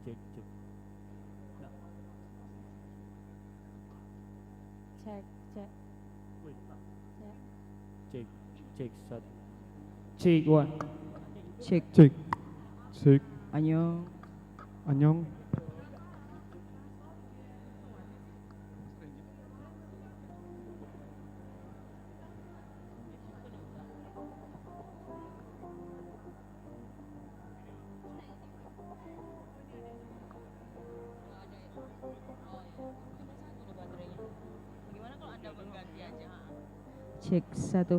cek cek. Nah, Cek, cek, wait, cek. cek cek satu. Cek one. Cek. Cek. Cek. Annyeong. Annyeong. Gimana kalau Anda berganti aja? Cek satu.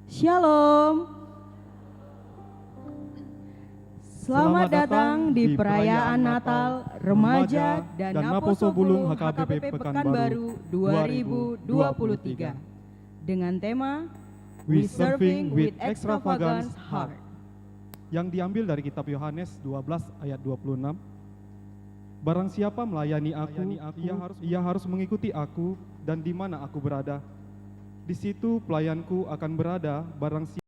Shalom. Selamat datang di perayaan Natal Remaja dan Naposo Bulung HKBP Pekanbaru 2023 dengan tema We Serving with Extravagance Heart yang diambil dari kitab Yohanes 12 ayat 26. Barang siapa melayani aku, ia harus mengikuti aku, dan di mana aku berada, di situ pelayanku akan berada. Barang siapa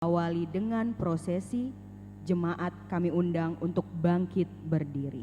awali dengan prosesi, jemaat kami undang untuk bangkit berdiri.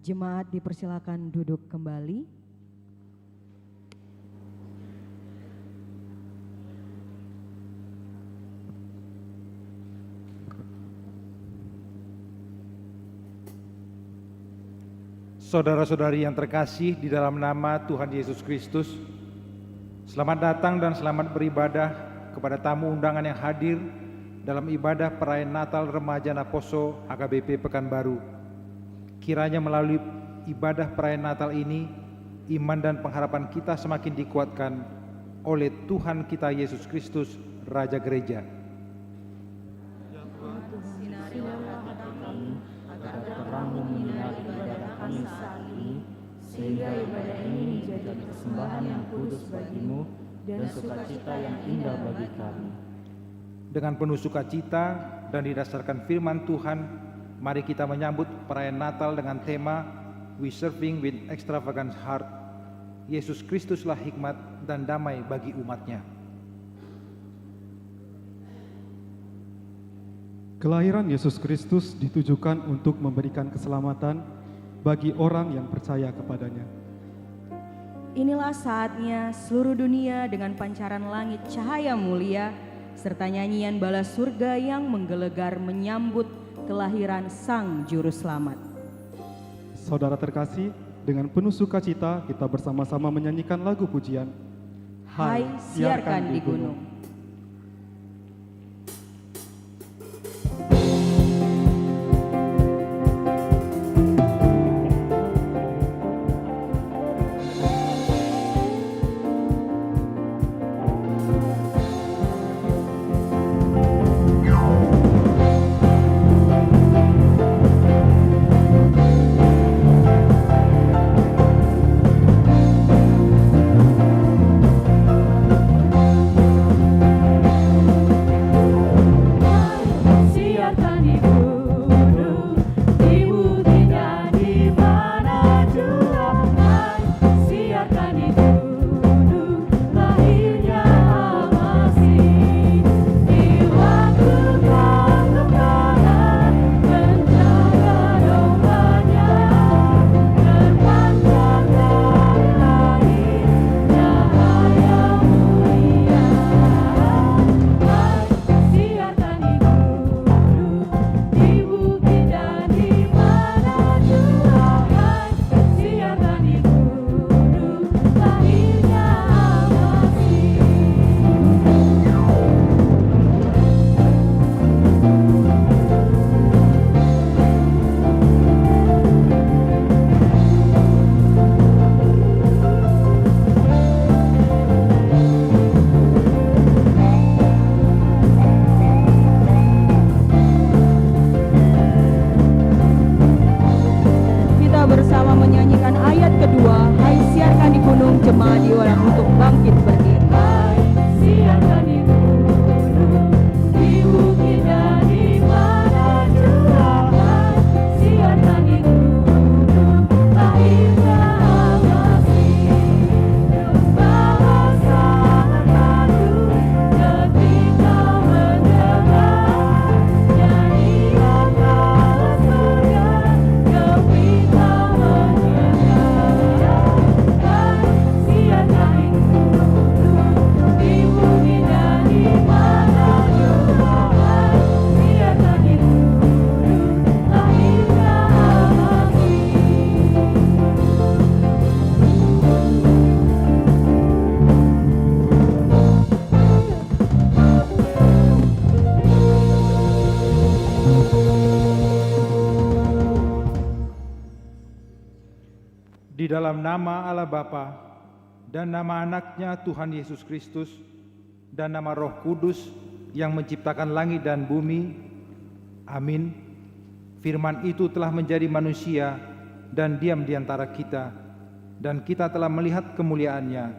Jemaat dipersilakan duduk kembali. Saudara-saudari yang terkasih di dalam nama Tuhan Yesus Kristus, selamat datang dan selamat beribadah kepada tamu undangan yang hadir dalam ibadah perayaan Natal Remaja Naposo HKBP Pekanbaru. Kiranya melalui ibadah perayaan Natal ini, iman dan pengharapan kita semakin dikuatkan oleh Tuhan kita Yesus Kristus, Raja Gereja. agar terangmu menyinari ibadah kami saat ini, sehingga ibadah ini menjadi persembahan yang kudus bagimu dan sukacita yang indah bagi kami. Dengan penuh sukacita dan didasarkan firman Tuhan, mari kita menyambut perayaan Natal dengan tema We Serving with Extravagance Heart. Yesus Kristuslah hikmat dan damai bagi umatnya. Kelahiran Yesus Kristus ditujukan untuk memberikan keselamatan bagi orang yang percaya kepadanya. Inilah saatnya seluruh dunia dengan pancaran langit cahaya mulia serta nyanyian bala surga yang menggelegar menyambut kelahiran Sang Juru Selamat. Saudara terkasih, dengan penuh sukacita kita bersama-sama menyanyikan lagu pujian. Hai, siarkan di gunung. Bersama menyanyikan ayat kedua, hai siarkan di gunung, jemaat diulang untuk bangkit berdiri. Hai siarkan di gunung, di bukit dan di mana jua. Hai siarkan di gunung, lahirnya Al-Masih. Bahwa sangat malu ketika mendengar nyanyian dalam surga gembira. Di dalam nama Allah Bapa dan nama anaknya Tuhan Yesus Kristus dan nama Roh Kudus yang menciptakan langit dan bumi. Amin. Firman itu telah menjadi manusia dan diam di antara kita, dan kita telah melihat kemuliaannya,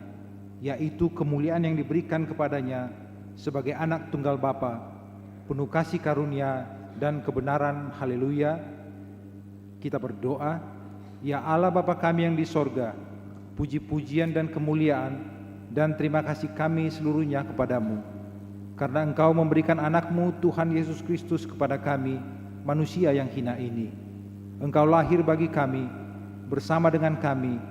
yaitu kemuliaan yang diberikan kepadanya sebagai anak tunggal Bapa, penuh kasih karunia dan kebenaran. Haleluya. Kita berdoa. Ya Allah Bapa kami yang di sorga, puji-pujian dan kemuliaan dan terima kasih kami seluruhnya kepadamu, karena Engkau memberikan anak-Mu Tuhan Yesus Kristus kepada kami, manusia yang hina ini. Engkau lahir bagi kami, bersama dengan kami,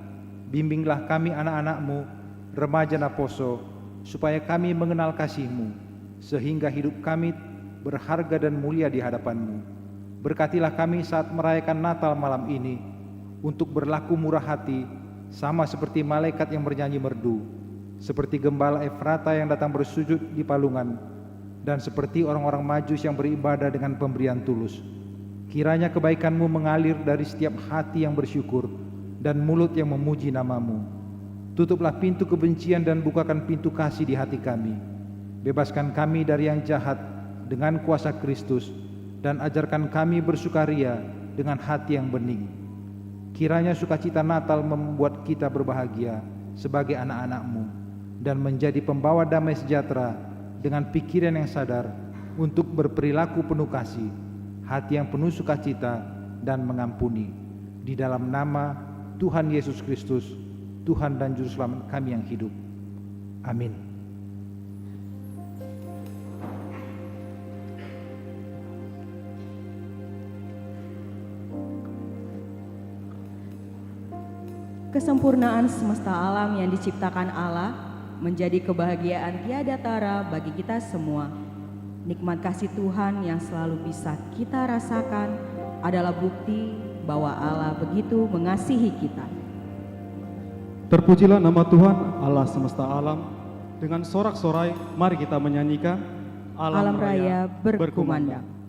bimbinglah kami anak-anak-Mu, remaja Naposo, supaya kami mengenal kasih-Mu, sehingga hidup kami berharga dan mulia di hadapan-Mu. Berkatilah kami saat merayakan Natal malam ini, untuk berlaku murah hati, sama seperti malaikat yang bernyanyi merdu, seperti gembala Efrata yang datang bersujud di palungan, dan seperti orang-orang Majus yang beribadah dengan pemberian tulus. Kiranya kebaikan-Mu mengalir dari setiap hati yang bersyukur dan mulut yang memuji nama-Mu. Tutuplah pintu kebencian dan bukakan pintu kasih di hati kami. Bebaskan kami dari yang jahat dengan kuasa Kristus, dan ajarkan kami bersukaria dengan hati yang bening. Kiranya sukacita Natal membuat kita berbahagia sebagai anak-anak-Mu dan menjadi pembawa damai sejahtera dengan pikiran yang sadar untuk berperilaku penuh kasih, hati yang penuh sukacita dan mengampuni. Di dalam nama Tuhan Yesus Kristus, Tuhan dan Juru Selamat kami yang hidup. Amin. Kesempurnaan semesta alam yang diciptakan Allah menjadi kebahagiaan tiada tara bagi kita semua. Nikmat kasih Tuhan yang selalu bisa kita rasakan adalah bukti bahwa Allah begitu mengasihi kita. Terpujilah nama Tuhan Allah semesta alam. Dengan sorak-sorai mari kita menyanyikan Alam raya berkumandang.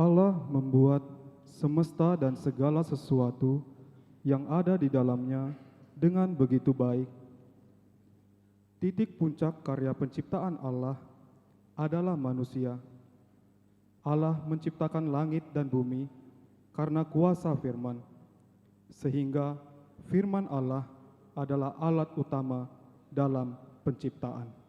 Allah membuat semesta dan segala sesuatu yang ada di dalamnya dengan begitu baik. Titik puncak karya penciptaan Allah adalah manusia. Allah menciptakan langit dan bumi karena kuasa firman, sehingga firman Allah adalah alat utama dalam penciptaan.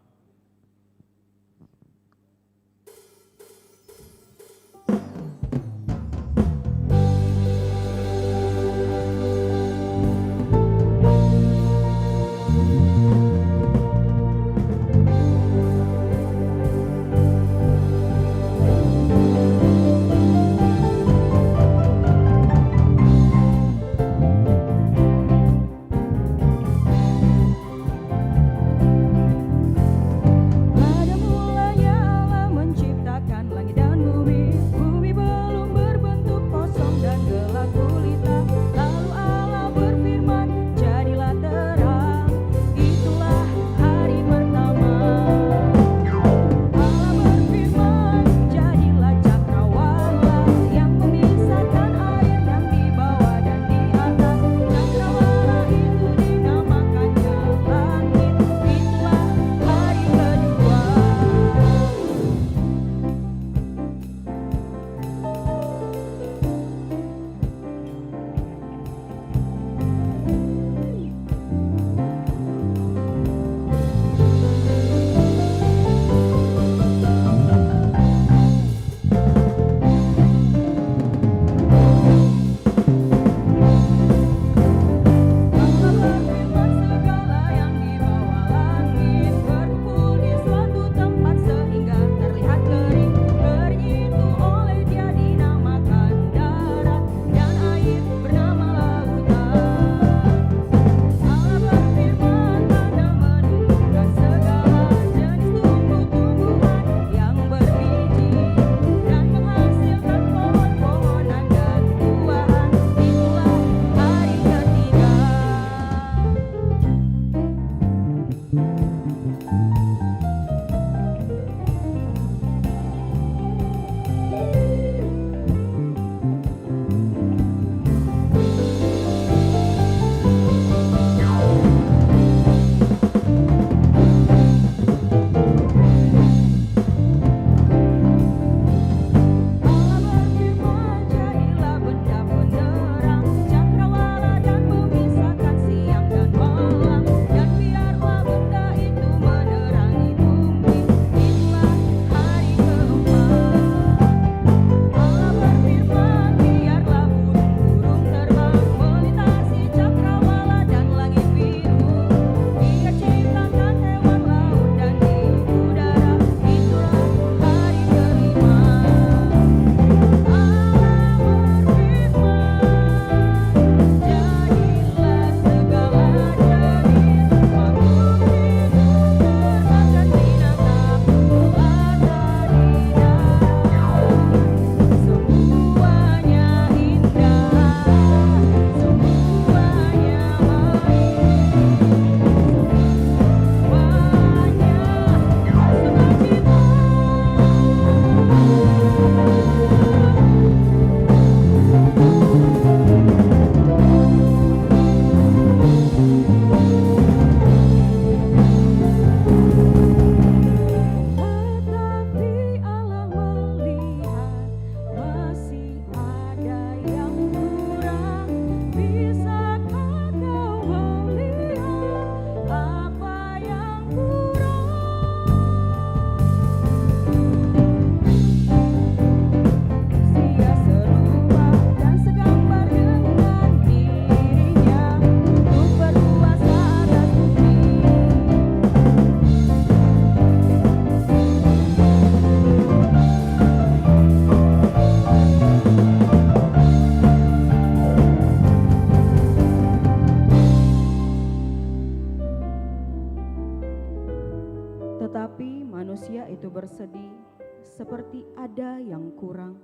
seperti ada yang kurang.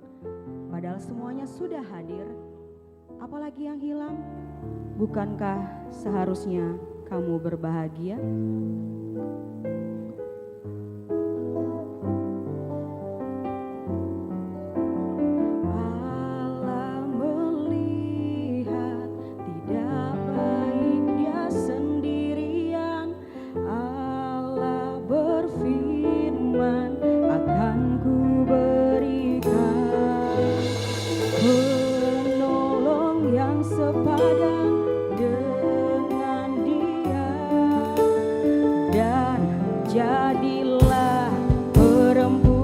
Padahal semuanya sudah hadir, apalagi yang hilang? Bukankah seharusnya kamu berbahagia? Allah melihat tidak baik dia sendirian. Allah berfirman, akan ku berikan penolong yang sepadan dengan dia, dan jadilah perempuan.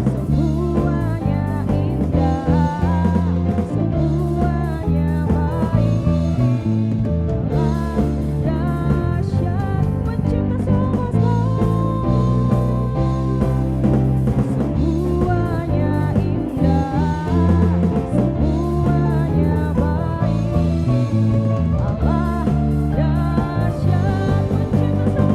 Semuanya indah, semuanya baik, dahsyat pencipta semesta. Semuanya indah, semuanya baik, Allah dahsyat pencipta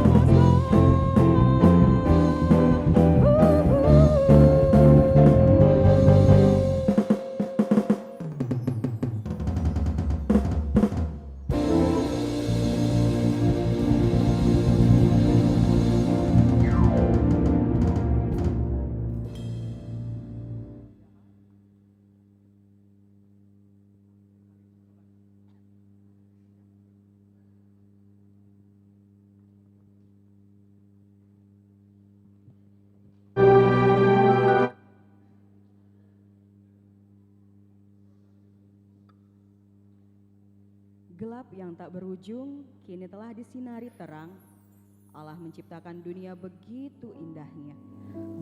Gelap yang tak berujung kini telah disinari terang. Allah menciptakan dunia begitu indahnya.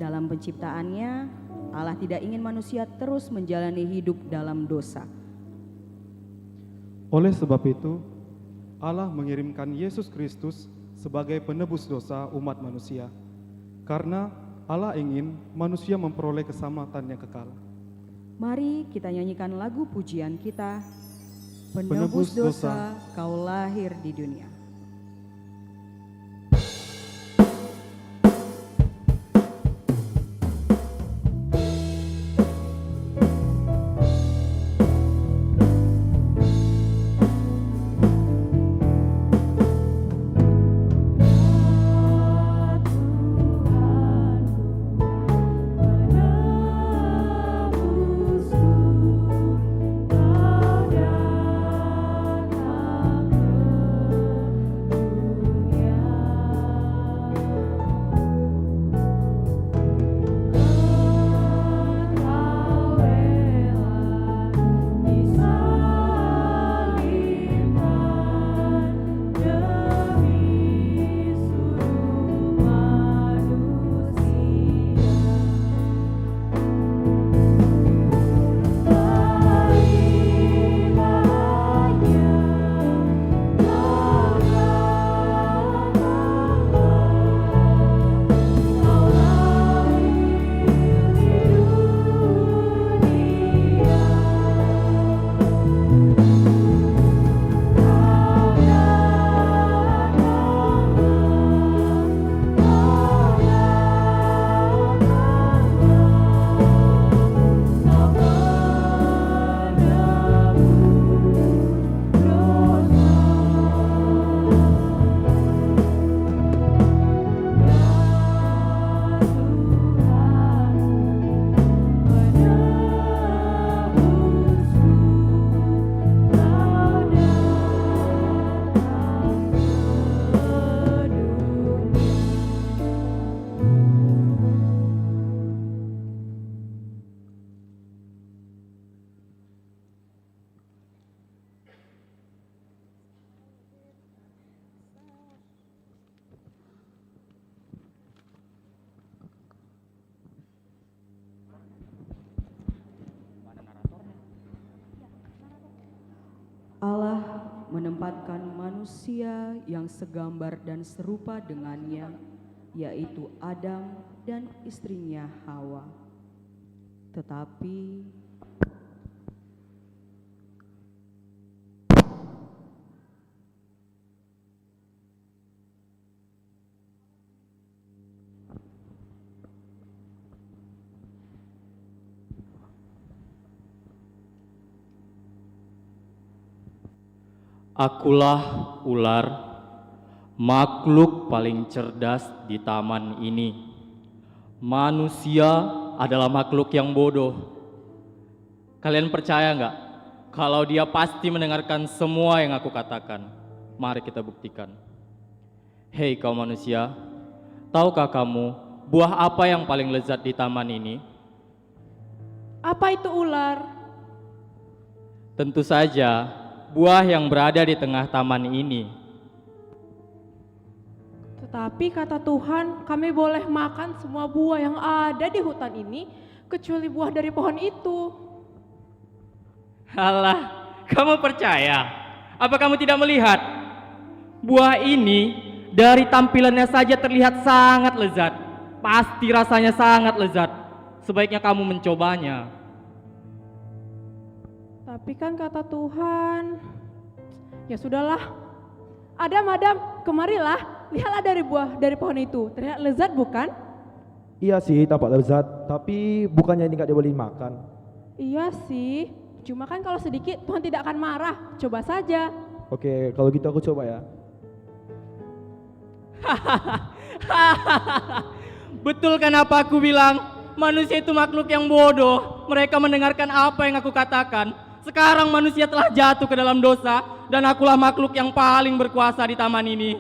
Dalam penciptaannya, Allah tidak ingin manusia terus menjalani hidup dalam dosa. Oleh sebab itu, Allah mengirimkan Yesus Kristus sebagai penebus dosa umat manusia. Karena Allah ingin manusia memperoleh keselamatan yang kekal. Mari kita nyanyikan lagu pujian kita, Penebus penebus dosa kau lahir di dunia. Allah menempatkan manusia yang segambar dan serupa dengannya, yaitu Adam dan istrinya Hawa. Tetapi Akulah ular, makhluk paling cerdas di taman ini. Manusia adalah makhluk yang bodoh. Kalian percaya nggak kalau dia pasti mendengarkan semua yang aku katakan? Mari kita buktikan. Hei kau manusia, tahukah kamu buah apa yang paling lezat di taman ini? Apa itu ular? Tentu saja buah yang berada di tengah taman ini. Tetapi kata Tuhan, kami boleh makan semua buah yang ada di hutan ini, kecuali buah dari pohon itu. Halah, kamu percaya? Apa kamu tidak melihat? Buah ini dari tampilannya saja terlihat sangat lezat. Pasti rasanya sangat lezat. Sebaiknya kamu mencobanya. Tapi kan kata Tuhan, ya sudahlah. Adam, kemarilah, lihatlah dari pohon itu. Terlihat lezat bukan? Iya sih, tampak lezat, tapi bukannya ini nggak dibolehin makan. Iya sih, cuma kan kalau sedikit Tuhan tidak akan marah. Coba saja. Oke, kalau gitu aku coba ya. Betul kan apa aku bilang? Manusia itu makhluk yang bodoh. Mereka mendengarkan apa yang aku katakan. Sekarang manusia telah jatuh ke dalam dosa, dan akulah makhluk yang paling berkuasa di taman ini.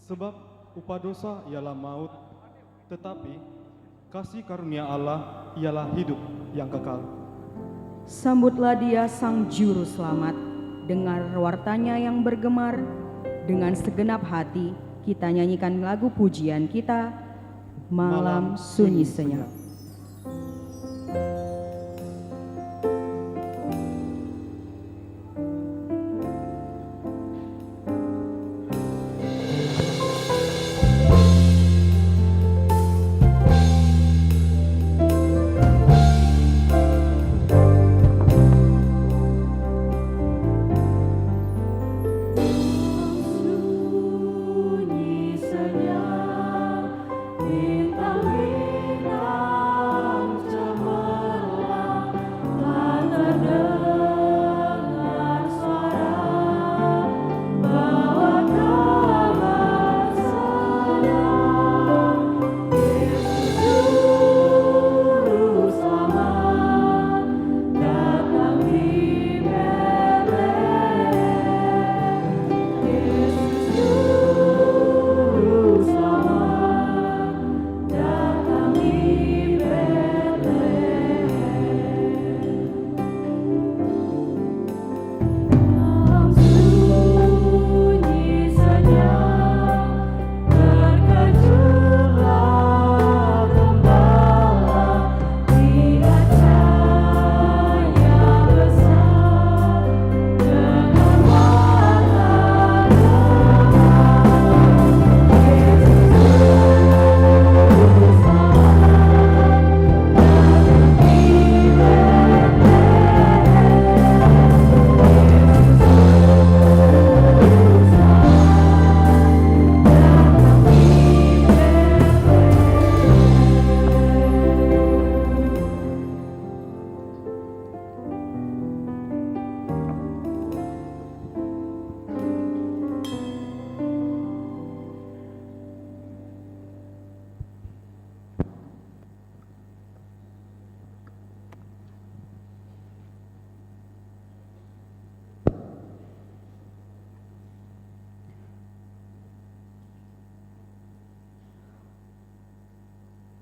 Sebab upah dosa ialah maut, tetapi kasih karunia Allah ialah hidup yang kekal. sambutlah dia sang juru selamat, dengar wartanya yang bergemar, dengan segenap hati kita nyanyikan lagu pujian kita, Malam Sunyi Senyap.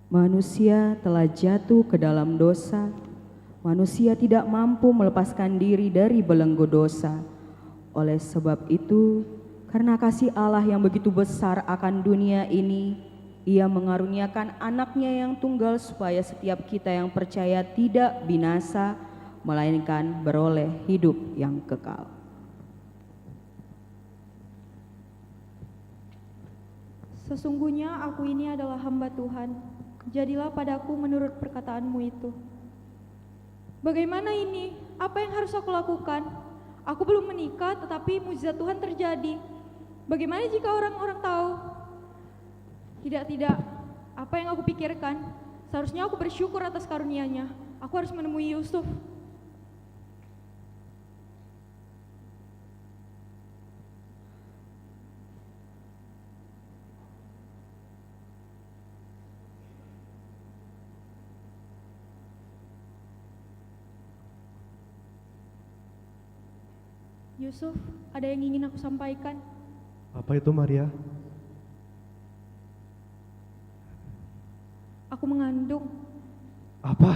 Manusia telah jatuh ke dalam dosa. Manusia tidak mampu melepaskan diri dari belenggu dosa. Oleh sebab itu, Karena kasih Allah yang begitu besar akan dunia ini, Ia mengaruniakan anaknya yang tunggal supaya setiap kita yang percaya tidak binasa, melainkan beroleh hidup yang kekal. Sesungguhnya aku ini adalah hamba Tuhan, jadilah padaku menurut perkataanmu itu. Bagaimana ini? Apa yang harus aku lakukan? Aku belum menikah tetapi mujizat Tuhan terjadi. Bagaimana jika orang-orang tahu? Tidak, apa yang aku pikirkan? Seharusnya aku bersyukur atas karunia-Nya. Aku harus menemui Yusuf. Yusuf, ada yang ingin aku sampaikan. Apa itu, Maria? Aku mengandung. Apa?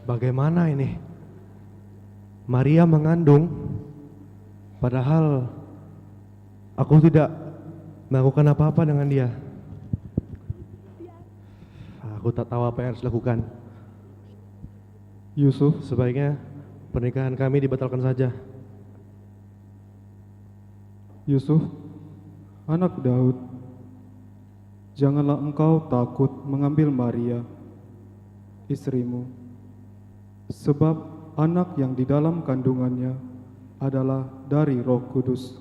Bagaimana ini? Maria mengandung, padahal aku tidak melakukan apa-apa dengan dia. Aku tak tahu apa yang harus dilakukan. Yusuf, Sebaiknya pernikahan kami dibatalkan saja. Yusuf, anak Daud, janganlah engkau takut mengambil Maria, istrimu, sebab anak yang di dalam kandungannya adalah dari Roh Kudus.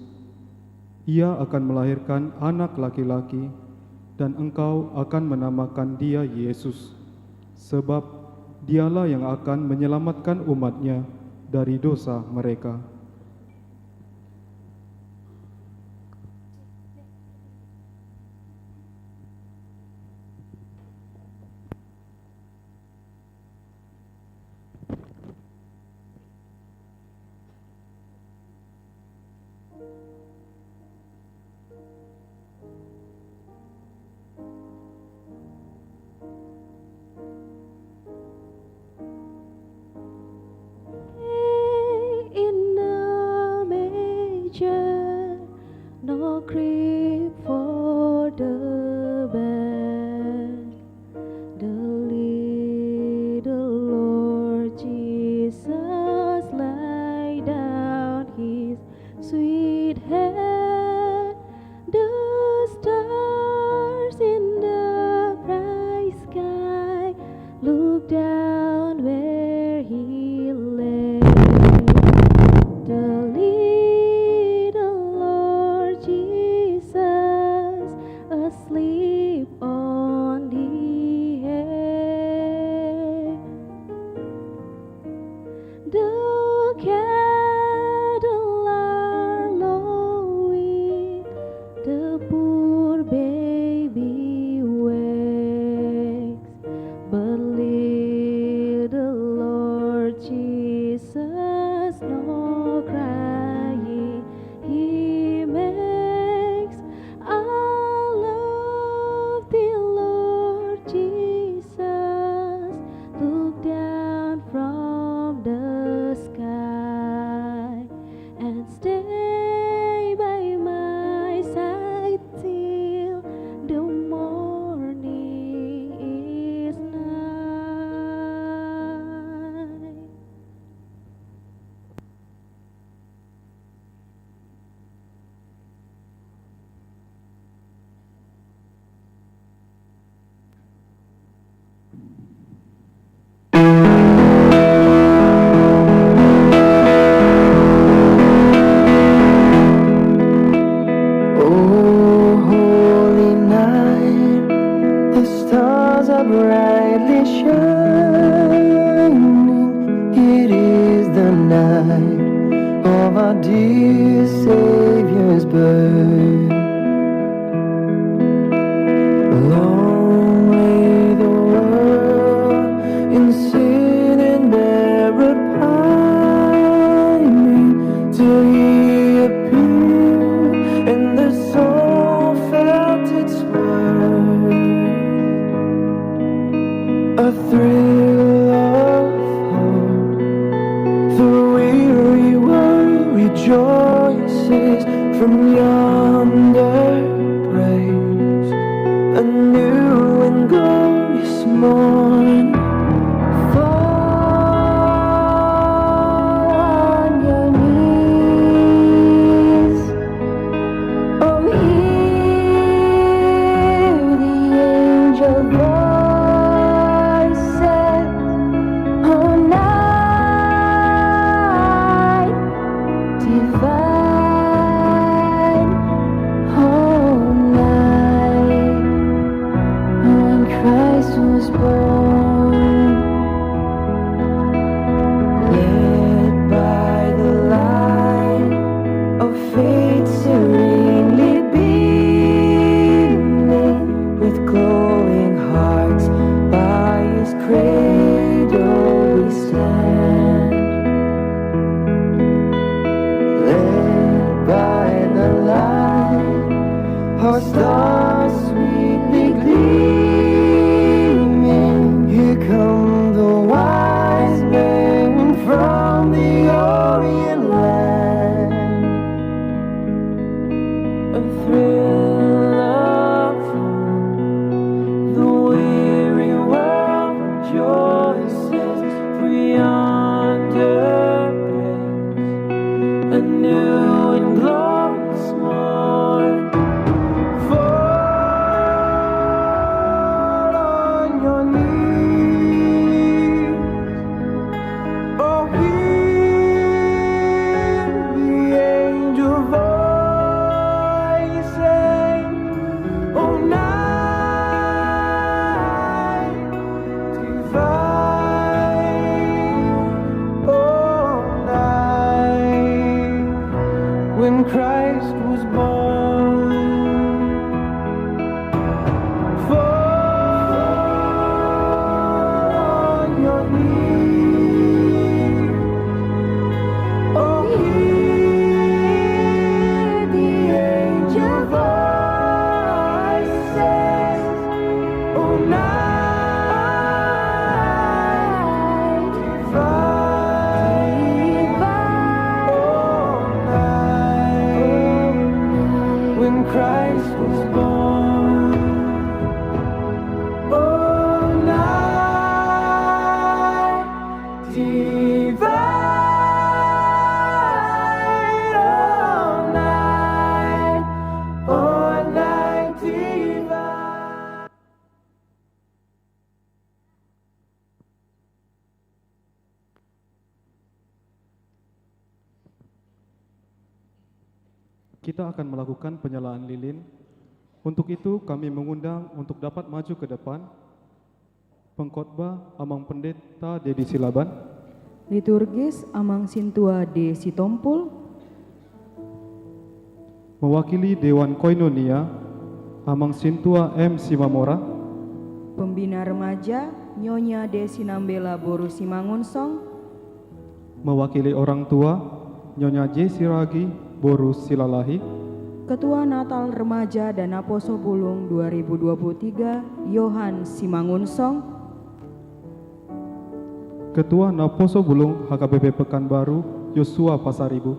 Ia akan melahirkan anak laki-laki, dan engkau akan menamakan dia Yesus, sebab dialah yang akan menyelamatkan umatnya dari dosa mereka. In a manger, no crib for the bed. The little Lord Jesus laid down His sweet head. The stars in the bright sky look down where He lay. The little Lord Jesus asleep on the hay. The cattle are lowing, the poor baby wakes, but little Lord Jesus no crying He makes. I love the Lord Jesus. Look down from the sky and stay by my side till the morning is night. Oh, holy night, the stars are brightly shining. It is the night of our dear Savior's birth. Long lay the world in sin and error pining, till He appeared and the soul felt a thrill of hope. The weary world rejoices from yonder breaks a new and glorious morn. Fall on your knees. Oh, hear the angel voices. Oh, night divine. Oh, night when Christ was born. Led by the light of faith serenely beaming, with glowing hearts by his cradle we stand. Led by the light, our stars sweetly gleaming, here come the wise men from the Orient land. A thrill of hope, the weary world rejoices, for yonder breaks a new and glorious morn. Fall on your knees. Oh, hear the angel voices. Oh, night divine. Oh, night when Christ was born. Fall on your knees. Oh, hear the angel voices. Oh, night divine. Oh, night when Christ was born. Oh, night divine. Oh, night divine. Kita akan melakukan penyalaan lilin. Untuk itu kami mengundang untuk dapat maju ke depan pengkhotbah Amang Pendeta Dedi Silaban, Liturgis Amang Sintua D. Sitompul, mewakili Dewan Koinonia Amang Sintua M. Simamora, Pembina Remaja Nyonya D. Sinambela Boru Simangunsong, mewakili orang tua Nyonya J. Siragi Boru Silalahi, Ketua Natal Remaja dan Aposo Pulung 2023 Yohan Simangunsong, Ketua Naposo Bulung HKBP Pekanbaru Yosua Pasaribu,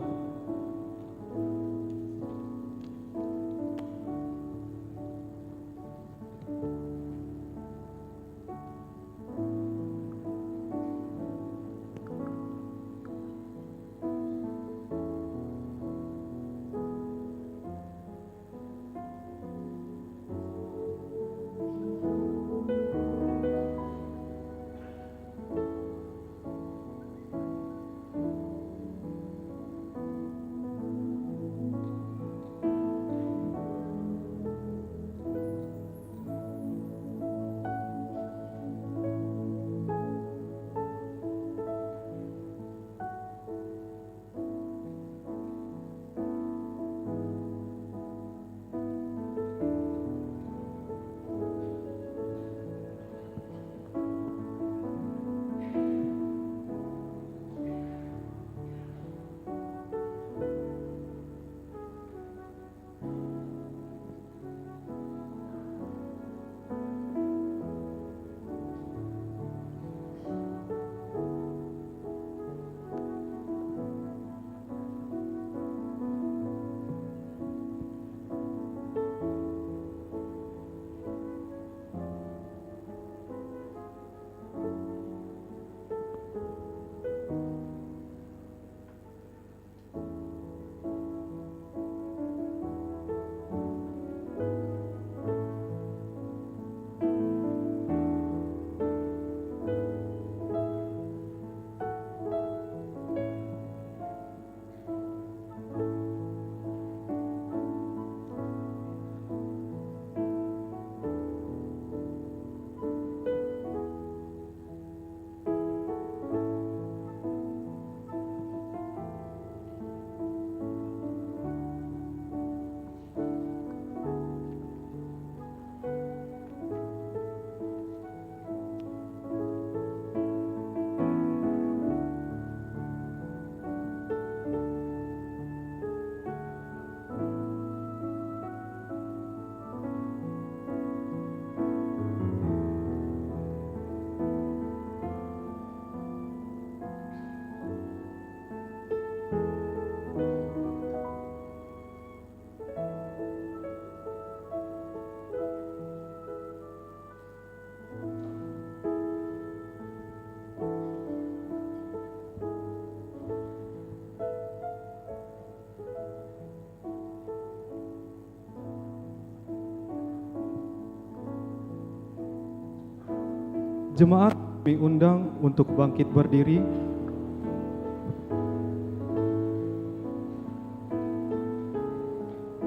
Jemaat kami undang untuk bangkit berdiri.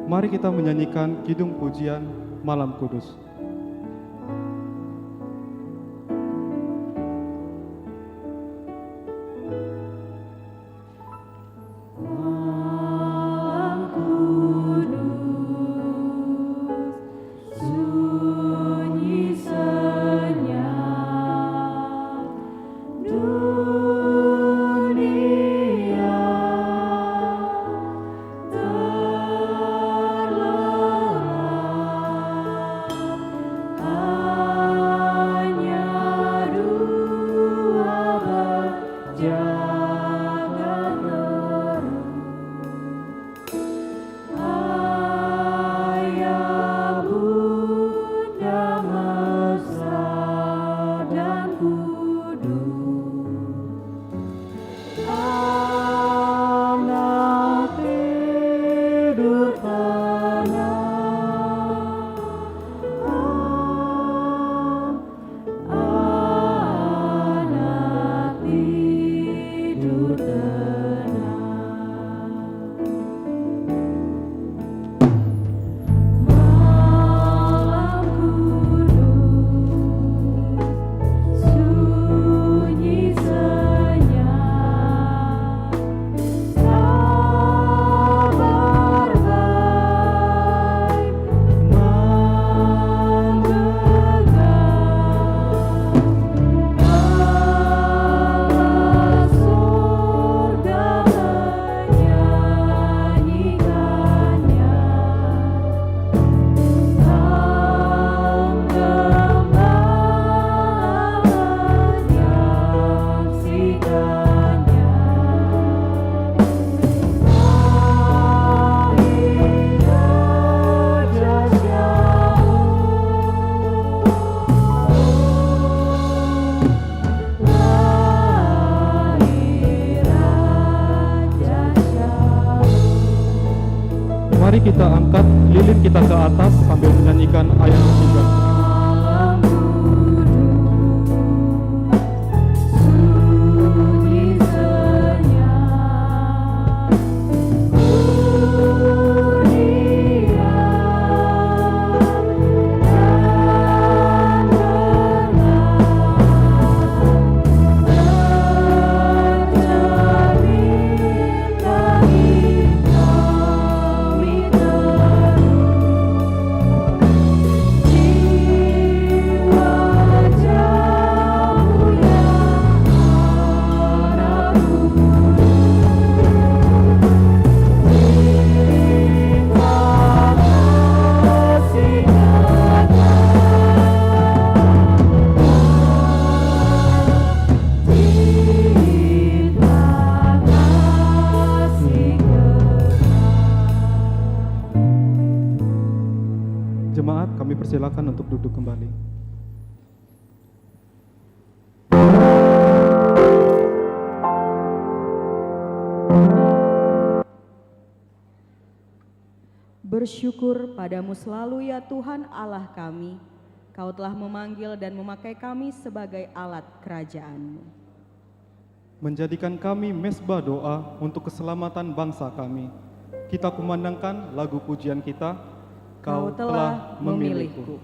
Mari kita menyanyikan kidung pujian Malam Kudus. Mari kita angkat lilin kita ke atas sambil menyanyikan ayat ketiga. Jemaat, kami persilakan untuk duduk kembali. Bersyukur padamu selalu ya Tuhan Allah kami, Kau telah memanggil dan memakai kami sebagai alat kerajaan-Mu. Menjadikan kami mesbah doa untuk keselamatan bangsa kami. Kita kumandangkan lagu pujian kita, Kau telah memilihku. Kau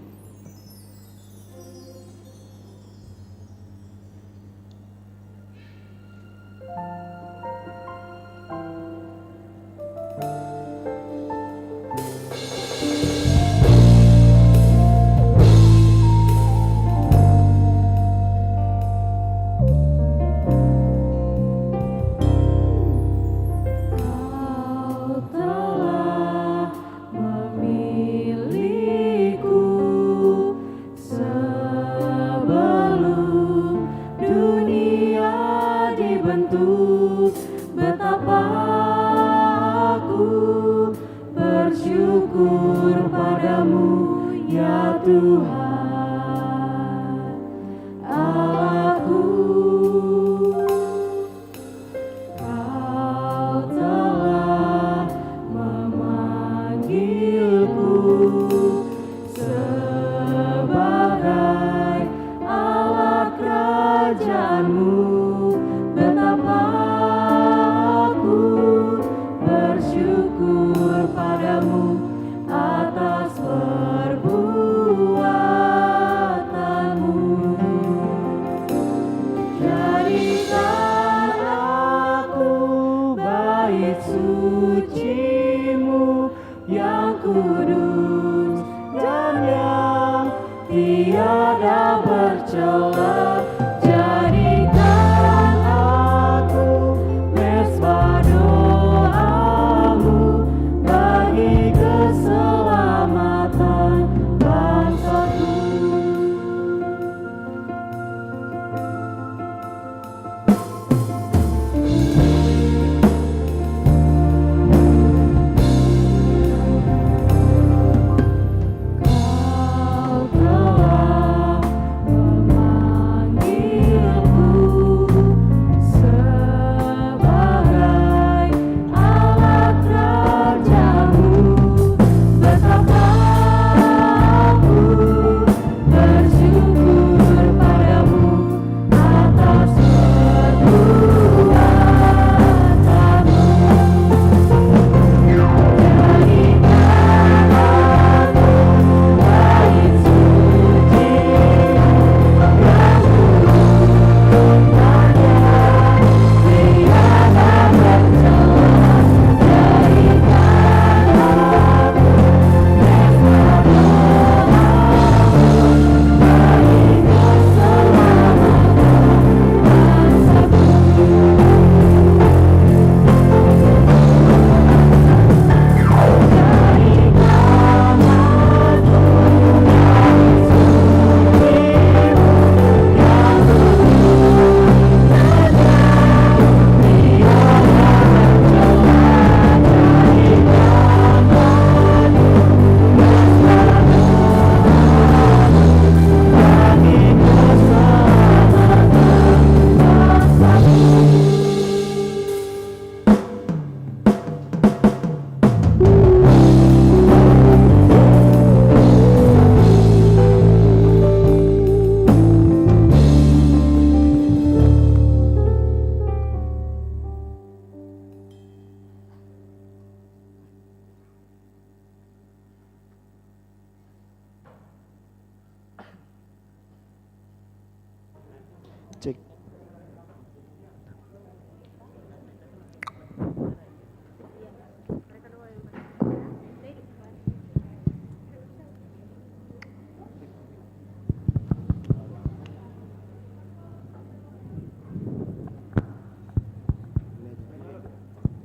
telah memilihku. bercela. Jadikan aku mesbah doamu bagi keselamatan bangsaku. Kau telah memanggilku sebagai alat kerja-Mu. Betapa aku bersyukur padamu atas perbuatanmu. Jadikan aku bait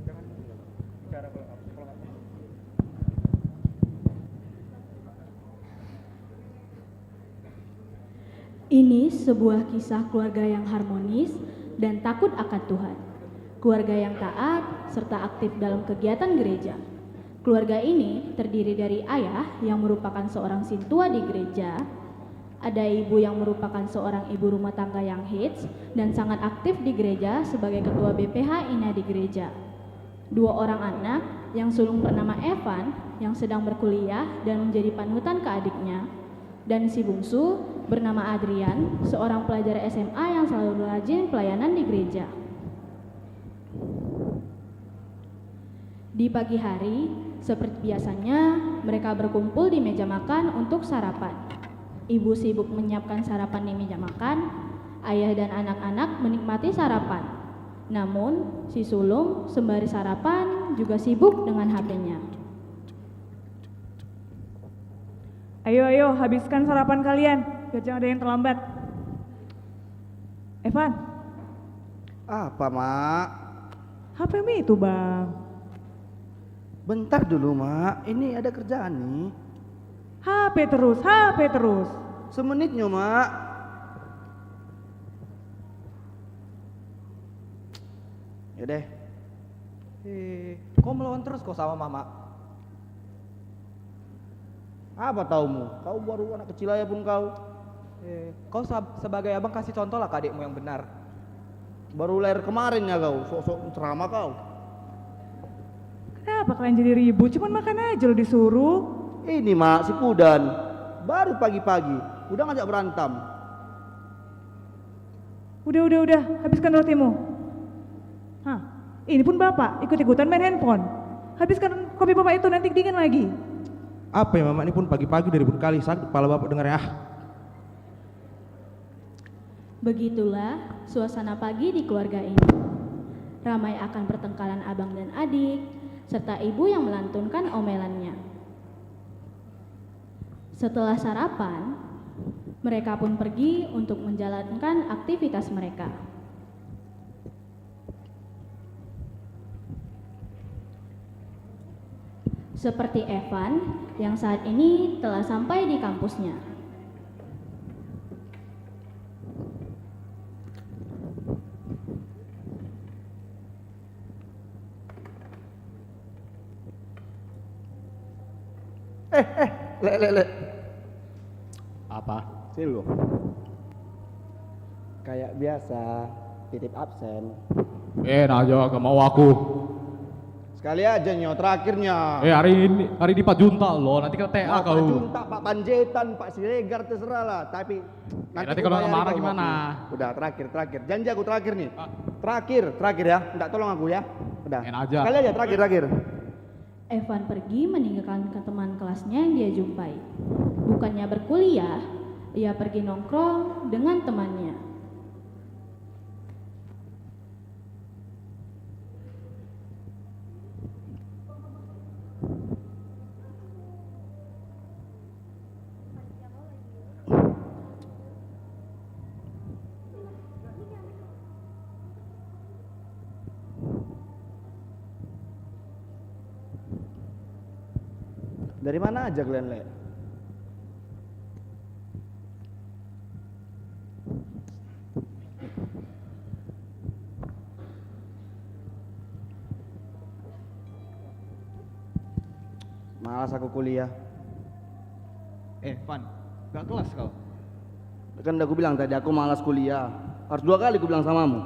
suci yang hanya tiada bercela. Jadikan aku mesbah doamu bagi keselamatan Cek. Ini sebuah kisah keluarga yang harmonis dan takut akan Tuhan. Keluarga yang taat serta aktif dalam kegiatan gereja. Keluarga ini terdiri dari ayah yang merupakan seorang sintua di gereja, ada ibu yang merupakan seorang ibu rumah tangga yang hits dan sangat aktif di gereja sebagai ketua BPH INA di gereja. 2 orang anak yang sulung bernama Evan yang sedang berkuliah dan menjadi panutan ke adiknya, dan si bungsu bernama Adrian, seorang pelajar SMA yang selalu rajin pelayanan di gereja. Di pagi hari, seperti biasanya, mereka berkumpul di meja makan untuk sarapan. Ibu sibuk menyiapkan sarapan di meja makan, ayah dan anak-anak menikmati sarapan. Namun, si sulung sembari sarapan juga sibuk dengan HP-nya. Ayo, habiskan sarapan kalian, biar jangan ada yang terlambat. Evan, Apa, Mak? HP-mu itu, Bang. Bentar dulu, Mak. Ini ada kerjaan nih. HP terus. Semenitnya, Mak. Yaudah. Kau melawan terus kok sama Mama. Apa taumu? Kau baru anak kecil aja pun kau. Kau sebagai abang kasih contoh lah ke adikmu yang benar. Baru lahir kemarin ya kau, sok-sok ceramah kau. Kenapa kalian jadi ribut? Cuman makan aja lo disuruh. Ini, Mak, si Pudan. Baru pagi-pagi, udah ngajak berantem. Udah, habiskan rotimu. Hah, ini pun Bapak ikut-ikutan main handphone. Habiskan kopi Bapak itu, nanti dingin lagi. Apa ya Mama, ini pun pagi-pagi dari pun kali sakit kepala Bapak dengarnya. Begitulah suasana pagi di keluarga ini. Ramai akan pertengkaran abang dan adik, serta ibu yang melantunkan omelannya. Setelah sarapan, Mereka pun pergi untuk menjalankan aktivitas mereka. Seperti Evan yang saat ini telah sampai di kampusnya. Le. Apa? Sini lu. Kayak biasa, titip absen. Aja, gak mau aku. Sekali aja Nyo, terakhirnya. Hari ini Pak Junta loh, nanti kena TA Pak kau. Junta, Pak Panjaitan, Pak Siregar, terserah lah. Tapi Nanti aku kalau bayar marah kau gimana? waktu. Udah, terakhir. Janji aku terakhir nih. Terakhir ya. Minta tolong aku ya. Udah. Aja. Sekali aja, terakhir. Evan pergi meninggalkan ke teman kelasnya yang dia jumpai. Bukannya berkuliah, ia pergi nongkrong dengan temannya. Dari mana aja kalian, Le? Malas aku kuliah. Van, gak kelas kau? Kan udah aku bilang tadi aku malas kuliah. Harus 2 kali aku bilang samamu.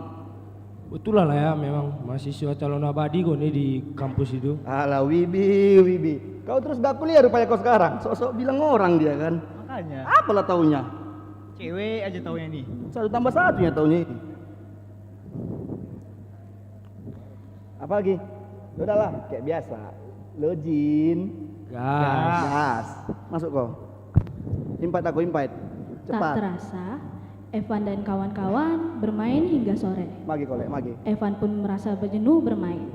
Betul lah ya, memang mahasiswa calon abadi kok nih di kampus itu. Alah Wibi. Kau terus gak kuliah rupanya kau sekarang. Sok-sok bilang orang dia kan. Makanya. Apalah taunya? Cewek aja taunya nih. 1 tambah 1 ya taunya ini. Apa lagi? Udahlah, kayak biasa. Login. Gas. Masuk kau. Invite. Tak Cepat. terasa, Evan dan kawan-kawan bermain hingga sore. Magi. Evan pun merasa berjenuh bermain.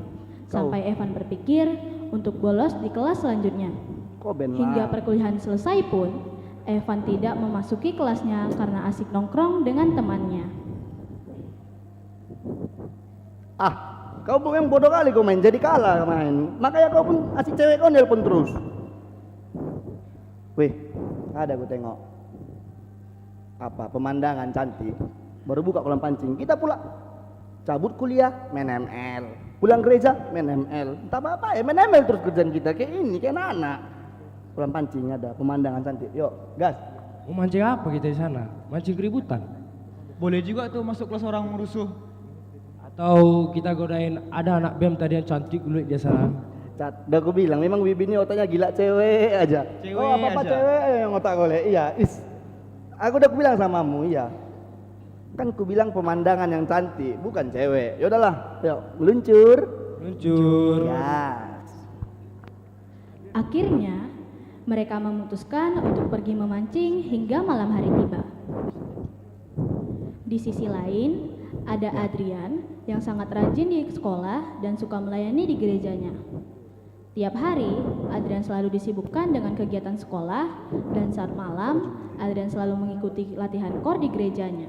Sampai Evan berpikir untuk bolos di kelas selanjutnya. Hingga perkuliahan selesai pun, Evan tidak memasuki kelasnya karena asik nongkrong dengan temannya. Kau yang bodoh kali kau main, jadi kalah main. Makanya kau pun asik cewek kau nelpon terus. Wih, ada gue tengok. Apa, pemandangan cantik. Baru buka kolam pancing. Kita pula cabut kuliah, main ML. Pulang gereja, main ML. Entah apa ya, main ML terus kerjaan kita. Kayak ini, kayak anak. Kolam pancing ada, pemandangan cantik. Yuk, gas. Mau mancing apa kita di sana? Mancing keributan? Boleh juga tuh masuk kelas orang rusuh. Atau kita godain ada anak BEM tadi yang cantik dulu di sana. Udah aku bilang, memang Wibi ini otaknya gila cewek aja. Apa-apa aja. cewek yang otak golek. Iya, aku udah bilang samamu, iya. Kan ku bilang pemandangan yang cantik, bukan cewek. Ya udahlah, yuk meluncur. Yes. Akhirnya, mereka memutuskan untuk pergi memancing hingga malam hari tiba. Di sisi lain, ada Adrian yang sangat rajin di sekolah dan suka melayani di gerejanya. Tiap hari, Adrian selalu disibukkan dengan kegiatan sekolah dan saat malam, Adrian selalu mengikuti latihan kor di gerejanya.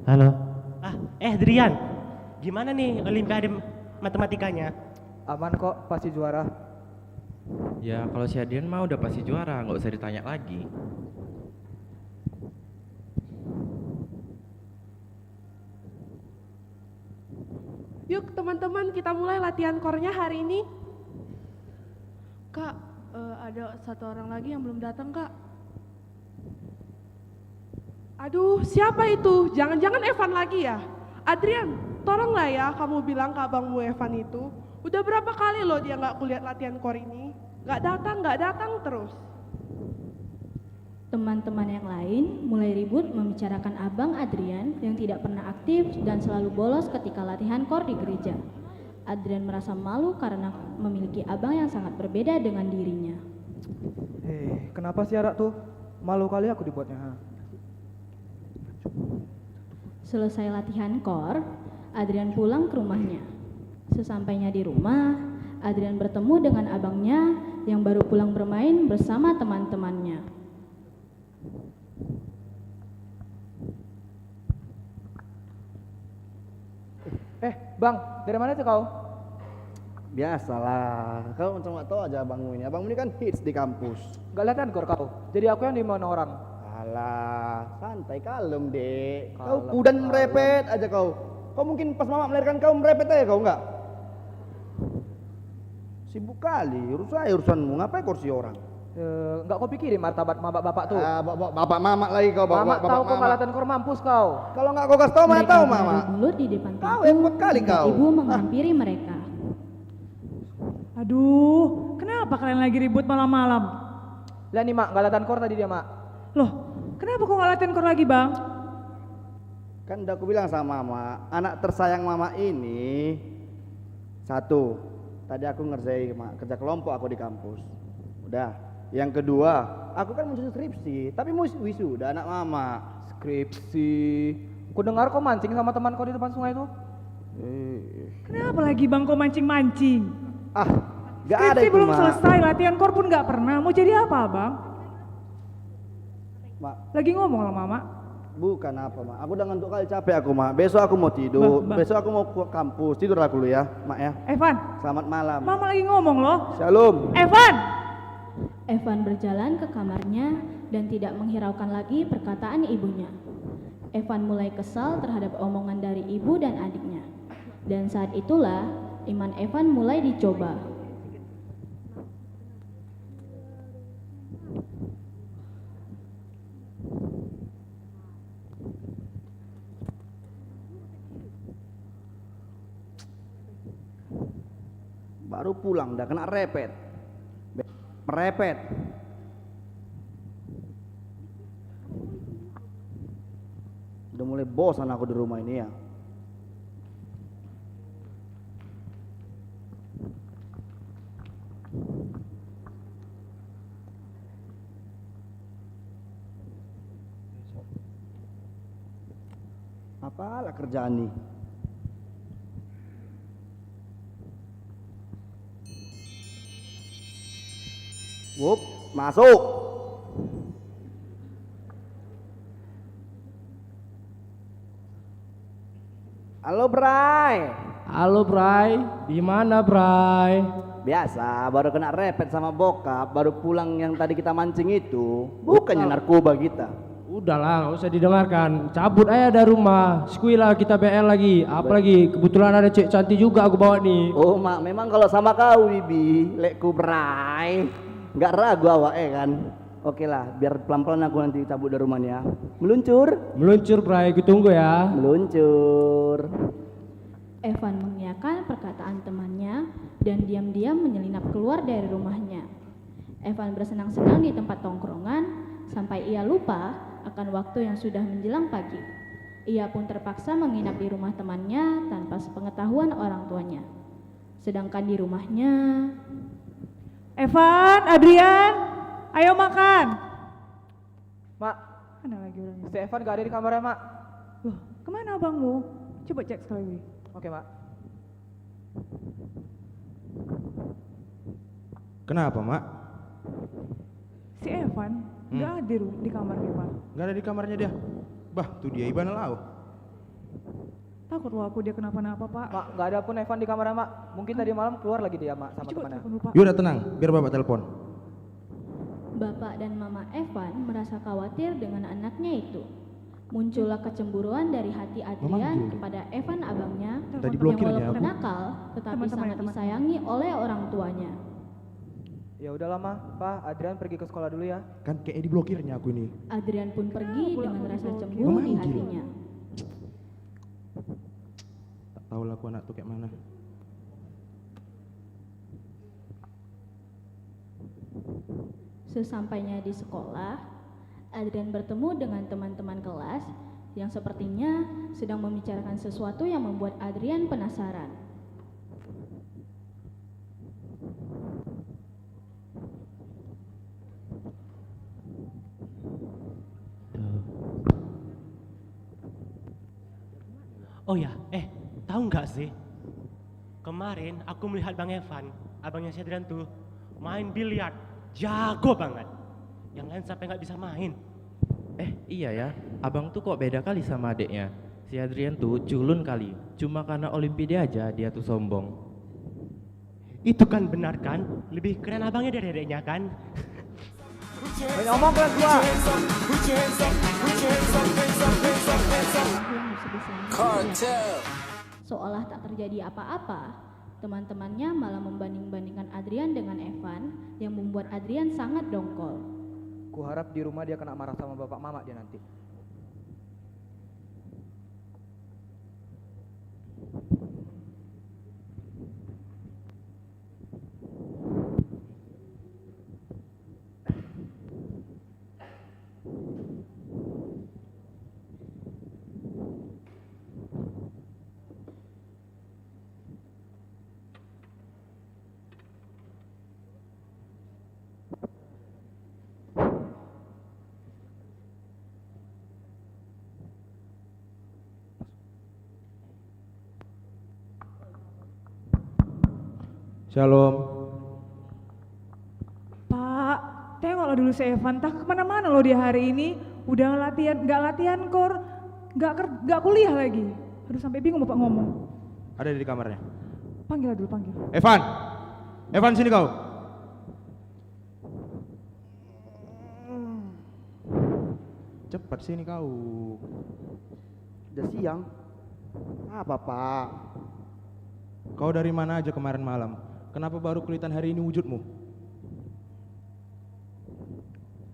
Halo. Adrian, gimana nih olimpiade matematikanya? Aman kok, pasti juara. Ya kalau si Adrian mah udah pasti juara, nggak usah ditanya lagi. Yuk teman-teman, kita mulai latihan kornya hari ini. Kak, ada 1 orang lagi yang belum datang, Kak. Aduh, siapa itu? Jangan-jangan Evan lagi ya? Adrian, tolonglah ya kamu bilang ke abangmu Evan itu. Udah berapa kali loh dia nggak kulihat latihan kor ini? Nggak datang terus. Teman-teman yang lain mulai ribut membicarakan Abang Adrian yang tidak pernah aktif dan selalu bolos ketika latihan kor di gereja. Adrian merasa malu karena memiliki abang yang sangat berbeda dengan dirinya. Kenapa sih Arak tuh? Malu kali aku dibuatnya. Selesai latihan kor, Adrian pulang ke rumahnya. Sesampainya di rumah, Adrian bertemu dengan abangnya yang baru pulang bermain bersama teman-temannya. Bang, dari mana tuh kau? Biasalah, kau macam nggak tahu aja abangmu ini. Abangmu ini kan hits di kampus. Gak latihan kor kau. Jadi aku yang dimana orang. Alah, santai kalem dek. Kau udan merepet aja kau. Kau mungkin pas mama melahirkan kau merepet aja kau enggak? Sibuk kali, urusanmu. Ngapain kursi orang? Enggak kau pikirin martabat bapak tuh. Bapak mama lagi kau. Mama tahu kau nggak latihan kor mampus kau. Kalau nggak kau kasih tahu mana tahu mama. Mulut di depan pintu. Kau hebat kali kau. Ibu menghampiri mereka. Aduh, kenapa kalian lagi ribut malam-malam? Lah nih mak, nggak latihan kor tadi dia mak. Loh, kenapa kok nggak latihan kor lagi bang? Kan udah aku bilang sama mama, anak tersayang mama ini satu, tadi aku ngerjain kerja kelompok aku di kampus. Udah. Yang kedua, aku kan mau skripsi, tapi mau wisuda anak mama. Skripsi. Aku dengar kau mancing sama teman kau di depan sungai itu. Kenapa lagi bang kau mancing-mancing? Gak ada skripsi itu belum Ma. selesai, latihan kor pun nggak pernah. Mau jadi apa bang? Ma. Lagi ngomong lah mama. Bukan apa mak, aku udah ngantuk kali, capek aku mak. Besok aku mau tidur, besok aku mau ke kampus, tidur aku dulu ya mak ya. Evan, selamat malam. Mama lagi ngomong loh. Shalom. Evan. Evan berjalan ke kamarnya dan tidak menghiraukan lagi perkataan ibunya. Evan mulai kesal terhadap omongan dari ibu dan adiknya. Dan saat itulah iman Evan mulai dicoba. Baru pulang udah kena repet. Merepet. Udah mulai bosan aku di rumah ini ya. Apalah kerjaan nih? Wup, masuk. Halo Bray. Halo Bray, di mana Bray? Biasa, baru kena repet sama bokap, baru pulang yang tadi kita mancing itu. Bukannya narkoba kita. Udahlah, nggak usah didengarkan. Cabut aja dari rumah. Skui lah kita BL lagi. Apalagi kebetulan ada cek cantik juga aku bawa nih. Oh mak, memang kalau sama kau Bibi, lekku Bray. Nggak ragu awak kan. Oke lah, biar pelan-pelan aku nanti cabut dari rumahnya. Meluncur. Meluncur Bray, aku tunggu ya. Meluncur. Evan mengiyakan perkataan temannya dan diam-diam menyelinap keluar dari rumahnya. Evan bersenang-senang di tempat tongkrongan sampai ia lupa akan waktu yang sudah menjelang pagi. Ia pun terpaksa menginap di rumah temannya tanpa sepengetahuan orang tuanya. Sedangkan di rumahnya, Evan, Adrian, ayo makan. Mak, mana lagi orangnya? Si Evan gak ada di kamarnya mak. Loh, kemana abangmu? Coba cek sekali lagi. Oke mak. Kenapa mak? Si Evan nggak ada di kamarnya pak. Nggak ada di kamarnya dia. Bah, tuh dia Iban lau. Takut loh aku dia kenapa-napa pak. Mak, gak ada pun Evan di kamarnya mak. Mungkin tadi malam keluar lagi dia mak sama temannya. Yaudah tenang, biar bapak telepon. Bapak dan Mama Evan merasa khawatir dengan anaknya itu. Muncullah kecemburuan dari hati Adrian kepada Evan abangnya Tadi yang blokirnya walaupun aku. nakal tetapi sangat disayangi oleh orang tuanya. Ya udahlah mah, Pak, Adrian pergi ke sekolah dulu ya. Kan kayak diblokirnya aku ini. Adrian pun pergi dengan rasa cemburu di hatinya. Tak tahu lah aku anak tuh kayak mana. Sesampainya di sekolah, Adrian bertemu dengan teman-teman kelas yang sepertinya sedang membicarakan sesuatu yang membuat Adrian penasaran. Oh ya, tahu nggak sih? Kemarin aku melihat Bang Evan, abangnya si Adrian tuh, main biliar, jago banget. Yang lain sampai nggak bisa main. Iya ya, abang tuh kok beda kali sama adiknya. Si Adrian tuh culun kali, cuma karena olimpiade aja dia tuh sombong. Itu kan benar kan? Lebih keren abangnya dari adiknya kan? Banyak ngomong kelas gua. Seolah tak terjadi apa-apa, teman-temannya malah membanding-bandingkan Adrian dengan Evan yang membuat Adrian sangat dongkol. Ku harap di rumah dia kena marah sama bapak mama dia nanti. Shalom. Pak, tengoklah dulu si Evan, tak kemana-mana loh dia hari ini. Udah latihan, nggak latihan kor, nggak kuliah lagi. Aduh sampai bingung bapak ngomong. Ada di kamarnya. Panggil dulu, panggil. Evan, Evan sini kau. Cepat sini kau. Udah siang. Apa Pak? Kau dari mana aja kemarin malam? Kenapa baru kelihatan hari ini wujudmu?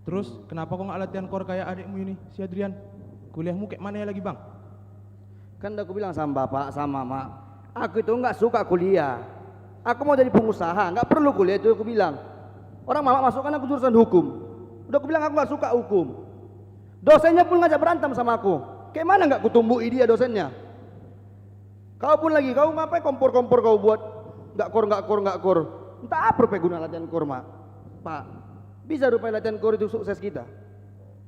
Terus kenapa kau nggak latihan kor kayak adikmu ini, si Adrian? Kuliahmu kayak mana ya lagi bang? Kan udah aku bilang sama bapak sama mak, aku itu nggak suka kuliah. Aku mau jadi pengusaha, nggak perlu kuliah itu aku bilang. Orang mama masukkan aku jurusan hukum. Udah aku bilang aku nggak suka hukum. Dosennya pun ngajak berantem sama aku. Kayak mana nggak kutumbuhi dia dosennya? Kau pun lagi, kau ngapain kompor-kompor kau buat? Nggak kor. Entah apa rupanya guna latihan kor mak. Pak, bisa rupanya latihan kor itu sukses kita.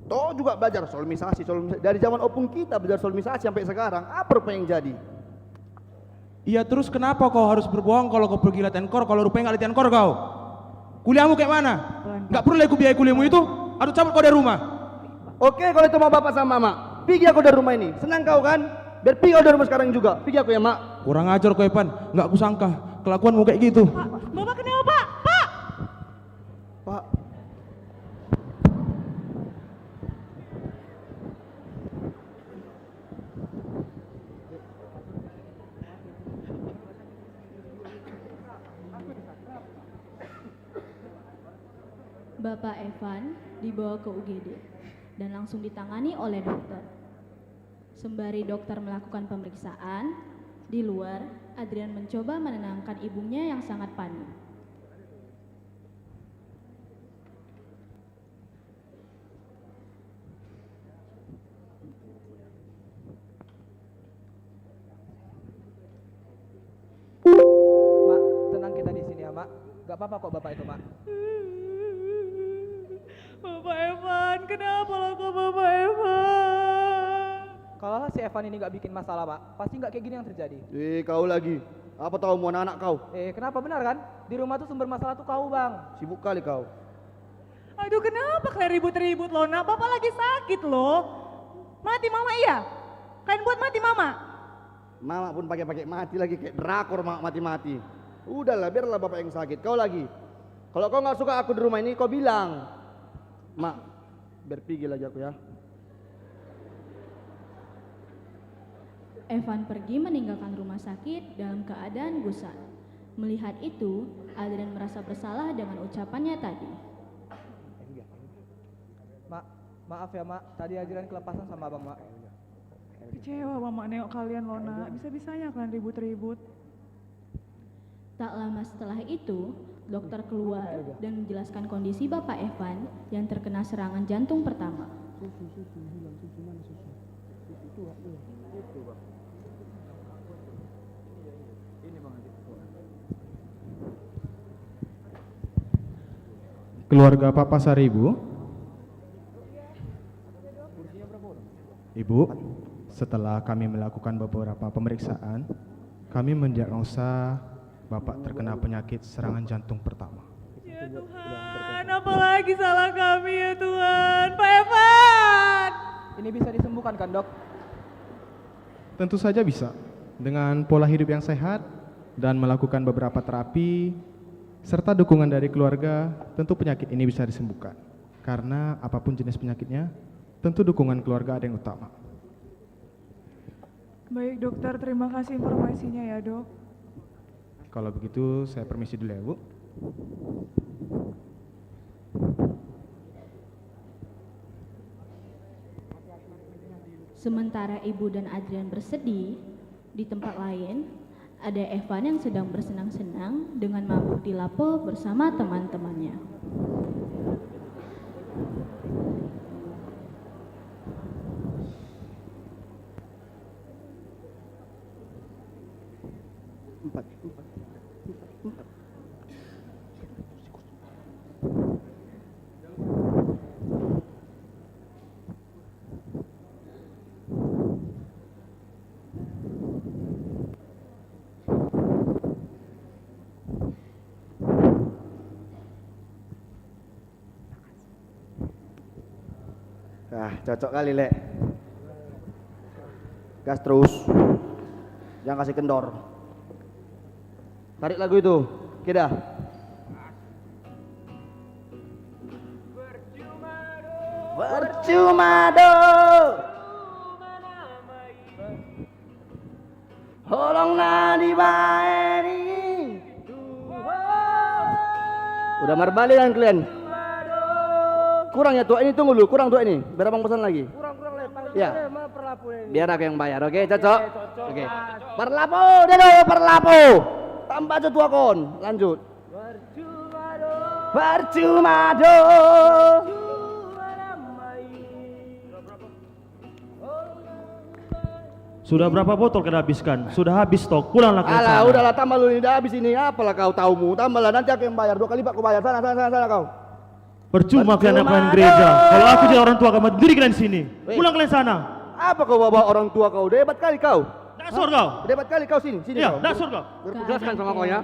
Toh juga belajar solmisasi. Dari zaman opung kita belajar solmisasi sampai sekarang. Apa rupanya yang jadi? Iya terus kenapa kau harus berbohong kalau kau pergi latihan kor, kalau rupanya nggak latihan kor kau? Kuliahmu kayak mana? Nggak perlu lagi biaya kuliahmu itu, atau cabut kau dari rumah? Oke kalau itu mau bapak sama mama, pergi aku dari rumah ini. Senang kau kan? Biar pergi kau dari rumah sekarang juga. Pergi aku ya mak. Kurang ajar kau Evan, nggak kusangka kelakuanmu kayak gitu. Bapak kenapa Pak? Pak! Pak. Bapak Evan dibawa ke UGD dan langsung ditangani oleh dokter. Sembari dokter melakukan pemeriksaan, di luar Adrian mencoba menenangkan ibunya yang sangat panik. Mak, tenang kita di sini ya mak. Gak apa-apa kok bapak itu mak. Bapak Evan, kenapa lo kok Bapak Evan? Kalau si Evan ini gak bikin masalah mak, pasti gak kayak gini yang terjadi. Kau lagi. Apa tahu mau anak kau? Kenapa benar kan? Di rumah tuh sumber masalah tuh kau bang. Sibuk kali kau. Aduh kenapa kalian ribut-ribut loh nak? Bapak lagi sakit loh. Mati mama iya? Kalian buat mati mama? Mama pun pakai mati lagi kayak drakor mati-mati. Udahlah biarlah bapak yang sakit. Kau lagi. Kalau kau nggak suka aku di rumah ini kau bilang. Mak, biar pergi lagi aku ya. Evan pergi meninggalkan rumah sakit dalam keadaan gusar. Melihat itu, Adrian merasa bersalah dengan ucapannya tadi. Mak, maaf ya mak, tadi Adrian kelepasan sama abang mak. Kecewa mama nengok kalian loh nak. Bisa-bisanya kalian ribut-ribut. Tak lama setelah itu, Dokter keluar dan menjelaskan kondisi Bapak Evan yang terkena serangan jantung pertama. Keluarga Papa Saribu. Ibu, setelah kami melakukan beberapa pemeriksaan, kami mendiagnosa Bapak terkena penyakit serangan jantung pertama. Ya Tuhan, apalagi salah kami ya Tuhan. Pak Evan! Ini bisa disembuhkan kan dok? Tentu saja bisa. Dengan pola hidup yang sehat dan melakukan beberapa terapi, serta dukungan dari keluarga, tentu penyakit ini bisa disembuhkan. Karena apapun jenis penyakitnya, tentu dukungan keluarga ada yang utama. Baik dokter, terima kasih informasinya ya dok. Kalau begitu saya permisi dulu ya Bu. Sementara Ibu dan Adrian bersedih, di tempat lain ada Evan yang sedang bersenang-senang dengan mabuk di Lapo bersama teman-temannya. Cocok kali, Lek. Gas terus. Jangan kasih kendor. Tarik lagu itu. Oke dah. Percuma do. Holong na di baeri. Udah marbalik kan kalian? Kurang ya tua ini, tunggu dulu, kurang tua ini. Biar abang pesan lagi. Kurang lepas. Ya. Biar aku yang bayar, oke? Cocok? Oke. Perlapo, dado, perlapo. Tambah aja tua kon. Lanjut. Percuma do. Sudah berapa botol kena habiskan? Sudah habis stok, pulanglah ke sana. Alah, udahlah tambah lu ini, udah habis ini. Apalah kau taumu? Tambahlah, nanti aku yang bayar. 2 kali lipat aku bayar. Sana kau. Percuma kalian main gereja. Kalau aku jadi orang tua, kamu diri kalian sini. Pulang kalian sana. Apa kau bawa orang tua kau? Udah hebat kali kau. Dasar kau. Udah hebat kali kau sini Iya, kau. dasar kau. Jelaskan sama kau ya.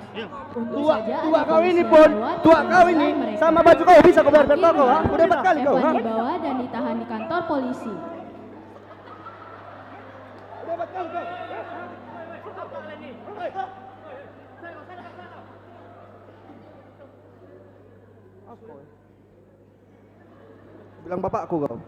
Tua Kau ini pun, tua kau ini sama baju kau bisa kau bayar petrol kau, ha? Udah hebat kali kau, ha? Evan dibawa dan ditahan di kantor polisi. Udah hebat kali kau. Bilang bapakku kau.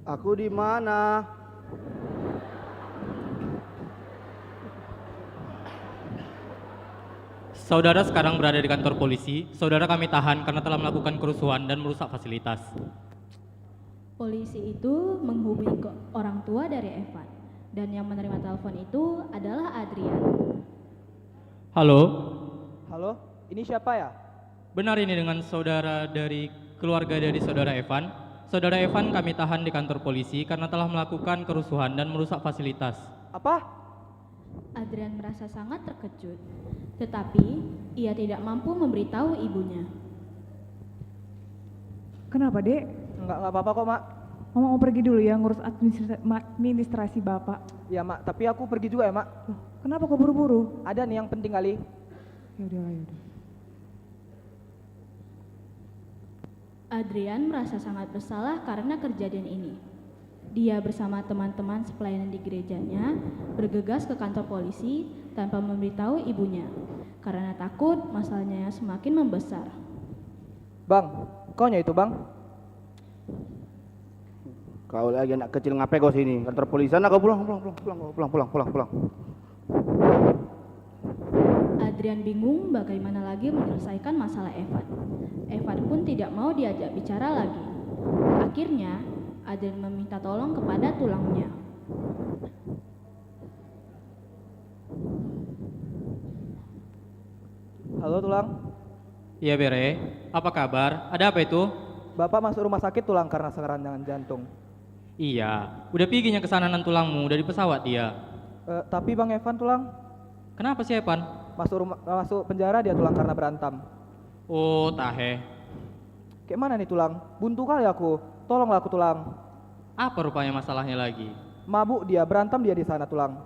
Aku di mana? Saudara sekarang berada di kantor polisi. Saudara kami tahan karena telah melakukan kerusuhan dan merusak fasilitas. Polisi itu menghubungi ke orang tua dari Evan dan yang menerima telepon itu adalah Adrian. Halo? Halo, ini siapa ya? Benar ini dengan saudara dari keluarga dari saudara Evan. Saudara Evan kami tahan di kantor polisi karena telah melakukan kerusuhan dan merusak fasilitas. Apa? Adrian merasa sangat terkejut, tetapi ia tidak mampu memberitahu ibunya. Kenapa, Dek? Enggak apa-apa kok, Mak. Mama mau pergi dulu ya ngurus administrasi Bapak. Iya, Mak, tapi aku pergi juga ya, Mak. Loh, kenapa kok buru-buru? Ada nih yang penting kali. Ya udah. Adrian merasa sangat bersalah karena kejadian ini. Dia bersama teman-teman sepelayanan di gerejanya bergegas ke kantor polisi tanpa memberitahu ibunya, karena takut masalahnya semakin membesar. Bang, kaunya itu bang? Kau lagi anak kecil ngapain kau sini? Kantor polisi sana kau pulang. Adrian bingung bagaimana lagi menyelesaikan masalah Evan. Evan pun tidak mau diajak bicara lagi. Akhirnya, Adrian meminta tolong kepada tulangnya. Halo tulang. Iya Bere, apa kabar? Ada apa itu? Bapak masuk rumah sakit tulang karena serangan jantung. Iya, udah piginya kesananan tulangmu dari pesawat dia. Tapi Bang Evan tulang. Kenapa sih Evan? Masuk penjara dia tulang karena berantem. Oh, tahe. Kayak mana nih tulang? Buntu kali aku. Tolonglah aku tulang. Apa rupanya masalahnya lagi? Mabuk dia, berantem dia di sana tulang.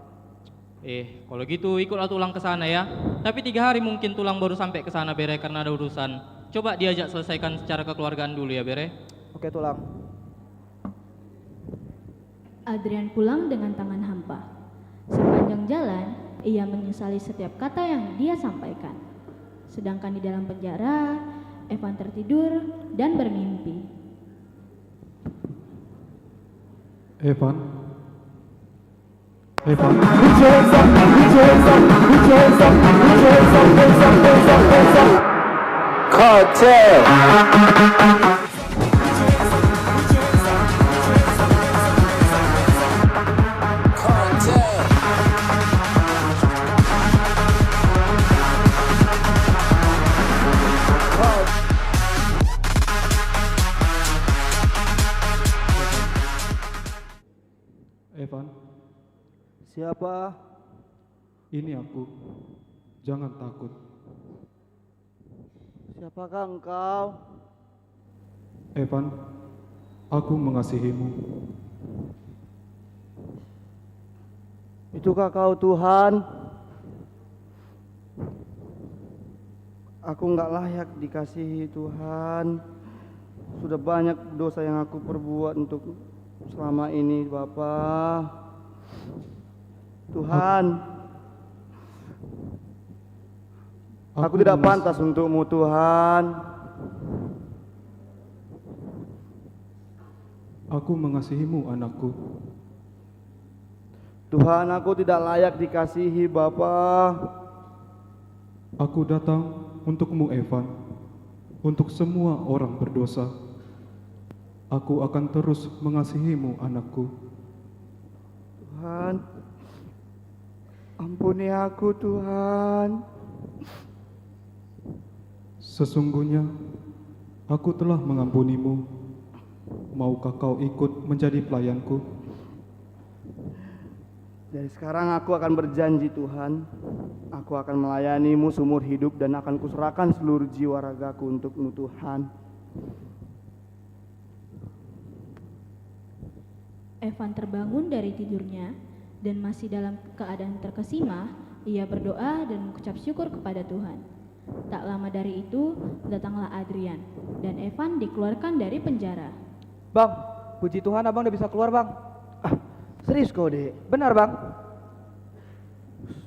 Kalau gitu ikutlah tulang ke sana ya. Tapi 3 hari mungkin tulang baru sampai ke sana Bere karena ada urusan. Coba diajak selesaikan secara kekeluargaan dulu ya Bere. Oke tulang. Adrian pulang dengan tangan hampa. Sepanjang jalan, ia menyesali setiap kata yang dia sampaikan. Sedangkan di dalam penjara, Evan tertidur dan bermimpi. Evan. Cartel. Evan, Siapa? ini aku. Jangan takut. Siapakah engkau? Evan, aku mengasihimu. Itukah kau Tuhan? Aku enggak layak dikasihi Tuhan. Sudah banyak dosa yang aku perbuat untuk selama ini Bapa. Tuhan, aku tidak pantas untukmu Tuhan. Aku mengasihimu anakku. Tuhan, aku tidak layak dikasihi Bapa. Aku datang untukmu Evan, untuk semua orang berdosa. Aku akan terus mengasihimu anakku. Tuhan, ampuni aku Tuhan. Sesungguhnya aku telah mengampunimu. Maukah kau ikut menjadi pelayanku? Dari sekarang aku akan berjanji Tuhan, aku akan melayanimu seumur hidup dan akan kuserahkan seluruh jiwa ragaku untukmu Tuhan. Evan terbangun dari tidurnya dan masih dalam keadaan terkesima, ia berdoa dan mengucap syukur kepada Tuhan. Tak lama dari itu, datanglah Adrian dan Evan dikeluarkan dari penjara. Bang, puji Tuhan abang udah bisa keluar bang. Serius kau Dek? Benar bang.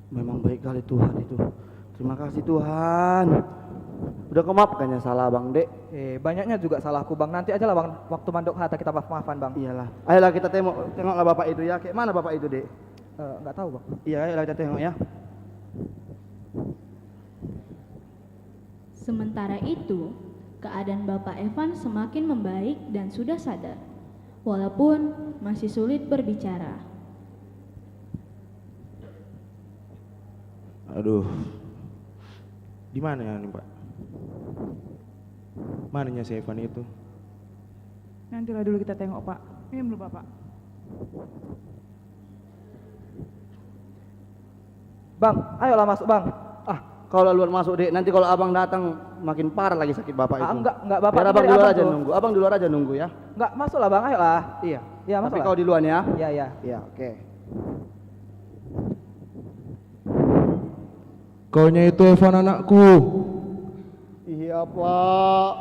Memang baik kali Tuhan itu. Terima kasih Tuhan. Udah kau maafkannya salah Bang Dek. Banyaknya juga salahku bang. Nanti aja lah bang, waktu mandok hata kita maaf-maafan bang. Iyalah. Ayolah kita tengoklah bapak itu ya. Kayak mana bapak itu Dek? Nggak tahu bang. Iya, ayolah kita tengok ya. Sementara itu, keadaan Bapak Evan semakin membaik dan sudah sadar, walaupun masih sulit berbicara. Aduh, di mana ya nih Pak? Mananya si Evan itu? Nantilah dulu kita tengok Pak. Minum dulu Bapak. Bang, ayolah masuk bang. Kalau luar masuk Dek, nanti kalau abang datang makin parah lagi sakit bapak itu. Enggak bapak. Biar abang di luar aja nunggu. Abang di luar aja nunggu ya. Enggak, masuklah bang, ayolah. Iya. Iya, masuk. Tapi kau di luar ya. Iya, iya. Iya, oke. Kaunya itu Evan anakku. Iya Pak.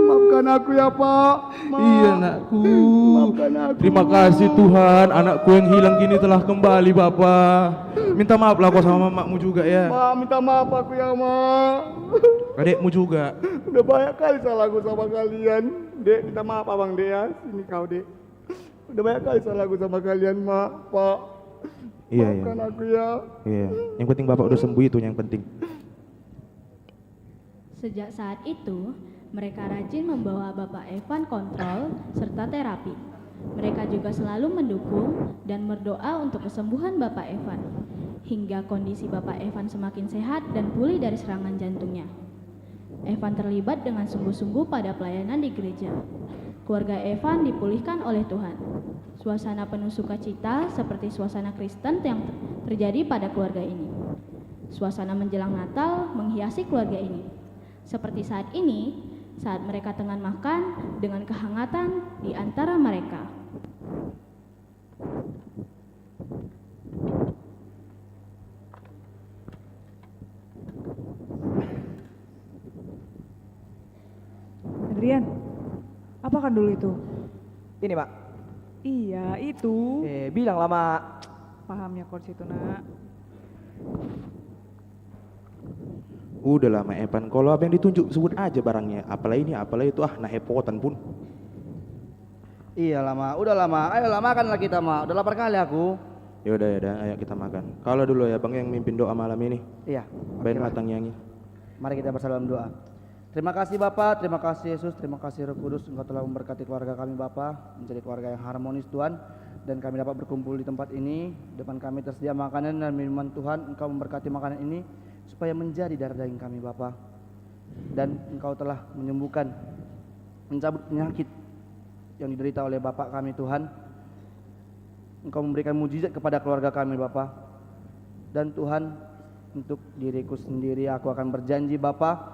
Maafkan Maafkan aku ya Pak. Iya anakku. Maafkan aku. Terima kasih Tuhan, anakku yang hilang kini telah kembali Bapak. Minta maaflah kau sama mamamu juga ya. Ma, minta maaf aku ya Ma. Adekmu juga. Udah banyak kali salahku sama kalian. Dek, minta maaf abang Dek ya. Sini kau Dek. Udah banyak kali salahku sama kalian Ma, Pak. Iya, Maafkan aku ya. Iya. Yang penting Bapak udah sembuh, itu yang penting. Sejak saat itu, mereka rajin membawa Bapak Evan kontrol serta terapi. Mereka juga selalu mendukung dan berdoa untuk kesembuhan Bapak Evan, hingga kondisi Bapak Evan semakin sehat dan pulih dari serangan jantungnya. Evan terlibat dengan sungguh-sungguh pada pelayanan di gereja. Keluarga Evan dipulihkan oleh Tuhan. Suasana penuh sukacita seperti suasana Kristen yang terjadi pada keluarga ini. Suasana menjelang Natal menghiasi keluarga ini. Seperti saat ini, saat mereka tengah makan dengan kehangatan di antara mereka. Adrian, apakan dulu itu? Ini Mak. Iya, itu. Bilang lah Mak. Pahamnya kok situ nak. Udahlah Mak Evan, kalau apa yang ditunjuk sebut aja barangnya. Apalah ini, apalah itu, nah hepotan pun. Iya lama, udah lama. Ayo lah makanlah kita Ma. Udah lapar kali aku. Yaudah, ayo kita makan. Kalau dulu ya Bang yang mimpin doa malam ini. Iya. Bain matang yangi. Mari kita bersama dalam doa. Terima kasih Bapak, terima kasih Yesus, terima kasih Roh Kudus. Engkau telah memberkati keluarga kami Bapak, menjadi keluarga yang harmonis Tuhan. Dan kami dapat berkumpul di tempat ini. Depan kami tersedia makanan dan minuman Tuhan. Engkau memberkati makanan ini supaya menjadi darah daging kami Bapa. Dan Engkau telah menyembuhkan, mencabut penyakit yang diderita oleh Bapak kami Tuhan. Engkau memberikan mujizat kepada keluarga kami Bapa. Dan Tuhan, untuk diriku sendiri aku akan berjanji Bapa,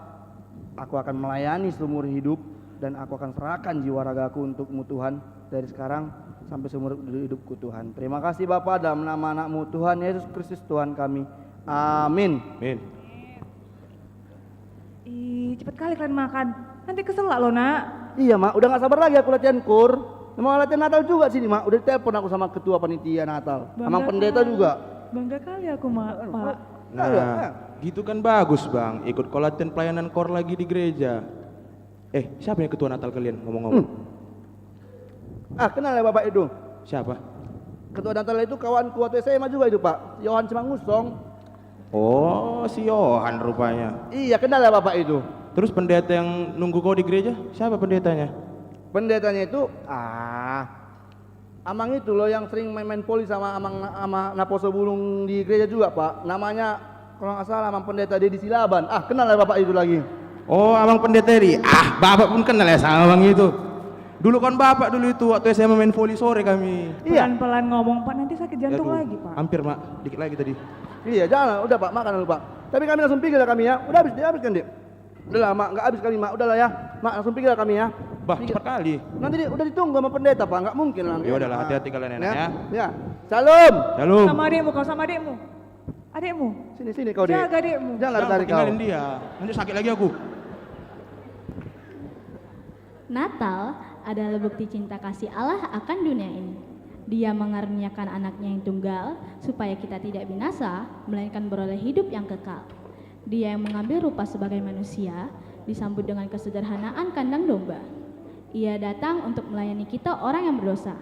aku akan melayani seumur hidup dan aku akan serahkan jiwa ragaku untukmu Tuhan dari sekarang sampai seumur hidupku Tuhan. Terima kasih Bapa, dalam nama anak-Mu Tuhan Yesus Kristus Tuhan kami. Amin. Amin. Ih, cepet kali kalian makan. Nanti kesel lo nak. Iya Mak, udah gak sabar lagi aku latihan kur. Mau latihan Natal juga sini Mak. Udah telepon aku sama ketua panitia Natal, sama pendeta juga. Bangga kali aku Mak. Pak. Nah, gitu kan bagus Bang. Ikut latihan pelayanan kor lagi di gereja. Siapa yang ketua Natal kalian ngomong-ngomong? Kenal ya Bapak itu? Siapa? Ketua Natal itu kawan kuat SMA juga itu Pak, Yohan Cimangusong. Oh, si Yohan rupanya. Iya, kenal ya Bapak itu. Terus pendeta yang nunggu kau di gereja, siapa pendetanya? Pendetanya itu, Amang itu loh yang sering main-main poli sama Amang sama Naposo Bulung di gereja juga Pak. Namanya kalau nggak salah Amang Pendeta Dedi Silaban. Kenal ya Bapak itu lagi. Oh, Amang Pendeta Dedi. Bapak pun kenal ya sama Amang itu. Dulu kan Bapak dulu itu waktu saya main voli sore kami. Pelan-pelan ngomong Pak, nanti sakit jantung lagi Pak. Hampir Mak, dikit lagi tadi. Iya, jangan, udah Pak, makan dulu Pak. Tapi kami langsung pikir kami ya. Udah habis kan Dek? Udah lah Mak, nggak habis kali Mak. Udah lah ya. Mak, langsung pikir kami ya. Cepat kali. Nanti udah ditunggu sama pendeta Pak, nggak mungkin lah. Ya udahlah, hati-hati kalian enak ya. Ya. Salam. Salam. Sama adekmu, kau sama adekmu. Adekmu. Sini kau Dek. Jaga adekmu. Jangan lari-lari kau. Tinggalin dia. Nanti sakit lagi aku. Natal adalah bukti cinta kasih Allah akan dunia ini. Dia mengaruniakan anaknya yang tunggal supaya kita tidak binasa, melainkan beroleh hidup yang kekal. Dia yang mengambil rupa sebagai manusia, disambut dengan kesederhanaan kandang domba. Ia datang untuk melayani kita orang yang berdosa.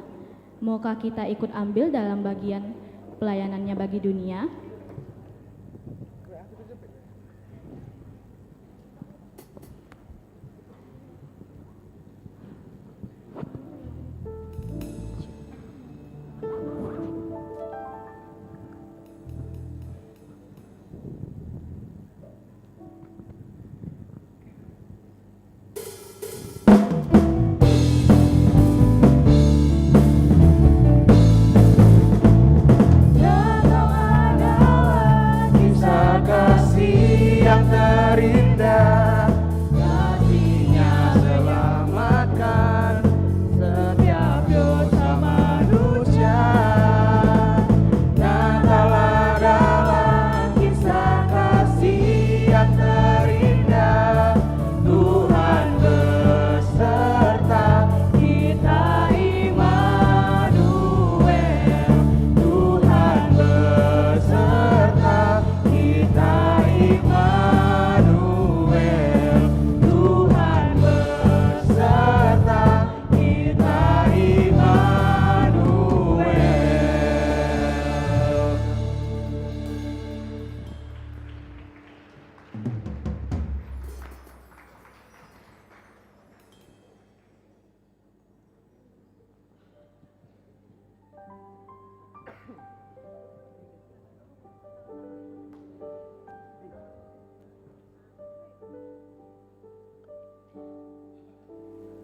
Maukah kita ikut ambil dalam bagian pelayanannya bagi dunia? Engkau ada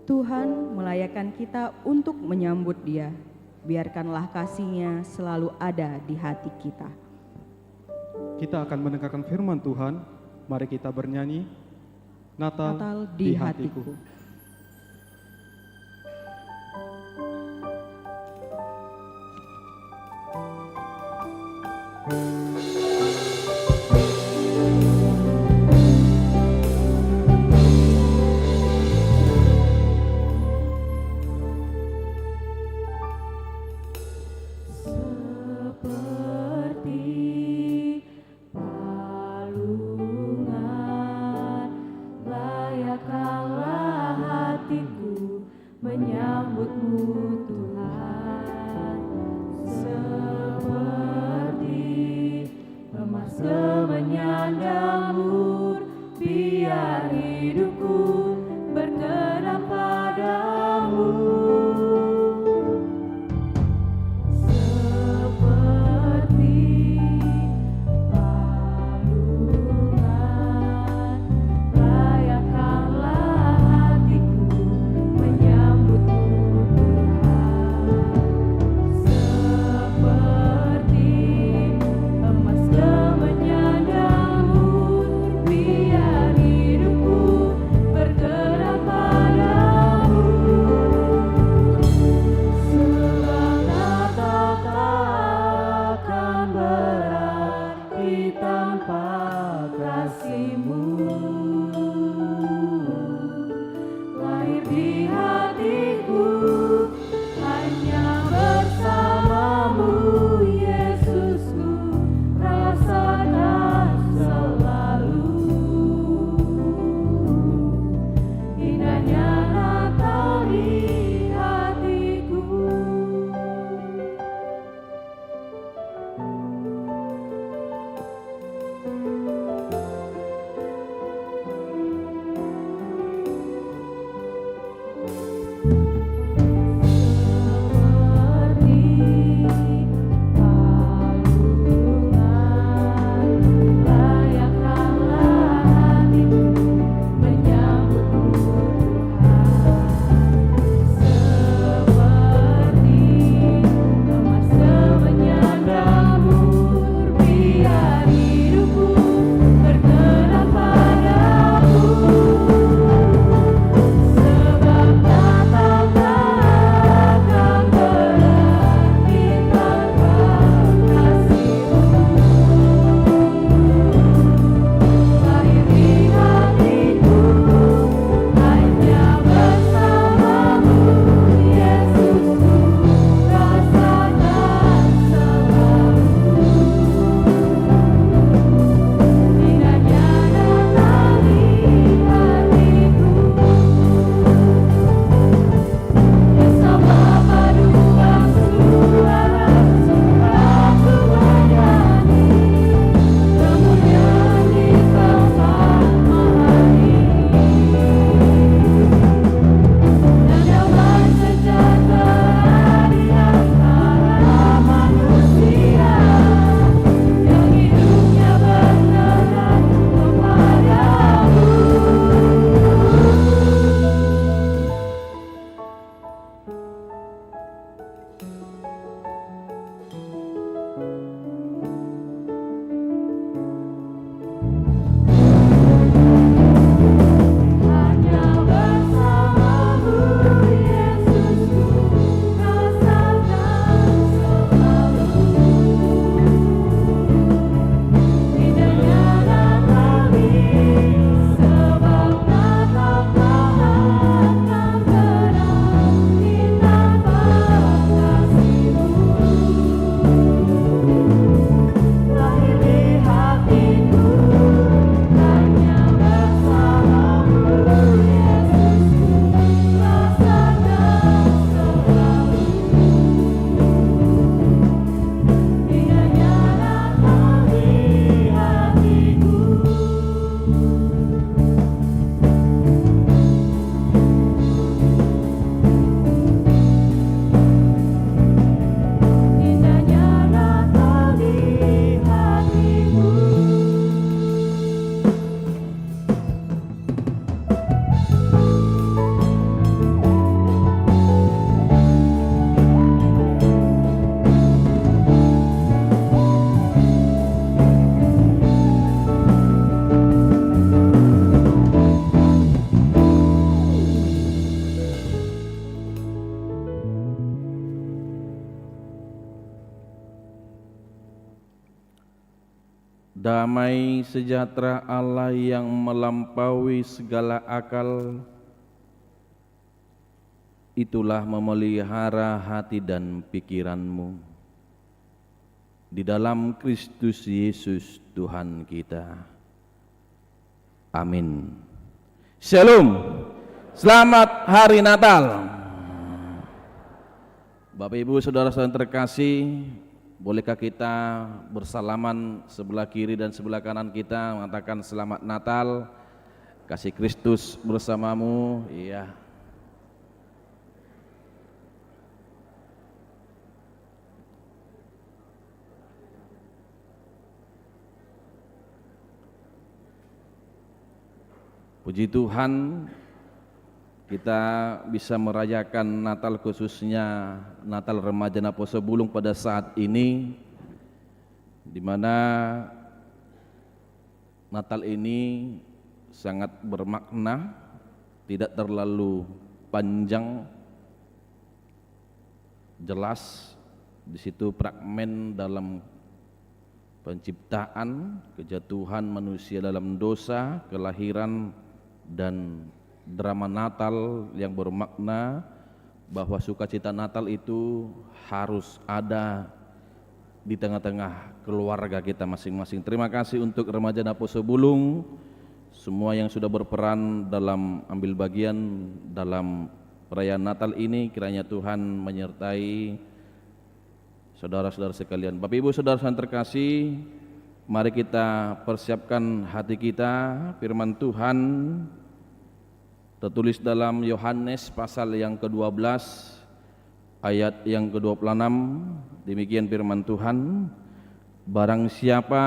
Tuhan melayakkan kita untuk menyambut Dia. Biarkanlah kasih-Nya selalu ada di hati kita. Kita akan mendengarkan firman Tuhan. Mari kita bernyanyi Natal di hatiku. Seperti palungan, layakkanlah hatiku menyambutmu Tuhan. Seperti emas kemenyan jamur, biar hidupku berkenan padamu. damai sejahtera Allah yang melampaui segala akal, itulah memelihara hati dan pikiranmu di dalam Kristus Yesus Tuhan kita. Amin. Shalom. Selamat Hari Natal. Bapak Ibu Saudara-saudara terkasih, bolehkah kita bersalaman sebelah kiri dan sebelah kanan kita mengatakan selamat Natal, kasih Kristus bersamamu. Iya. Puji Tuhan, kita bisa merayakan Natal, khususnya Natal Remaja Naposo Bulung pada saat ini, di mana Natal ini sangat bermakna, tidak terlalu panjang, jelas di situ fragmen dalam penciptaan, kejatuhan manusia dalam dosa, kelahiran, dan drama Natal yang bermakna bahwa sukacita Natal itu harus ada di tengah-tengah keluarga kita masing-masing. Terima kasih untuk Remaja Naposo Bulung, semua yang sudah berperan dalam ambil bagian dalam perayaan Natal ini. Kiranya Tuhan menyertai saudara-saudara sekalian. Bapak Ibu Saudara-saudara terkasih, mari kita persiapkan hati kita. Firman Tuhan tertulis dalam Yohanes pasal yang ke-12 ayat yang ke-26. Demikian firman Tuhan, barang siapa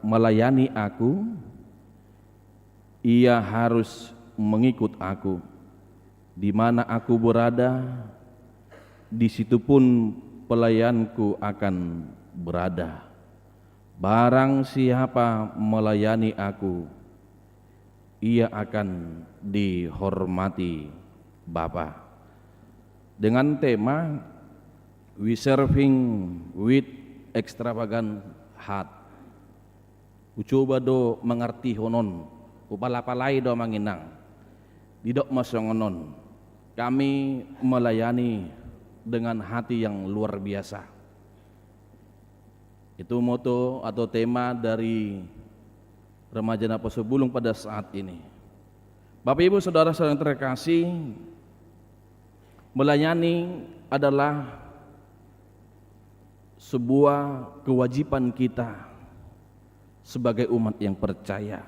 melayani aku, ia harus mengikut aku. Di mana aku berada, di situ pun pelayanku akan berada. Barang siapa melayani aku, ia akan dihormati Bapa. Dengan tema We Serving with Extravagant Heart. Ucoba do mengerti honon, upalapalai do manginang, didok masongonon. Kami melayani dengan hati yang luar biasa. Itu moto atau tema dari Remaja Naposo Bulung pada saat ini. Bapak Ibu Saudara-saudara terkasih, melayani adalah sebuah kewajiban kita sebagai umat yang percaya.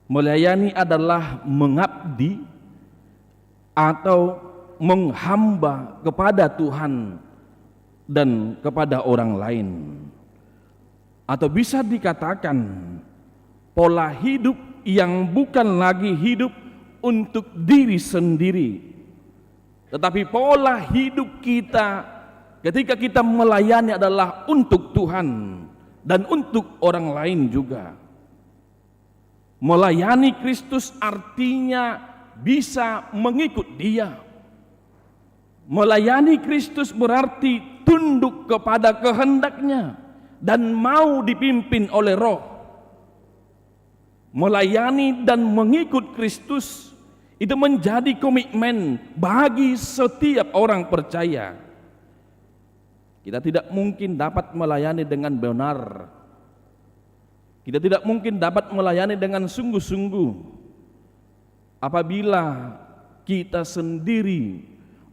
Melayani adalah mengabdi atau menghamba kepada Tuhan dan kepada orang lain. Atau bisa dikatakan pola hidup yang bukan lagi hidup untuk diri sendiri, tetapi pola hidup kita ketika kita melayani adalah untuk Tuhan dan untuk orang lain juga. Melayani Kristus artinya bisa mengikut Dia. Melayani Kristus berarti tunduk kepada kehendak-Nya dan mau dipimpin oleh Roh. Melayani dan mengikut Kristus itu menjadi komitmen bagi setiap orang percaya. Kita tidak mungkin dapat melayani dengan benar. Kita tidak mungkin dapat melayani dengan sungguh-sungguh apabila kita sendiri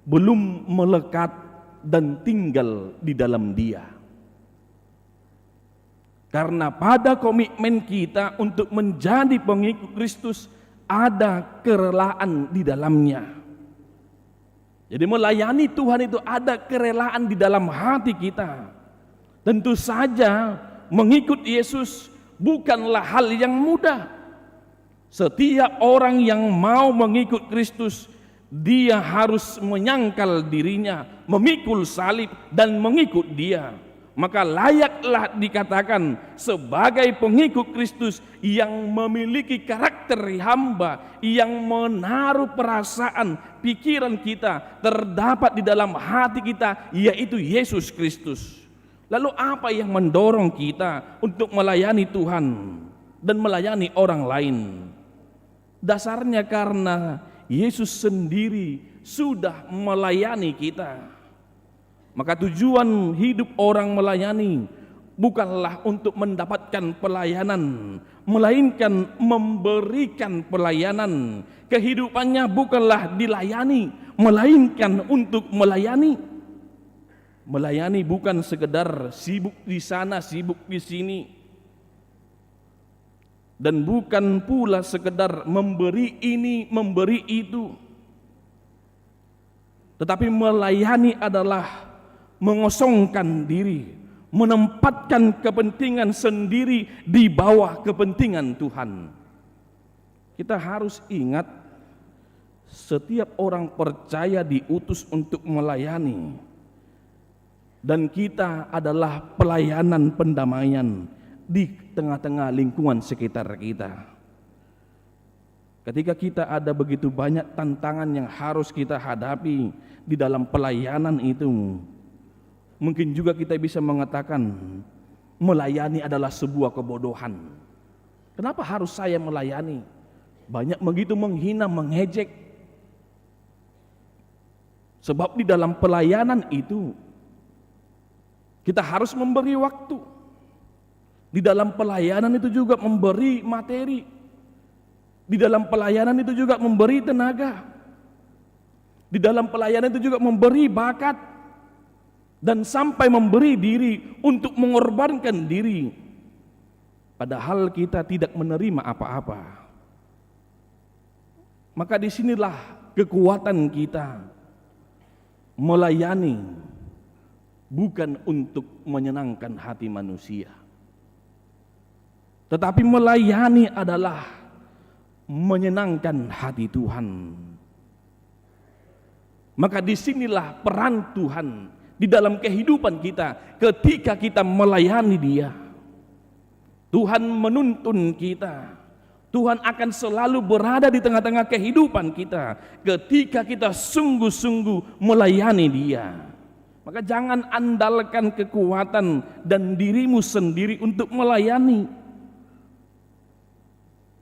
belum melekat dan tinggal di dalam Dia. Karena pada komitmen kita untuk menjadi pengikut Kristus ada kerelaan di dalamnya. Jadi melayani Tuhan itu ada kerelaan di dalam hati kita. Tentu saja mengikut Yesus bukanlah hal yang mudah. Setiap orang yang mau mengikut Kristus, dia harus menyangkal dirinya, memikul salib dan mengikut Dia. Maka layaklah dikatakan sebagai pengikut Kristus yang memiliki karakter hamba, yang menaruh perasaan, pikiran kita terdapat di dalam hati kita, yaitu Yesus Kristus. Lalu apa yang mendorong kita untuk melayani Tuhan dan melayani orang lain? Dasarnya karena Yesus sendiri sudah melayani kita. Maka tujuan hidup orang melayani bukanlah untuk mendapatkan pelayanan, melainkan memberikan pelayanan. Kehidupannya bukanlah dilayani, melainkan untuk melayani. Melayani bukan sekedar sibuk di sana, sibuk di sini. Dan bukan pula sekedar memberi ini, memberi itu. Tetapi melayani adalah mengosongkan diri, menempatkan kepentingan sendiri di bawah kepentingan Tuhan. Kita harus ingat, setiap orang percaya diutus untuk melayani. Dan kita adalah pelayanan pendamaian di tengah-tengah lingkungan sekitar kita. Ketika kita ada begitu banyak tantangan yang harus kita hadapi di dalam pelayanan itu, mungkin juga kita bisa mengatakan melayani adalah sebuah kebodohan. Kenapa harus saya melayani? Banyak begitu menghina, mengejek. Sebab di dalam pelayanan itu kita harus memberi waktu. Di dalam pelayanan itu juga memberi materi. Di dalam pelayanan itu juga memberi tenaga. Di dalam pelayanan itu juga memberi bakat. Dan sampai memberi diri untuk mengorbankan diri. Padahal kita tidak menerima apa-apa. Maka disinilah kekuatan kita melayani, bukan untuk menyenangkan hati manusia. Tetapi melayani adalah menyenangkan hati Tuhan. Maka disinilah peran Tuhan di dalam kehidupan kita ketika kita melayani Dia. Tuhan menuntun kita. Tuhan akan selalu berada di tengah-tengah kehidupan kita ketika kita sungguh-sungguh melayani Dia. Maka jangan andalkan kekuatan dan dirimu sendiri untuk melayani.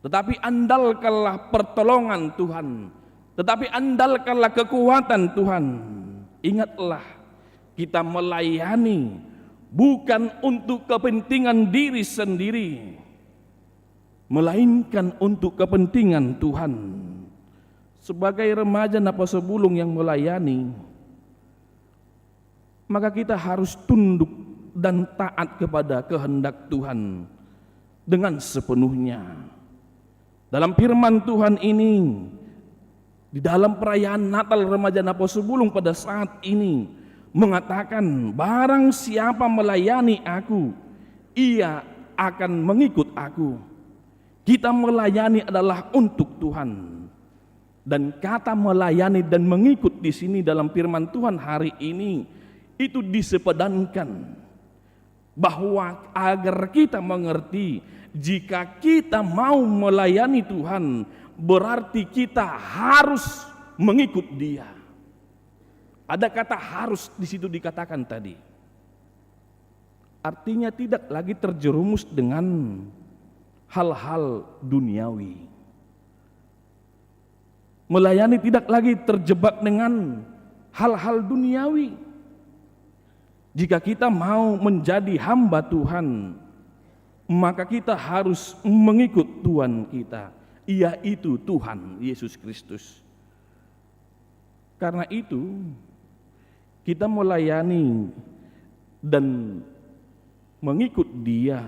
Tetapi andalkanlah pertolongan Tuhan. Tetapi andalkanlah kekuatan Tuhan. Ingatlah, kita melayani bukan untuk kepentingan diri sendiri, melainkan untuk kepentingan Tuhan. Sebagai remaja Napas Sebulung yang melayani, maka kita harus tunduk dan taat kepada kehendak Tuhan dengan sepenuhnya. Dalam firman Tuhan ini, di dalam perayaan Natal remaja Napas Sebulung pada saat ini mengatakan, barang siapa melayani aku, ia akan mengikut aku. Kita melayani adalah untuk Tuhan. Dan kata melayani dan mengikut di sini dalam firman Tuhan hari ini itu disepadankan, bahwa agar kita mengerti, jika kita mau melayani Tuhan, berarti kita harus mengikut Dia. Ada kata harus di situ dikatakan tadi. Artinya tidak lagi terjerumus dengan hal-hal duniawi. Melayani tidak lagi terjebak dengan hal-hal duniawi. Jika kita mau menjadi hamba Tuhan, maka kita harus mengikut Tuhan kita, yaitu Tuhan Yesus Kristus. Karena itu, kita melayani dan mengikut Dia.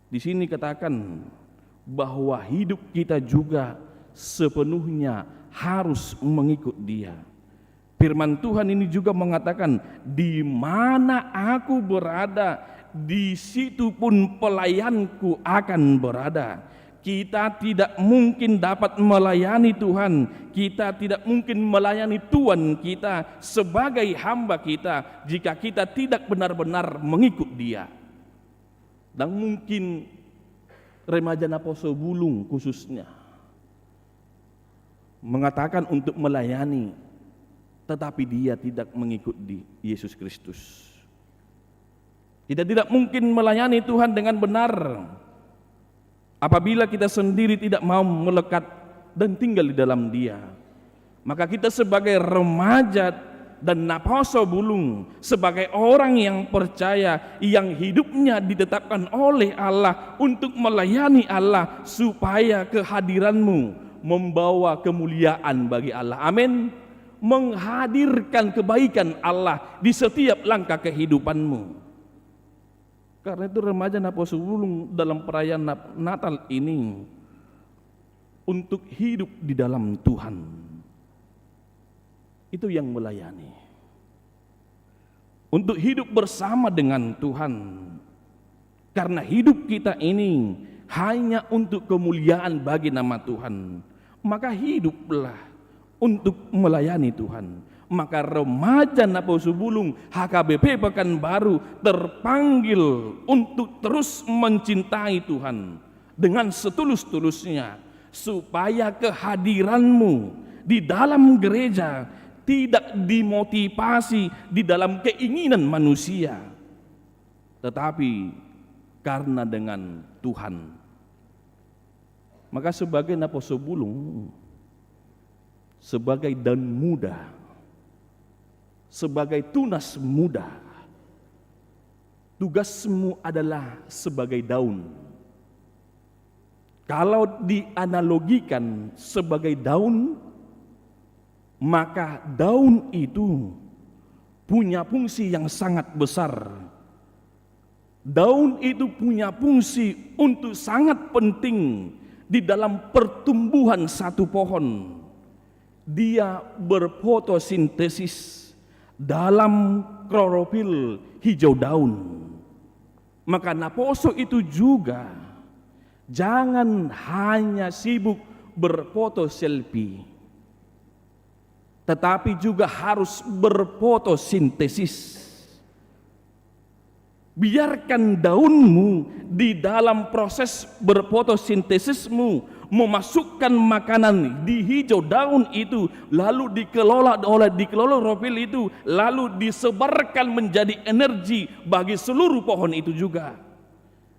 Di sini katakan bahwa hidup kita juga sepenuhnya harus mengikut Dia. Firman Tuhan ini juga mengatakan, di mana aku berada, di situ pun pelayanku akan berada. Kita tidak mungkin dapat melayani Tuhan, kita tidak mungkin melayani Tuhan kita sebagai hamba kita jika kita tidak benar-benar mengikut Dia. Dan mungkin remaja Napas Sebulung khususnya mengatakan untuk melayani, tetapi dia tidak mengikut di Yesus Kristus. Kita tidak mungkin melayani Tuhan dengan benar apabila kita sendiri tidak mau melekat dan tinggal di dalam Dia. Maka kita sebagai remaja dan naposo bulung, sebagai orang yang percaya, yang hidupnya ditetapkan oleh Allah untuk melayani Allah, supaya kehadiranmu membawa kemuliaan bagi Allah. Amin. Menghadirkan kebaikan Allah di setiap langkah kehidupanmu. Karena itu remaja naposo bulung dalam perayaan Natal ini untuk hidup di dalam Tuhan. Itu yang melayani. Untuk hidup bersama dengan Tuhan. Karena hidup kita ini hanya untuk kemuliaan bagi nama Tuhan. Maka hiduplah untuk melayani Tuhan. Maka remaja naposo bulung HKBP Pekanbaru terpanggil untuk terus mencintai Tuhan dengan setulus-tulusnya, supaya kehadiranmu di dalam gereja tidak dimotivasi di dalam keinginan manusia, tetapi karena dengan Tuhan. Maka sebagai naposo bulung, sebagai daun muda, sebagai tunas muda, tugasmu adalah sebagai daun. Kalau dianalogikan sebagai daun, maka daun itu punya fungsi yang sangat besar. Daun itu punya fungsi untuk sangat penting di dalam pertumbuhan satu pohon. Dia berfotosintesis dalam klorofil hijau daun. Maka naposo itu juga jangan hanya sibuk berfoto selfie, tetapi juga harus berfotosintesis. Biarkan daunmu di dalam proses berfotosintesismu memasukkan makanan di hijau daun itu, lalu dikelola klorofil itu, lalu disebarkan menjadi energi bagi seluruh pohon itu juga.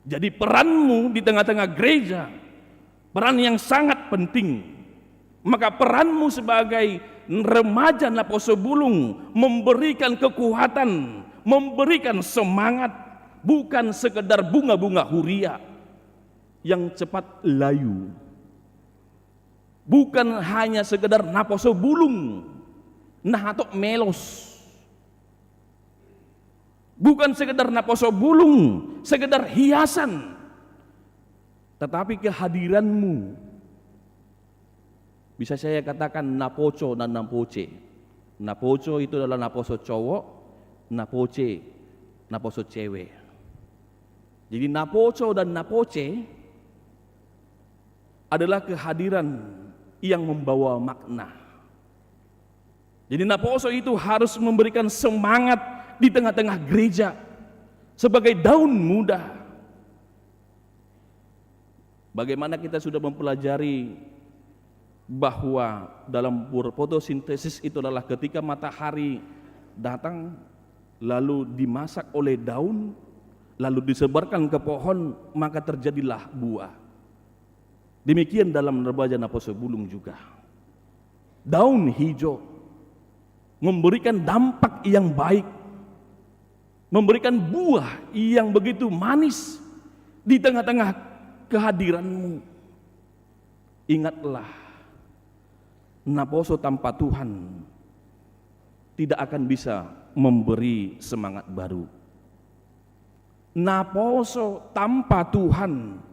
Jadi peranmu di tengah-tengah gereja, peran yang sangat penting. Maka peranmu sebagai remaja naposo bulung memberikan kekuatan, memberikan semangat, bukan sekedar bunga-bunga huria yang cepat layu. Bukan hanya sekedar naposo bulung, nahatok melos. Bukan sekedar naposo bulung, sekedar hiasan. Tetapi kehadiranmu, bisa saya katakan napoco dan napoce. Napoco itu adalah naposo cowok, napoce naposo cewek. Jadi napoco dan napoce adalah kehadiran yang membawa makna. Jadi naposo itu harus memberikan semangat di tengah-tengah gereja sebagai daun muda. Bagaimana kita sudah mempelajari bahwa dalam fotosintesis itu adalah ketika matahari datang lalu dimasak oleh daun, lalu disebarkan ke pohon, maka terjadilah buah. Demikian dalam remaja naposo bulung juga. Daun hijau memberikan dampak yang baik, memberikan buah yang begitu manis di tengah-tengah kehadiranmu. Ingatlah, naposo tanpa Tuhan tidak akan bisa memberi semangat baru. Naposo tanpa Tuhan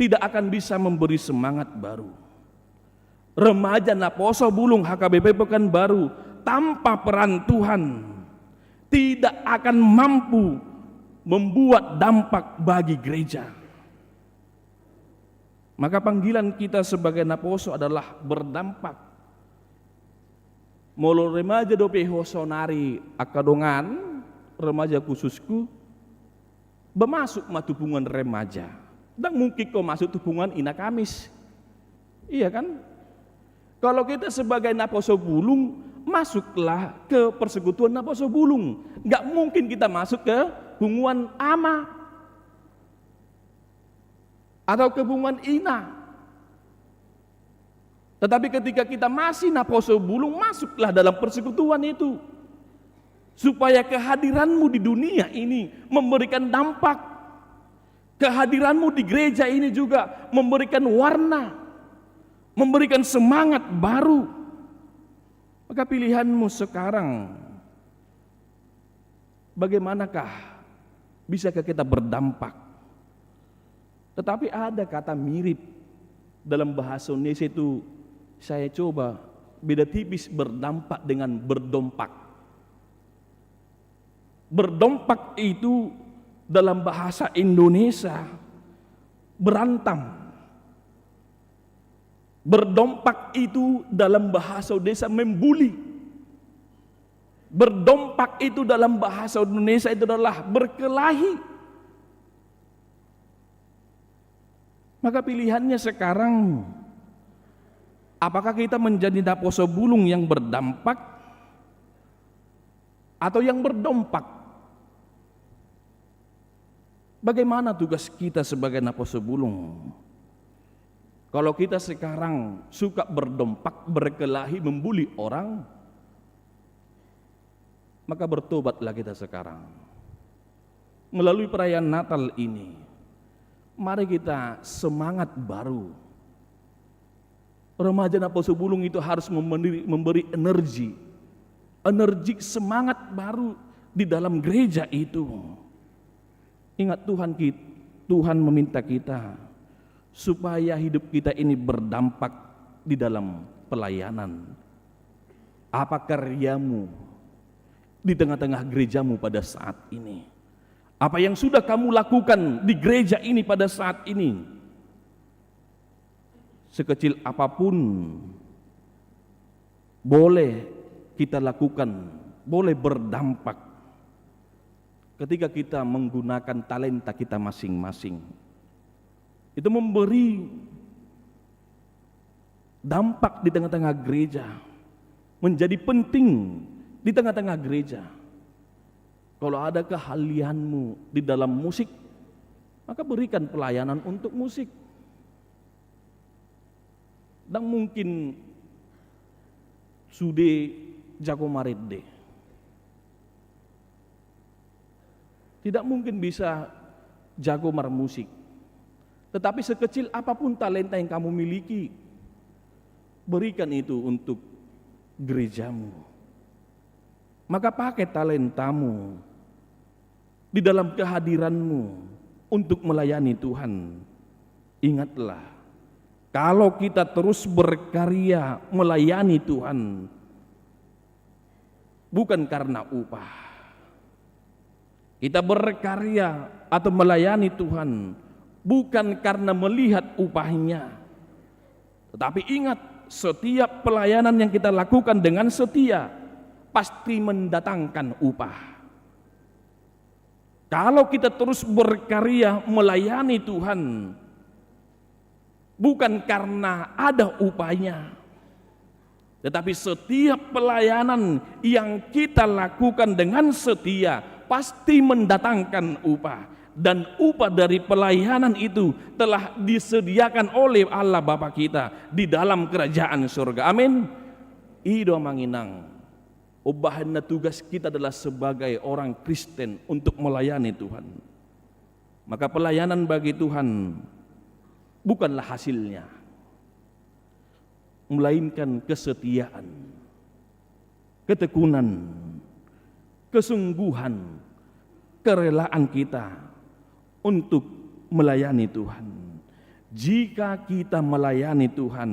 tidak akan bisa memberi semangat baru. Remaja naposo bulung HKBP Pekanbaru tanpa peran Tuhan tidak akan mampu membuat dampak bagi gereja. Maka panggilan kita sebagai naposo adalah berdampak. Molo remaja dope hosonari akadongan remaja khususku bermasuk matupungan remaja. Dan mungkin kau masuk tupungan ina Kamis. Iya kan? Kalau kita sebagai naposo bulung, masuklah ke persekutuan naposo bulung. Enggak mungkin kita masuk ke kepunguan ama atau kepunguan ina. Tetapi ketika kita masih naposo bulung, masuklah dalam persekutuan itu. Supaya kehadiranmu di dunia ini memberikan dampak. Kehadiranmu di gereja ini juga memberikan warna, memberikan semangat baru. Maka pilihanmu sekarang, bagaimanakah bisakah kita berdampak? Tetapi ada kata mirip dalam bahasa Indonesia itu, saya coba beda tipis berdampak dengan berdompak. Berdompak itu dalam bahasa Indonesia berantam. Berdompak itu dalam bahasa Indonesia membuli. Berdompak itu dalam bahasa Indonesia itu adalah berkelahi. Maka pilihannya sekarang, apakah kita menjadi naposo bulung yang berdampak atau yang berdompak? Bagaimana tugas kita sebagai naposo bulung? Kalau kita sekarang suka berdompak, berkelahi, membuli orang, maka bertobatlah kita sekarang. Melalui perayaan Natal ini, mari kita semangat baru. Remaja naposo bulung itu harus memberi energi semangat baru di dalam gereja itu. Ingat Tuhan meminta kita supaya hidup kita ini berdampak di dalam pelayanan. Apa karyamu di tengah-tengah gerejamu pada saat ini? Apa yang sudah kamu lakukan di gereja ini pada saat ini? Sekecil apapun boleh kita lakukan, boleh berdampak ketika kita menggunakan talenta kita masing-masing. Itu memberi dampak di tengah-tengah gereja, menjadi penting di tengah-tengah gereja. Kalau ada keahlianmu di dalam musik, maka berikan pelayanan untuk musik. Dan mungkin sudah jago maridde, tidak mungkin bisa jago musik. Tetapi sekecil apapun talenta yang kamu miliki, berikan itu untuk gerejamu. Maka pakai talentamu di dalam kehadiranmu untuk melayani Tuhan. Ingatlah, kalau kita terus berkarya melayani Tuhan, bukan karena upah. Kita berkarya atau melayani Tuhan bukan karena melihat upahnya. Tetapi ingat, setiap pelayanan yang kita lakukan dengan setia pasti mendatangkan upah. Kalau kita terus berkarya melayani Tuhan bukan karena ada upahnya, tetapi setiap pelayanan yang kita lakukan dengan setia pasti mendatangkan upah. Dan upah dari pelayanan itu telah disediakan oleh Allah Bapa kita di dalam kerajaan surga. Amin. Ido manginang. Ubahanna tugas kita adalah sebagai orang Kristen untuk melayani Tuhan. Maka pelayanan bagi Tuhan bukanlah hasilnya, melainkan kesetiaan, ketekunan, kesungguhan, kerelaan kita untuk melayani Tuhan. Jika kita melayani Tuhan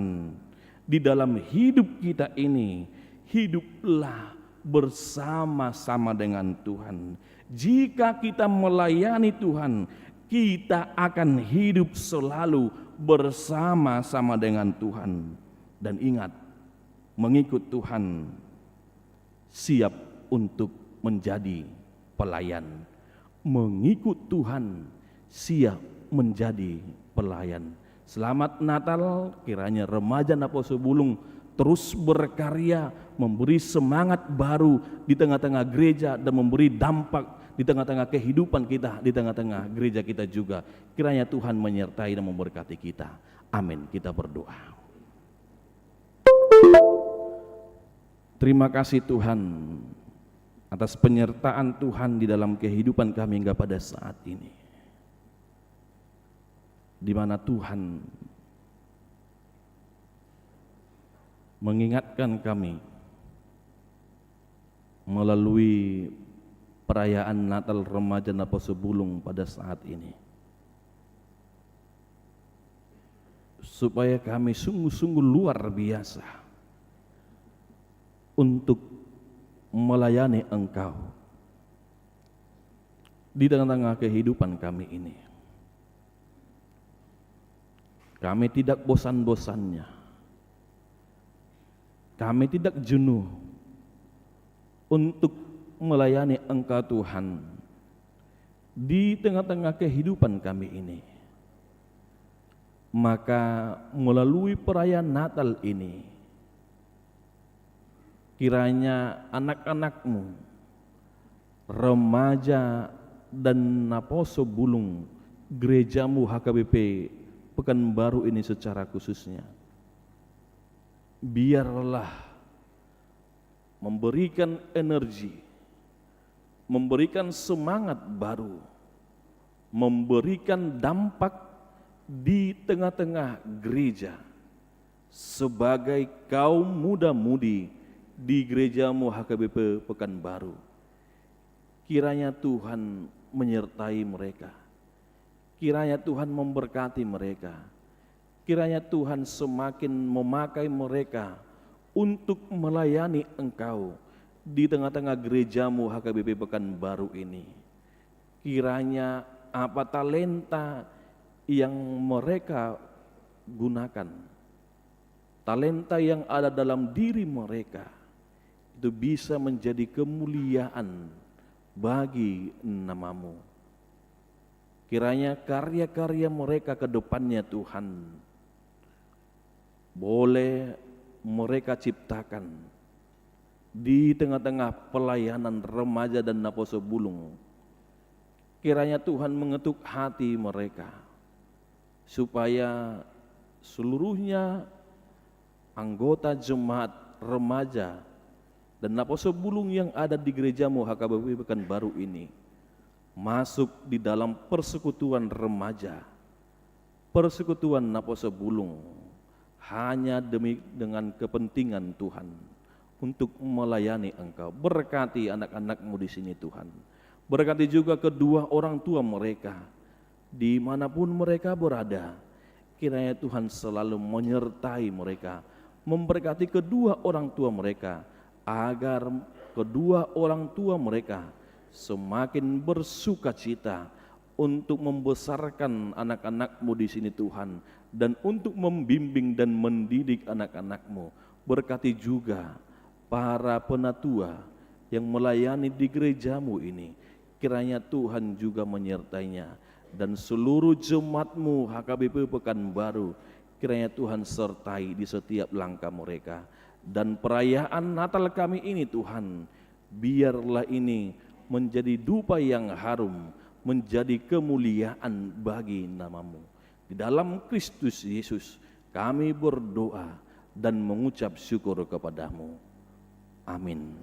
di dalam hidup kita ini, hiduplah bersama-sama dengan Tuhan. Jika kita melayani Tuhan, kita akan hidup selalu bersama-sama dengan Tuhan. Dan ingat, mengikut Tuhan siap untuk menjadi pelayan. Mengikut Tuhan siap menjadi pelayan. Selamat Natal, kiranya remaja naposo bulung terus berkarya, memberi semangat baru di tengah-tengah gereja dan memberi dampak di tengah-tengah kehidupan kita, di tengah-tengah gereja kita juga. Kiranya Tuhan menyertai dan memberkati kita. Amin. Kita berdoa. Terima kasih Tuhan atas penyertaan Tuhan di dalam kehidupan kami hingga pada saat ini, di mana Tuhan mengingatkan kami melalui perayaan Natal Remaja Naposo Bulung pada saat ini, supaya kami sungguh-sungguh luar biasa untuk melayani Engkau di tengah-tengah kehidupan kami ini. Kami tidak bosan-bosannya, kami tidak jenuh untuk melayani Engkau Tuhan di tengah-tengah kehidupan kami ini. Maka melalui perayaan Natal ini, kiranya anak-anak-Mu, remaja dan Naposo Bulung, gereja-Mu HKBP Pekanbaru ini secara khususnya, biarlah memberikan energi, memberikan semangat baru, memberikan dampak di tengah-tengah gereja sebagai kaum muda-mudi di gereja-Mu HKBP Pekanbaru. Kiranya Tuhan menyertai mereka, kiranya Tuhan memberkati mereka, kiranya Tuhan semakin memakai mereka untuk melayani Engkau di tengah-tengah gereja-Mu HKBP Pekanbaru ini. Kiranya apa talenta yang mereka gunakan, talenta yang ada dalam diri mereka, itu bisa menjadi kemuliaan bagi nama-Mu. Kiranya karya-karya mereka ke depannya Tuhan boleh mereka ciptakan di tengah-tengah pelayanan remaja dan Naposo Bulung. Kiranya Tuhan mengetuk hati mereka supaya seluruhnya anggota jemaat remaja dan Naposo Bulung yang ada di gereja-Mu HKBP Pekanbaru ini masuk di dalam persekutuan remaja, persekutuan Naposo Bulung, hanya dengan kepentingan Tuhan untuk melayani Engkau. Berkati anak-anak-Mu di sini Tuhan. Berkati juga kedua orang tua mereka, dimanapun mereka berada. Kiranya Tuhan selalu menyertai mereka, memberkati kedua orang tua mereka, agar kedua orang tua mereka semakin bersuka cita untuk membesarkan anak-anak-Mu di sini Tuhan, dan untuk membimbing dan mendidik anak-anak-Mu. Berkati juga para penatua yang melayani di gereja-Mu ini, kiranya Tuhan juga menyertainya, dan seluruh jemaat-Mu HKBP Pekanbaru, kiranya Tuhan sertai di setiap langkah mereka. Dan perayaan Natal kami ini Tuhan, biarlah ini menjadi dupa yang harum, menjadi kemuliaan bagi nama-Mu. Di dalam Kristus Yesus kami berdoa dan mengucap syukur kepada-Mu. Amin.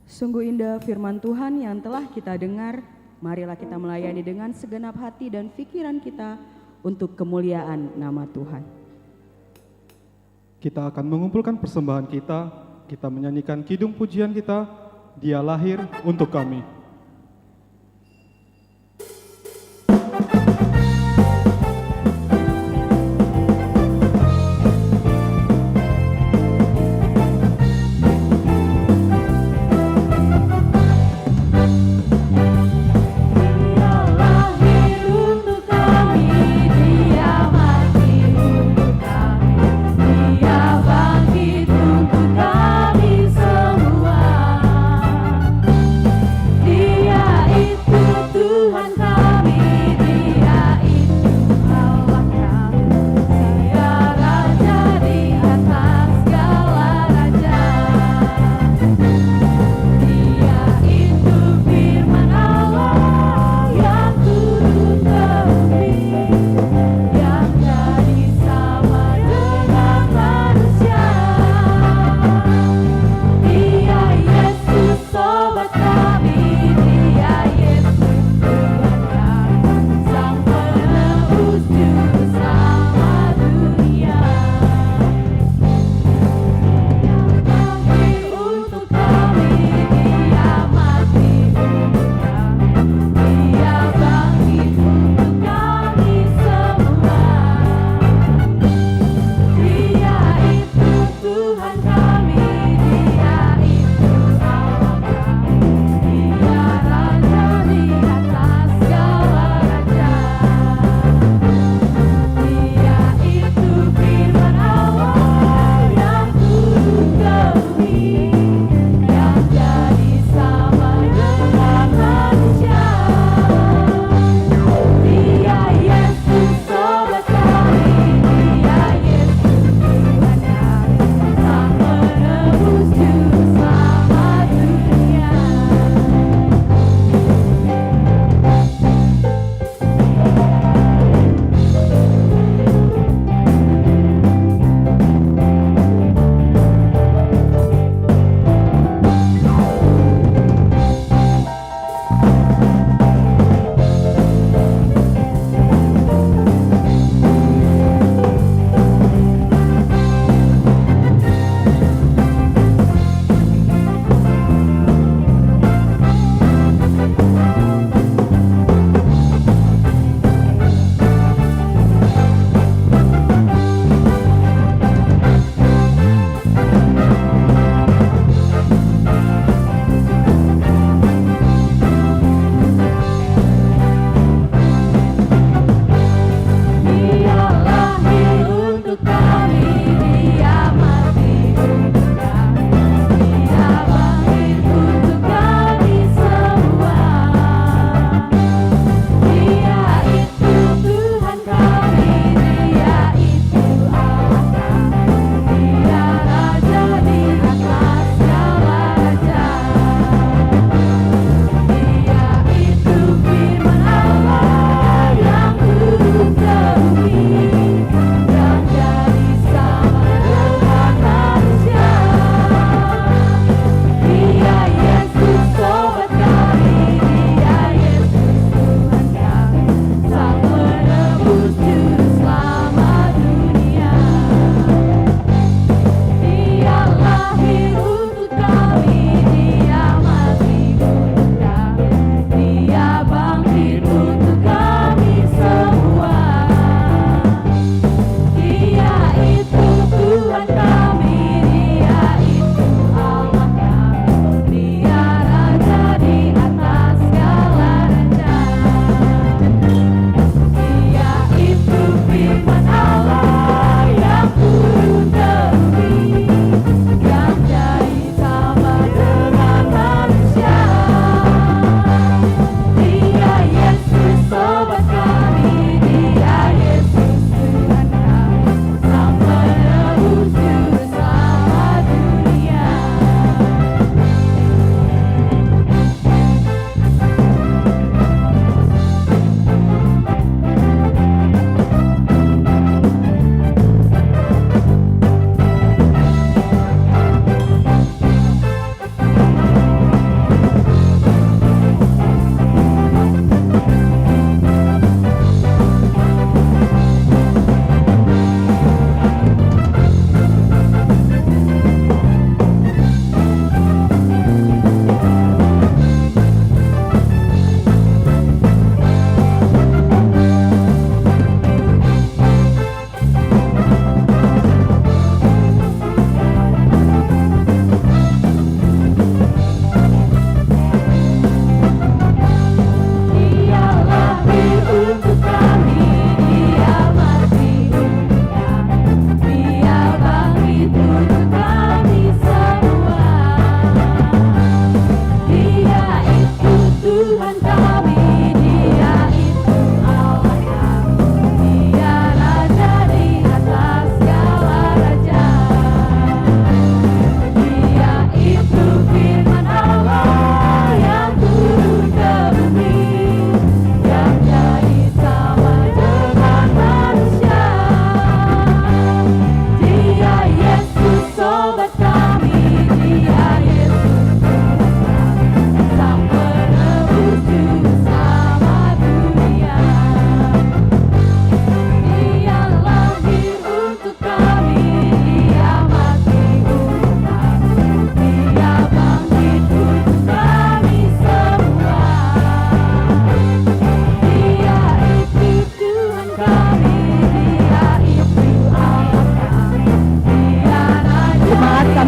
Sungguh indah firman Tuhan yang telah kita dengar. Marilah kita melayani dengan segenap hati dan pikiran kita untuk kemuliaan nama Tuhan. Kita akan mengumpulkan persembahan kita menyanyikan kidung pujian kita, Dia lahir untuk kami. Dia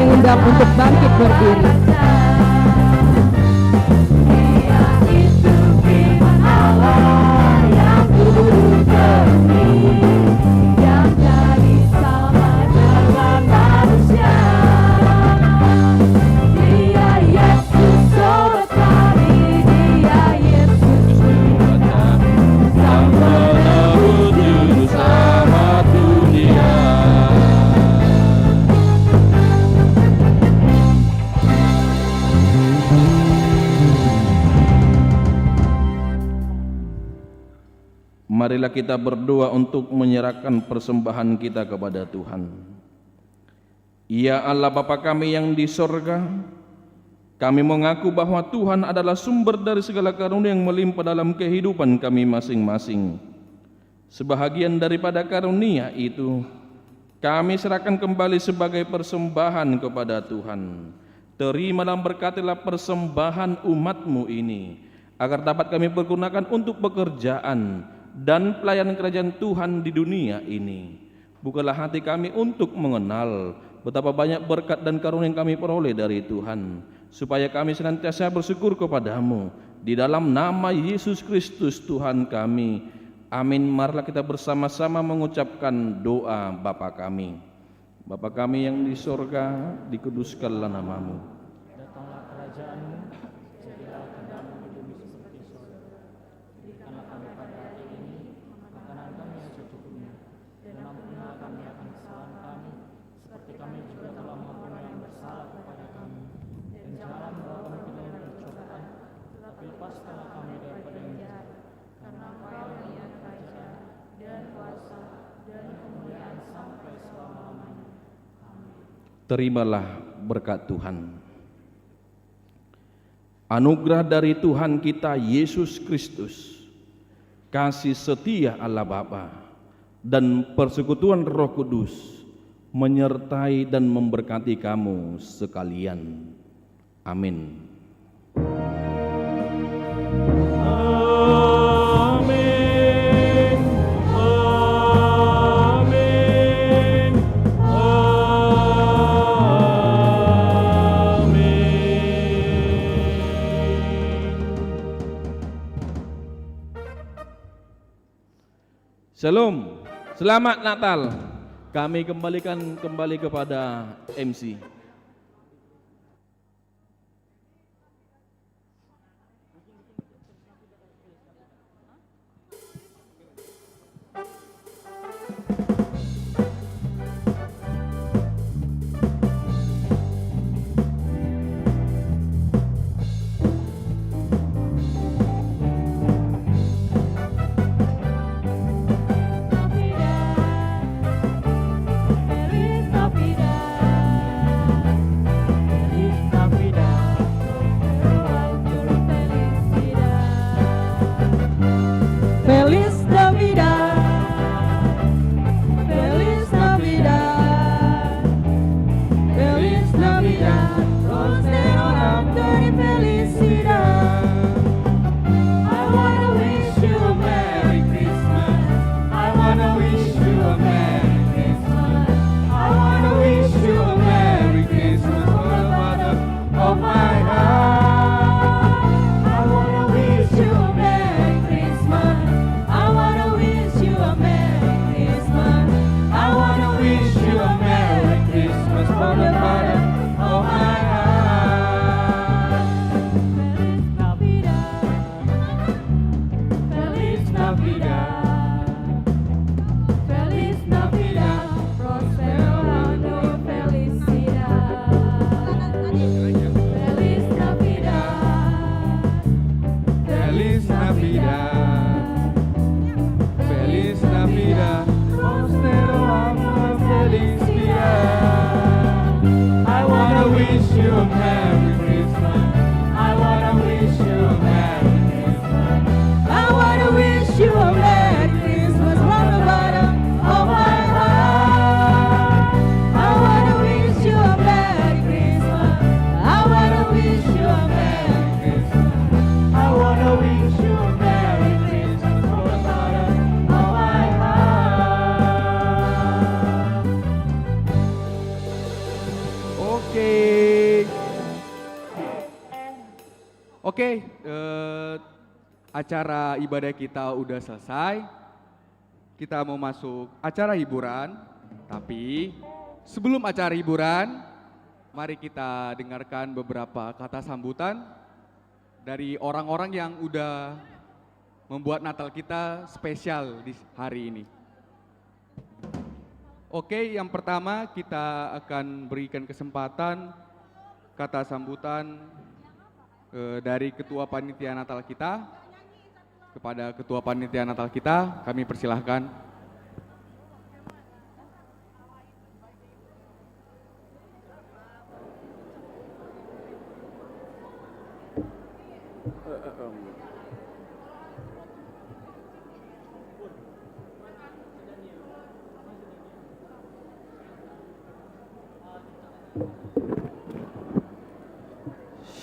mengundang untuk bangkit berdiri. Marilah kita berdoa untuk menyerahkan persembahan kita kepada Tuhan. Ya Allah Bapa kami yang di sorga, kami mengaku bahwa Tuhan adalah sumber dari segala karunia yang melimpah dalam kehidupan kami masing-masing. Sebahagian daripada karunia itu, kami serahkan kembali sebagai persembahan kepada Tuhan. Terimalah berkatilah persembahan umat-Mu ini, agar dapat kami pergunakan untuk pekerjaan dan pelayanan kerajaan Tuhan di dunia ini. Bukalah hati kami untuk mengenal betapa banyak berkat dan karunia yang kami peroleh dari Tuhan, supaya kami senantiasa bersyukur kepadamu. Di dalam nama Yesus Kristus Tuhan kami. Amin. Marilah kita bersama-sama mengucapkan doa Bapa kami. Bapa kami yang di sorga, dikuduskanlah namamu. Datanglah kerajaan-Mu, jadilah kehendak-Mu di bumi seperti surga. Berikanlah kami pada hari ini makanan kami yang secukupnya, dan ampunilah kami akan kesalahan kami, seperti kami juga telah mengampuni yang bersalah kepada kami. Dan janganlah membawa kami ke dalam pencobaan, tetapi lepaskanlah kami daripada yang jahat. Karena Engkau yang kerajaan dan kuasa dan kemuliaan sampai selama-lamanya. Amin. Terimalah berkat Tuhan. Anugerah dari Tuhan kita Yesus Kristus, kasih setia Allah Bapa, dan persekutuan Roh Kudus menyertai dan memberkati kamu sekalian. Amin. Shalom, selamat Natal. Kami kembalikan kembali kepada MC. Feliz Navidad, Feliz Navidad, Feliz Navidad, prospero año y felicidad. I wanna wish you a Merry Christmas. I wanna wish you a Merry Christmas. I wanna wish you a Merry Christmas from the bottom of my heart. I wanna wish you a Merry Christmas. I wanna wish you a Merry Christmas. I wanna wish you a Merry Christmas from the bottom of my heart. Feliz Navidad, Feliz Navidad, prospero año y felicidad. Feliz Navidad, Feliz Navidad, Feliz Navidad, prospero año y felicidad. I wanna wish you a Merry Christmas. I wanna wish you a Merry Christmas. I wanna wish you a Merry Christmas from the bottom of my heart. I wanna wish you a Merry Christmas. I wanna wish you a Merry Christmas. I wanna wish you a Merry Christmas from the bottom of my heart. Oke, Oke, acara ibadah kita udah selesai. Kita mau masuk acara hiburan. Tapi sebelum acara hiburan, mari kita dengarkan beberapa kata sambutan dari orang-orang yang udah membuat Natal kita spesial di hari ini. Oke, yang pertama kita akan berikan kesempatan kata sambutan dari Ketua Panitia Natal kita. Kepada Ketua Panitia Natal kita, kami persilahkan.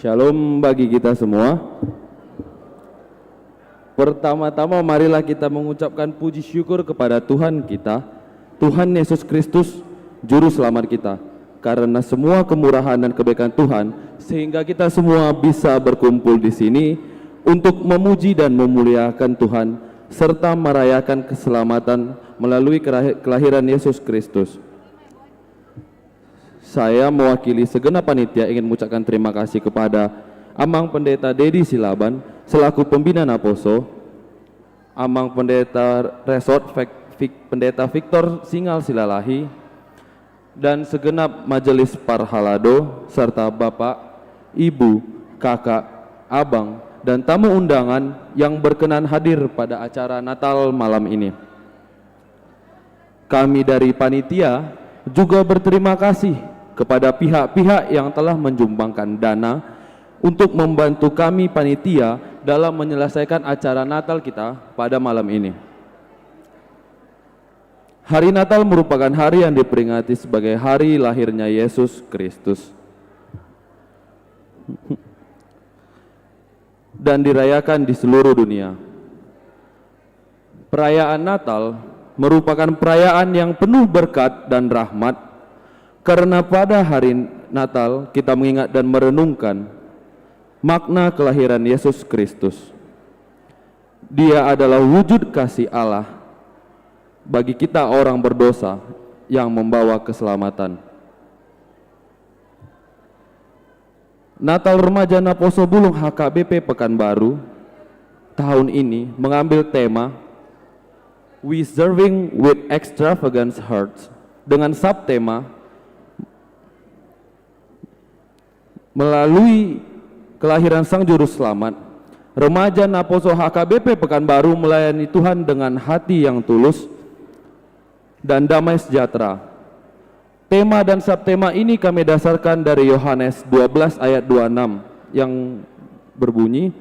Shalom bagi kita semua. Pertama-tama marilah kita mengucapkan puji syukur kepada Tuhan kita, Tuhan Yesus Kristus, Juru Selamat kita. Karena semua kemurahan dan kebaikan Tuhan, sehingga kita semua bisa berkumpul di sini untuk memuji dan memuliakan Tuhan, serta merayakan keselamatan melalui kelahiran Yesus Kristus. Saya mewakili segenap panitia ingin mengucapkan terima kasih kepada Amang Pendeta Dedi Silaban selaku pembina Naposo, Amang Pendeta Resort Pendeta Victor Singal Silalahi, dan segenap majelis Parhalado serta Bapak, Ibu, Kakak, Abang, dan tamu undangan yang berkenan hadir pada acara Natal malam ini. Kami dari panitia juga berterima kasih kepada pihak-pihak yang telah menyumbangkan dana untuk membantu kami panitia dalam menyelesaikan acara Natal kita pada malam ini. Hari Natal merupakan hari yang diperingati sebagai hari lahirnya Yesus Kristus dan dirayakan di seluruh dunia. Perayaan Natal merupakan perayaan yang penuh berkat dan rahmat, karena pada hari Natal kita mengingat dan merenungkan makna kelahiran Yesus Kristus. Dia adalah wujud kasih Allah bagi kita orang berdosa yang membawa keselamatan. Natal Remaja Naposo Bulung HKBP Pekanbaru tahun ini mengambil tema We Serving with Extravagant Hearts dengan subtema melalui kelahiran Sang Juru Selamat, remaja Naposo HKBP Pekanbaru melayani Tuhan dengan hati yang tulus dan damai sejahtera. Tema dan subtema ini kami dasarkan dari Yohanes 12 ayat 26 yang berbunyi,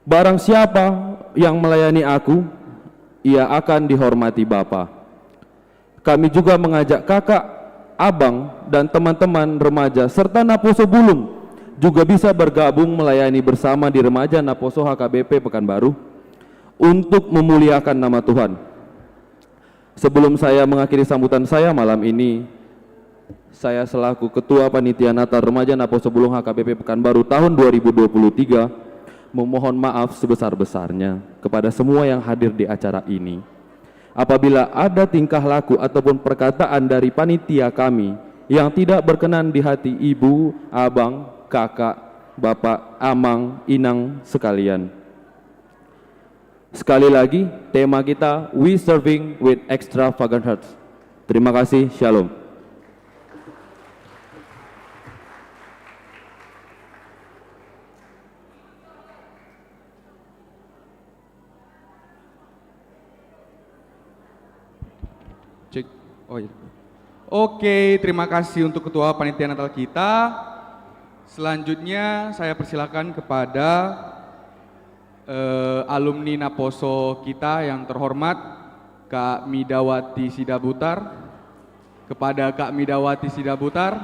Barang siapa yang melayani aku, ia akan dihormati Bapa. Kami juga mengajak kakak, abang, dan teman-teman remaja serta Naposo Bulung juga bisa bergabung melayani bersama di remaja Naposo HKBP Pekanbaru untuk memuliakan nama Tuhan. Sebelum saya mengakhiri sambutan saya malam ini, saya selaku Ketua Panitia Natal Remaja Naposo Bulung HKBP Pekanbaru tahun 2023 memohon maaf sebesar-besarnya kepada semua yang hadir di acara ini. Apabila ada tingkah laku ataupun perkataan dari panitia kami yang tidak berkenan di hati ibu, abang, kakak, bapak, amang, inang sekalian. Sekali lagi, tema kita We Serving with Extravagant Hearts. Terima kasih, Shalom. Cek. Oh iya. Oke, terima kasih untuk Ketua Panitia Natal kita. Selanjutnya saya persilakan kepada alumni Naposo kita yang terhormat Kak Midawati Sidabutar. Kepada Kak Midawati Sidabutar,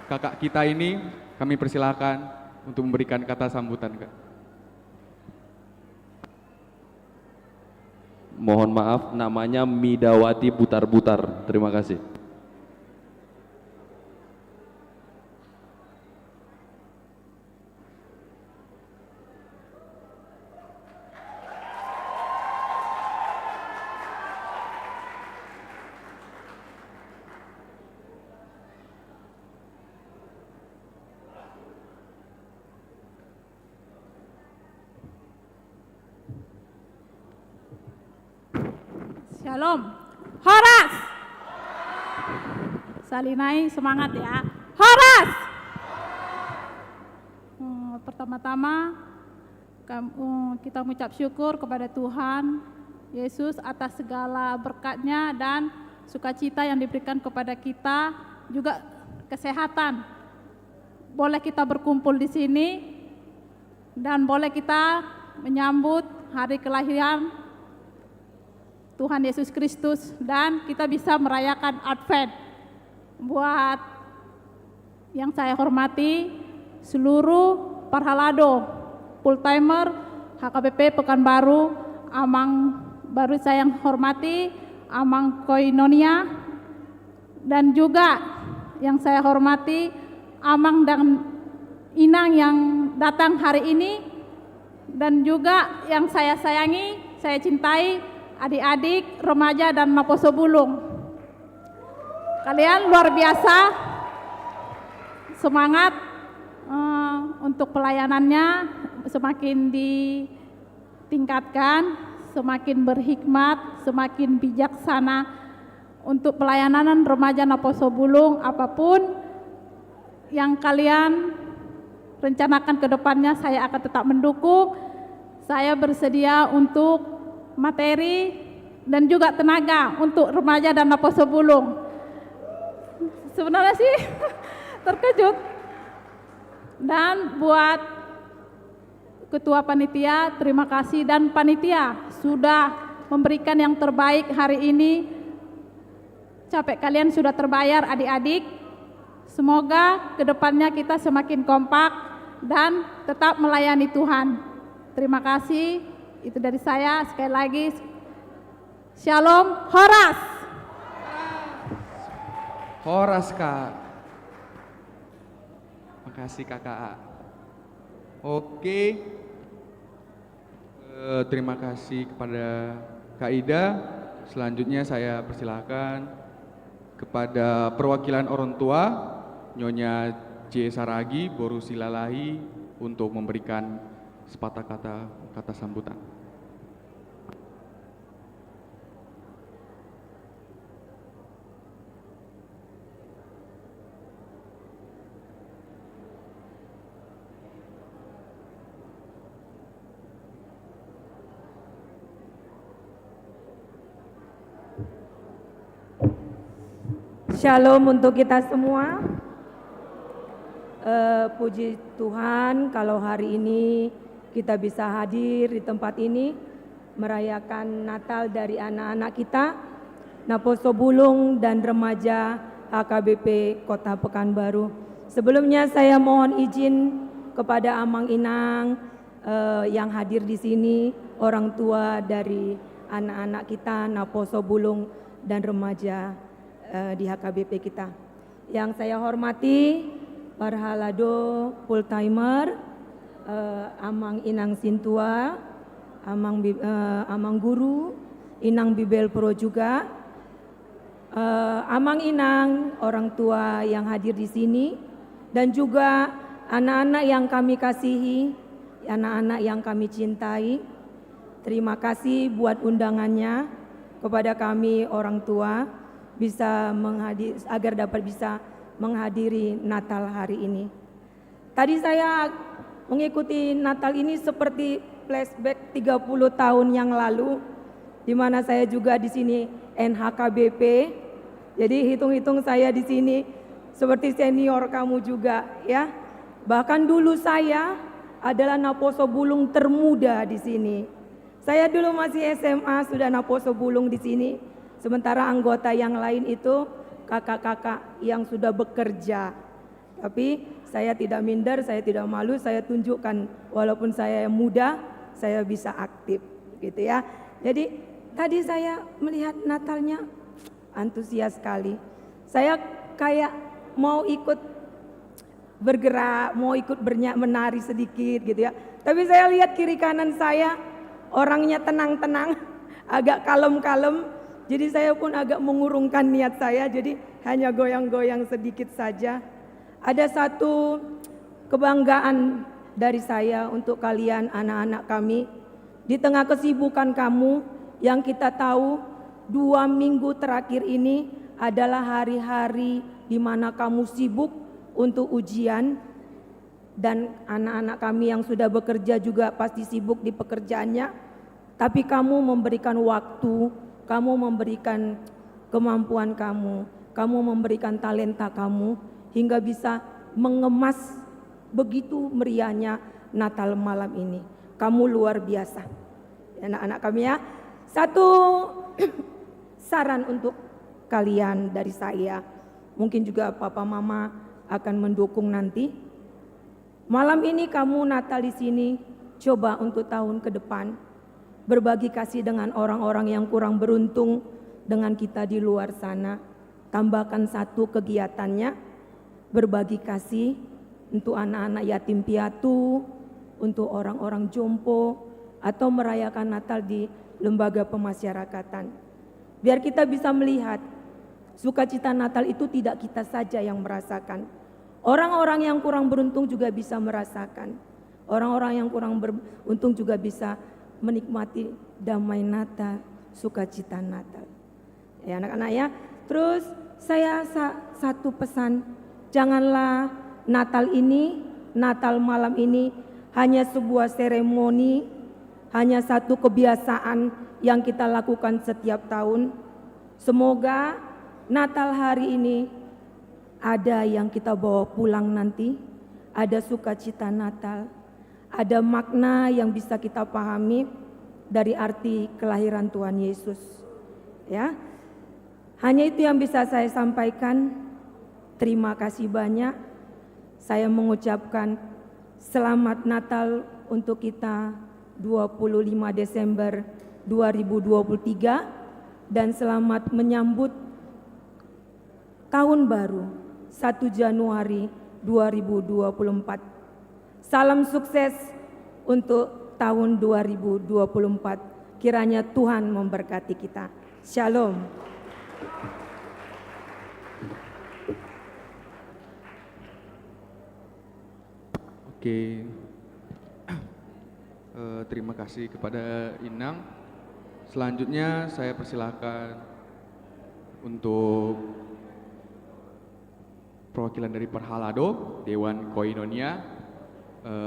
kakak kita ini kami persilakan untuk memberikan kata sambutan, Kak. Mohon maaf, namanya Midawati Butar-Butar. Terima kasih. Shalom. Horas. Salinai semangat ya. Horas. Pertama-tama kita mengucap syukur kepada Tuhan Yesus atas segala berkat-Nya dan sukacita yang diberikan kepada kita, juga kesehatan. Boleh kita berkumpul di sini dan boleh kita menyambut hari kelahiran Tuhan Yesus Kristus dan kita bisa merayakan Advent. Buat yang saya hormati seluruh Parhalado, full timer, HKBP Pekanbaru, Amang baru saya yang hormati, Amang Koinonia, dan juga yang saya hormati Amang dan Inang yang datang hari ini, dan juga yang saya sayangi, saya cintai adik-adik, remaja dan Naposo Bulung. Kalian luar biasa, semangat untuk pelayanannya semakin ditingkatkan, semakin berhikmat, semakin bijaksana untuk pelayanan remaja Naposo Bulung. Apapun yang kalian rencanakan ke depannya, saya akan tetap mendukung. Saya bersedia untuk materi dan juga tenaga untuk remaja dan Naposo Bulung. Sebenarnya sih terkejut. Dan buat ketua panitia, terima kasih, dan panitia sudah memberikan yang terbaik hari ini. Capek kalian sudah terbayar adik-adik. Semoga kedepannya kita semakin kompak dan tetap melayani Tuhan. Terima kasih, itu dari saya. Sekali lagi, Shalom, Horas. Horas Kak. Makasih Kakak A. Oke. Terima kasih kepada Kak Ida. Selanjutnya saya persilahkan kepada perwakilan orang tua Nyonya J. Saragi Boru Silalahi untuk memberikan sepatah kata sambutan. Shalom untuk kita semua. Puji Tuhan kalau hari ini kita bisa hadir di tempat ini merayakan Natal dari anak-anak kita, Naposo Bulung dan remaja HKBP Kota Pekanbaru. Sebelumnya saya mohon izin kepada Amang Inang yang hadir di sini, orang tua dari anak-anak kita Naposo Bulung dan remaja di HKBP kita. Yang saya hormati Parhalado full timer, Amang Inang Sintua, Amang Guru, Inang Bibel Pro juga, Amang Inang orang tua yang hadir di sini, dan juga anak-anak yang kami kasihi, anak-anak yang kami cintai. Terima kasih buat undangannya kepada kami orang tua bisa agar dapat bisa menghadiri Natal hari ini. Tadi saya mengikuti Natal ini seperti flashback 30 tahun yang lalu, di mana saya juga di sini NHKBP. Jadi hitung-hitung saya di sini seperti senior kamu juga ya. Bahkan dulu saya adalah Naposo Bulung termuda di sini. Saya dulu masih SMA sudah Naposo Bulung di sini. Sementara anggota yang lain itu kakak-kakak yang sudah bekerja. Tapi saya tidak minder, saya tidak malu, saya tunjukkan walaupun saya yang muda, saya bisa aktif gitu ya. Jadi tadi saya melihat Natalnya antusias sekali. Saya kayak mau ikut bergerak, mau ikut menari sedikit gitu ya. Tapi saya lihat kiri kanan saya orangnya tenang-tenang, agak kalem-kalem. Jadi saya pun agak mengurungkan niat saya, jadi hanya goyang-goyang sedikit saja. Ada satu kebanggaan dari saya untuk kalian anak-anak kami. Di tengah kesibukan kamu yang kita tahu 2 minggu terakhir ini adalah hari-hari di mana kamu sibuk untuk ujian, dan anak-anak kami yang sudah bekerja juga pasti sibuk di pekerjaannya, tapi kamu memberikan waktu, kamu memberikan kemampuan kamu memberikan talenta kamu hingga bisa mengemas begitu meriahnya Natal malam ini. Kamu luar biasa, anak-anak kami ya. Satu saran untuk kalian dari saya, mungkin juga papa mama akan mendukung nanti. Malam ini kamu Natal di sini, coba untuk tahun ke depan berbagi kasih dengan orang-orang yang kurang beruntung dengan kita di luar sana. Tambahkan satu kegiatannya, berbagi kasih untuk anak-anak yatim piatu, untuk orang-orang jompo, atau merayakan Natal di lembaga pemasyarakatan. Biar kita bisa melihat sukacita Natal itu tidak kita saja yang merasakan. Orang-orang yang kurang beruntung juga bisa merasakan. Orang-orang yang kurang beruntung juga bisa menikmati damai Natal, sukacita Natal. Ya anak-anak ya. Terus saya satu pesan, janganlah Natal ini, Natal malam ini hanya sebuah seremoni, hanya satu kebiasaan yang kita lakukan setiap tahun. Semoga Natal hari ini ada yang kita bawa pulang nanti, ada sukacita Natal, ada makna yang bisa kita pahami dari arti kelahiran Tuhan Yesus. Ya, hanya itu yang bisa saya sampaikan. Terima kasih banyak. Saya mengucapkan selamat Natal untuk kita 25 Desember 2023 dan selamat menyambut tahun baru 1 Januari 2024. Salam sukses untuk tahun 2024. Kiranya Tuhan memberkati kita. Shalom. Oke, terima kasih kepada Inang. Selanjutnya saya persilahkan untuk perwakilan dari Perhalado, Dewan Koinonia,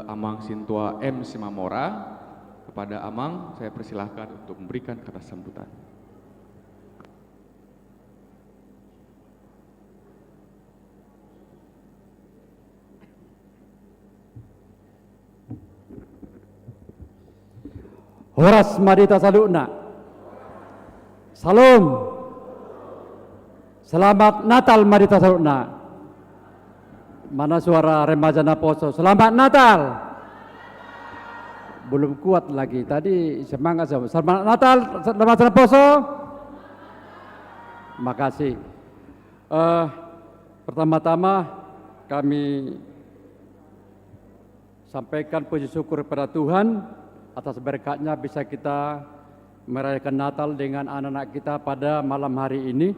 Amang Sintua M. Simamora. Kepada Amang, saya persilahkan untuk memberikan kata sambutan. Horas Madita Salukna. Salam. Selamat Natal Madita Salukna. Mana suara remaja Naposo? Selamat Natal. Belum kuat lagi. Tadi semangat sama. Selamat Natal remaja Naposo. Makasih. Pertama-tama kami sampaikan puji syukur kepada Tuhan atas berkatnya bisa kita merayakan Natal dengan anak-anak kita pada malam hari ini.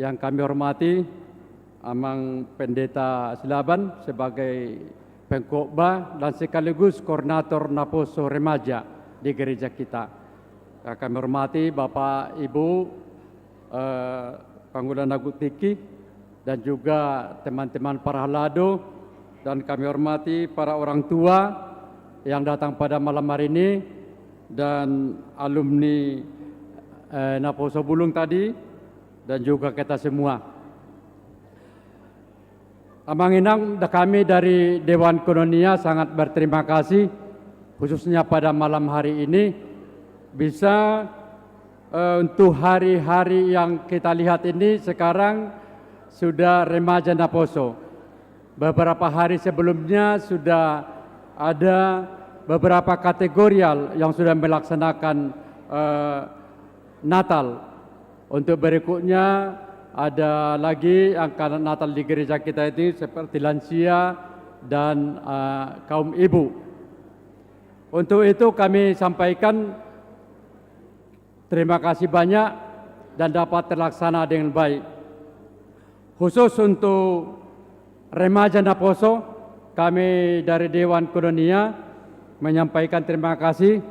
Yang kami hormati Amang Pendeta Silaban sebagai pengkhotbah dan sekaligus koordinator Naposo Remaja di gereja kita. Kami hormati Bapak Ibu Pangulan Nagutiki dan juga teman-teman Perhalado, dan kami hormati para orang tua yang datang pada malam hari ini dan alumni Naposo Bulung tadi dan juga kita semua. Amang Inang, kami dari Dewan Koinonia sangat berterima kasih khususnya pada malam hari ini bisa untuk hari-hari yang kita lihat ini sekarang sudah remaja Naposo. Beberapa hari sebelumnya sudah ada beberapa kategorial yang sudah melaksanakan Natal. Untuk berikutnya ada lagi angka Natal di gereja kita ini seperti lansia dan kaum ibu. Untuk itu kami sampaikan terima kasih banyak dan dapat terlaksana dengan baik. Khusus untuk remaja Naposo, kami dari Dewan Koinonia menyampaikan terima kasih.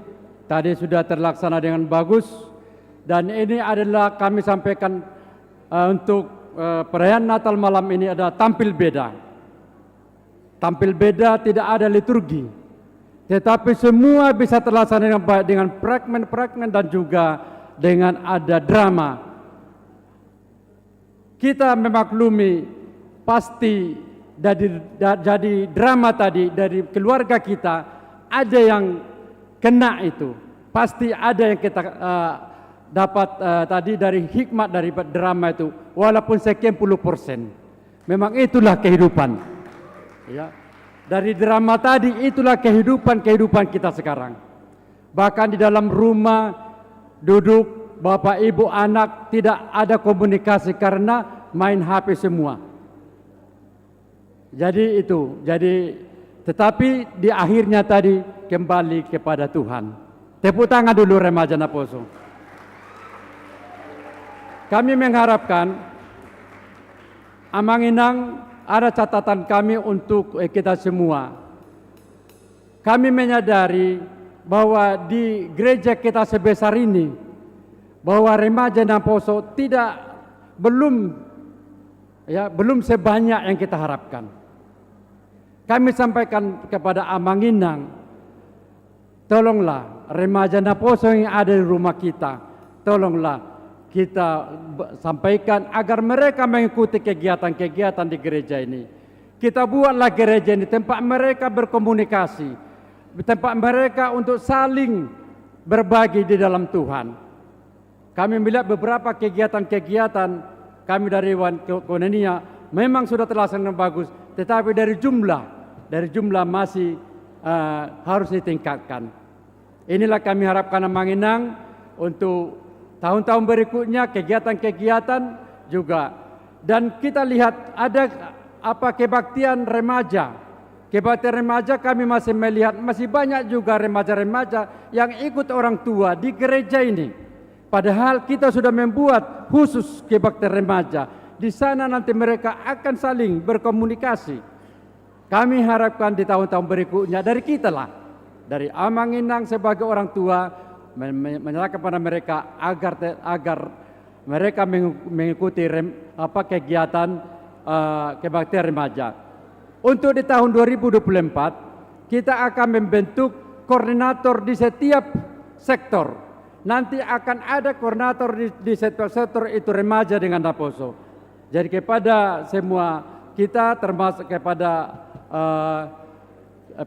Tadi sudah terlaksana dengan bagus Dan ini adalah kami sampaikan untuk perayaan Natal malam ini adalah tampil beda. Tampil beda, tidak ada liturgi, tetapi semua bisa terlaksana dengan baik dengan fragmen-fragmen dan juga dengan ada drama. Kita memaklumi pasti jadi drama tadi dari keluarga kita ada yang kena itu, pasti ada yang kita dapat tadi dari hikmat dari drama itu, walaupun sekian puluh %. Memang itulah kehidupan. Ya, dari drama tadi itulah kehidupan kita sekarang. Bahkan di dalam rumah duduk bapak ibu anak tidak ada komunikasi karena main HP semua. Jadi itu, tetapi di akhirnya tadi kembali kepada Tuhan. Tepuk tangan dulu remaja Naposo. Kami mengharapkan Amanginang, ada catatan kami untuk kita semua. Kami menyadari bahwa di gereja kita sebesar ini, bahwa remaja Naposo belum sebanyak yang kita harapkan. Kami sampaikan kepada Amanginang, tolonglah remaja Naposo yang ada di rumah kita, tolonglah kita sampaikan agar mereka mengikuti kegiatan-kegiatan di gereja ini. Kita buatlah gereja ini tempat mereka berkomunikasi, tempat mereka untuk saling berbagi di dalam Tuhan. Kami melihat beberapa kegiatan-kegiatan kami dari Dewan Koinonia memang sudah terlaksana bagus, tetapi dari jumlah masih harus ditingkatkan. Inilah kami harapkan Amanginang untuk tahun-tahun berikutnya, kegiatan-kegiatan juga. Dan kita lihat ada kebaktian remaja. Kebaktian remaja kami masih melihat masih banyak juga remaja-remaja yang ikut orang tua di gereja ini. Padahal kita sudah membuat khusus kebaktian remaja. Di sana nanti mereka akan saling berkomunikasi. Kami harapkan di tahun-tahun berikutnya dari kita lah, dari Amanginang sebagai orang tua, menyerahkan kepada mereka agar mereka mengikuti kegiatan kebaktian remaja. Untuk di tahun 2024 kita akan membentuk koordinator di setiap sektor. Nanti akan ada koordinator di sektor-sektor itu remaja dengan Naposo. Jadi kepada semua kita termasuk kepada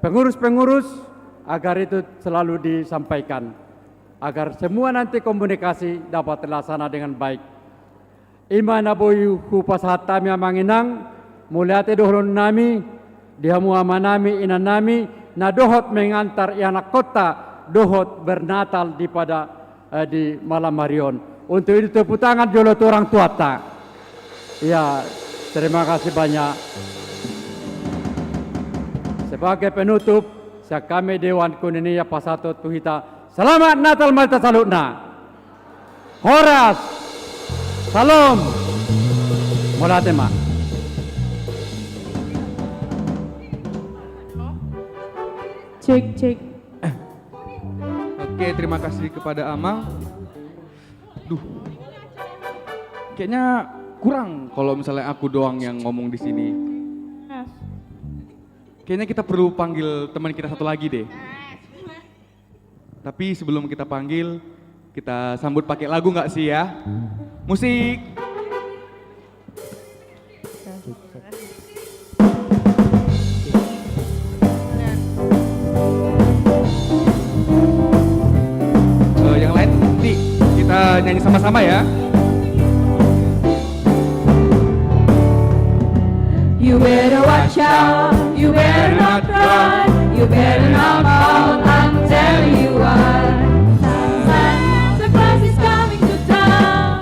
pengurus-pengurus agar itu selalu disampaikan, agar semua nanti komunikasi dapat terlaksana dengan baik. Ima naboyu hupasatami Amanginang, muliate dohlon nami, dihamu amanami inanami, na dohot mengantar anak kota, dohot bernatal di malam harion. Untuk itu tepuk tangan jolo orang tua tak. Ya, terima kasih banyak. Sebagai penutup, kami Dewan Koinonia Pasato Tuhita, selamat Natal Malta Salutna. Horas, salam, molatema. Cek. Oke, terima kasih kepada Amang. Kayaknya kurang kalau misalnya aku doang yang ngomong di sini. Kayaknya kita perlu panggil teman kita satu lagi deh. Tapi sebelum kita panggil, kita sambut pakai lagu nggak sih ya? Musik. Yang lain nih, kita nyanyi sama-sama ya. You better watch out, you better not run, you better not pout, I'm telling you what. Santa Claus is coming to town,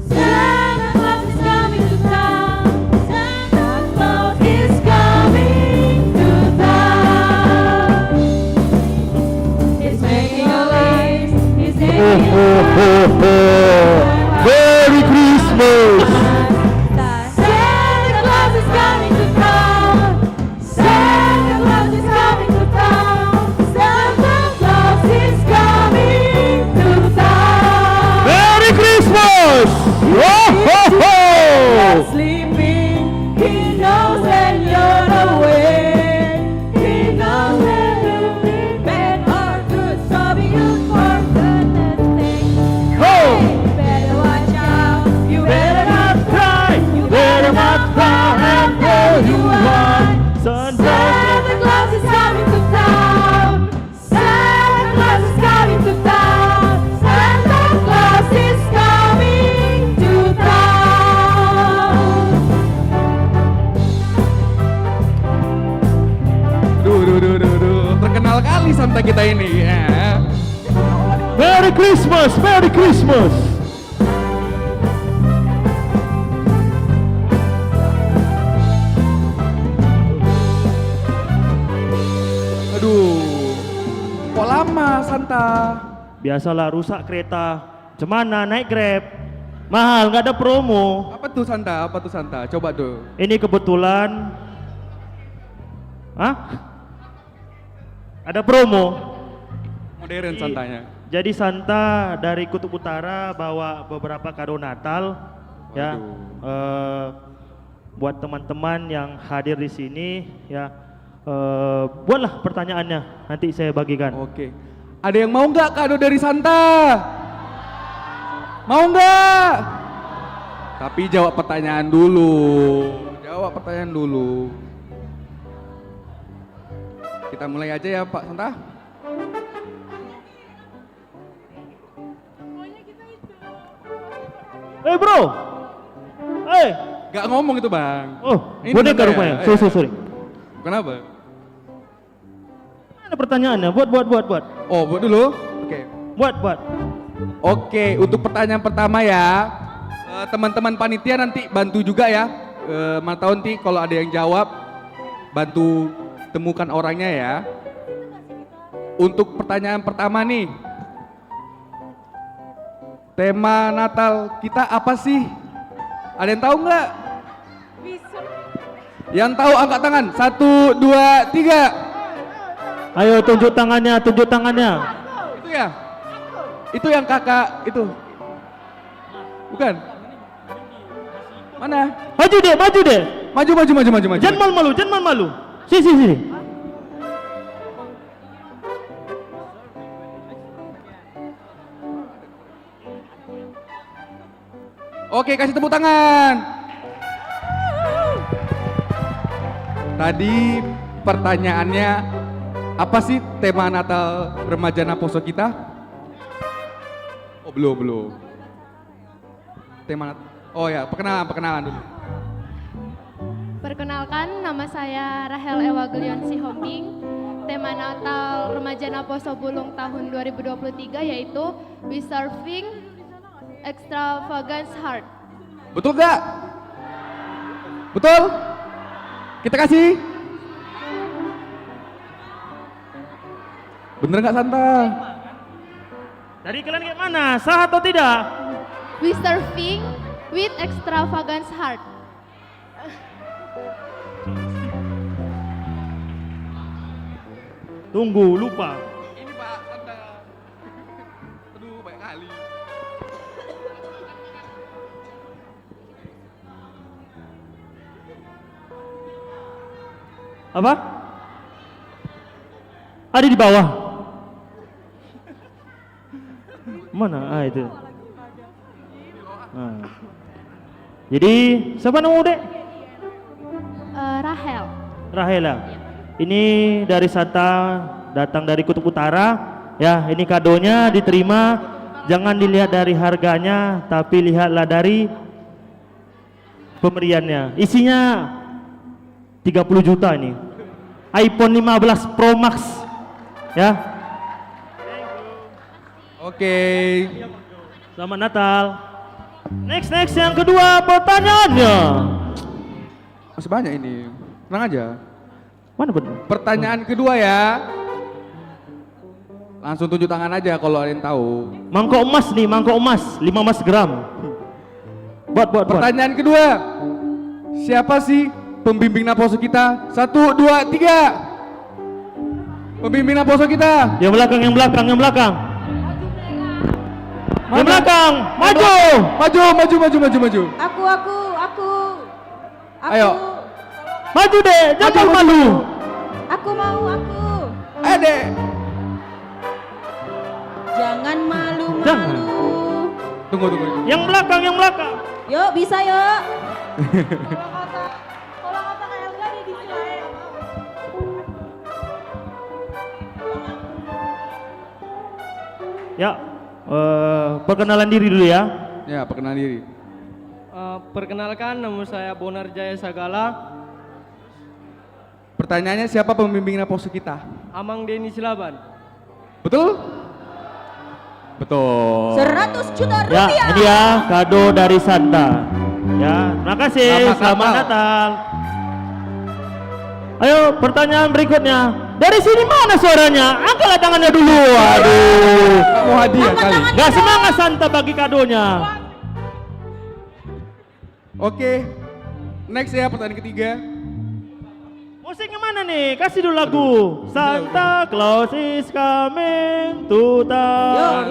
Santa Claus is coming to town, Santa Claus is coming to town. He's making a list, he's making a list. Merry Christmas! Santa Claus is coming to town. Santa kita ini. Ya. Merry Christmas, Merry Christmas. Aduh, kok lama Santa? Biasalah rusak kereta. Cemana naik Grab? Mahal, nggak ada promo. Apa tuh Santa? Apa tuh Santa? Coba tuh. Ini kebetulan, ada promo. Modern Santanya. Jadi Santa dari Kutub Utara bawa beberapa kado Natal, ya, buat teman-teman yang hadir di sini, ya. Buatlah pertanyaannya, nanti saya bagikan. Oke. Ada yang mau nggak kado dari Santa? Mau nggak? Tapi jawab pertanyaan dulu. Jawab pertanyaan dulu. Kita mulai aja ya Pak Santa. Bro. Gak ngomong itu Bang. Oh, ini boneka ya? rupanya. Sorry. Kenapa? Ada pertanyaannya, buat. Oh, buat dulu? Oke. Buat. Oke, untuk pertanyaan pertama ya, teman-teman panitia nanti bantu juga ya. Mana tahu nanti kalau ada yang jawab, bantu temukan orangnya ya. Untuk pertanyaan pertama nih, tema Natal kita apa sih? Ada yang tahu nggak? Yang tahu angkat tangan. 1, 2, 3. Ayo tunjuk tangannya. Itu ya? Itu yang kakak itu. Bukan? Mana? Maju deh. Maju. Jangan malu. Sini. Oke, kasih tepuk tangan. Tadi pertanyaannya, apa sih tema Natal remaja Naposo kita? Oh, belum. Tema Oh ya, perkenalan dulu. Perkenalkan, nama saya Rahel Ewa Gelion Sihombing. Tema Natal Remaja Naposo Bulung tahun 2023 yaitu We Serving Extravagance Heart. Betul gak? Betul? Kita kasih. Bener gak Santa? Dari kalian kayak mana? Sah atau tidak? We Serving with Extravagance Heart. Tunggu, lupa. Ini Pak Santa. Aduh, banyak kali. Apa? Ada di bawah. Mana? Itu. Jadi, siapa nama Dek? Rahel. Rahela. Ini dari Santa, datang dari Kutub Utara. Ya, ini kadonya diterima. Jangan dilihat dari harganya, tapi lihatlah dari pemberiannya. Isinya 30 juta ini. iPhone 15 Pro Max. Ya. Oke. Selamat Natal. Next yang kedua pertanyaannya. Masih banyak ini. Tenang aja. Mana betul? Pertanyaan kedua ya. Langsung tunjuk tangan aja kalau ada yang tahu. Mangkok emas nih, 15 gram. Buat. Pertanyaan kedua. Siapa sih pembimbing Naposo kita? 1, 2, 3. Pembimbing Naposo kita. Yang belakang. Yang belakang, maju. Aku. Ayo. Maju deh, jangan malu. Aku mau. Dek. Jangan malu. Tunggu. Yang belakang. Yuk, bisa yuk. Ya, perkenalan diri dulu ya. Ya, perkenalan diri. Perkenalkan, nama saya Bonar Jaya Sagala. Pertanyaannya siapa pembimbing Naposo kita? Amang Denny Silaban. Betul? Betul. 100 juta Ya, rupiah. ini ya kado dari Santa. Ya, terima kasih. Selamat Natal. Ayo, pertanyaan berikutnya. Dari sini mana suaranya? Angkatlah tangannya dulu. Aduh. Kamu hadiah kali. Gak semangat Santa bagi kadonya. Oke. Next ya pertanyaan ketiga. Musiknya mana nih? Kasih dulu lagu. Santa Claus is coming to town.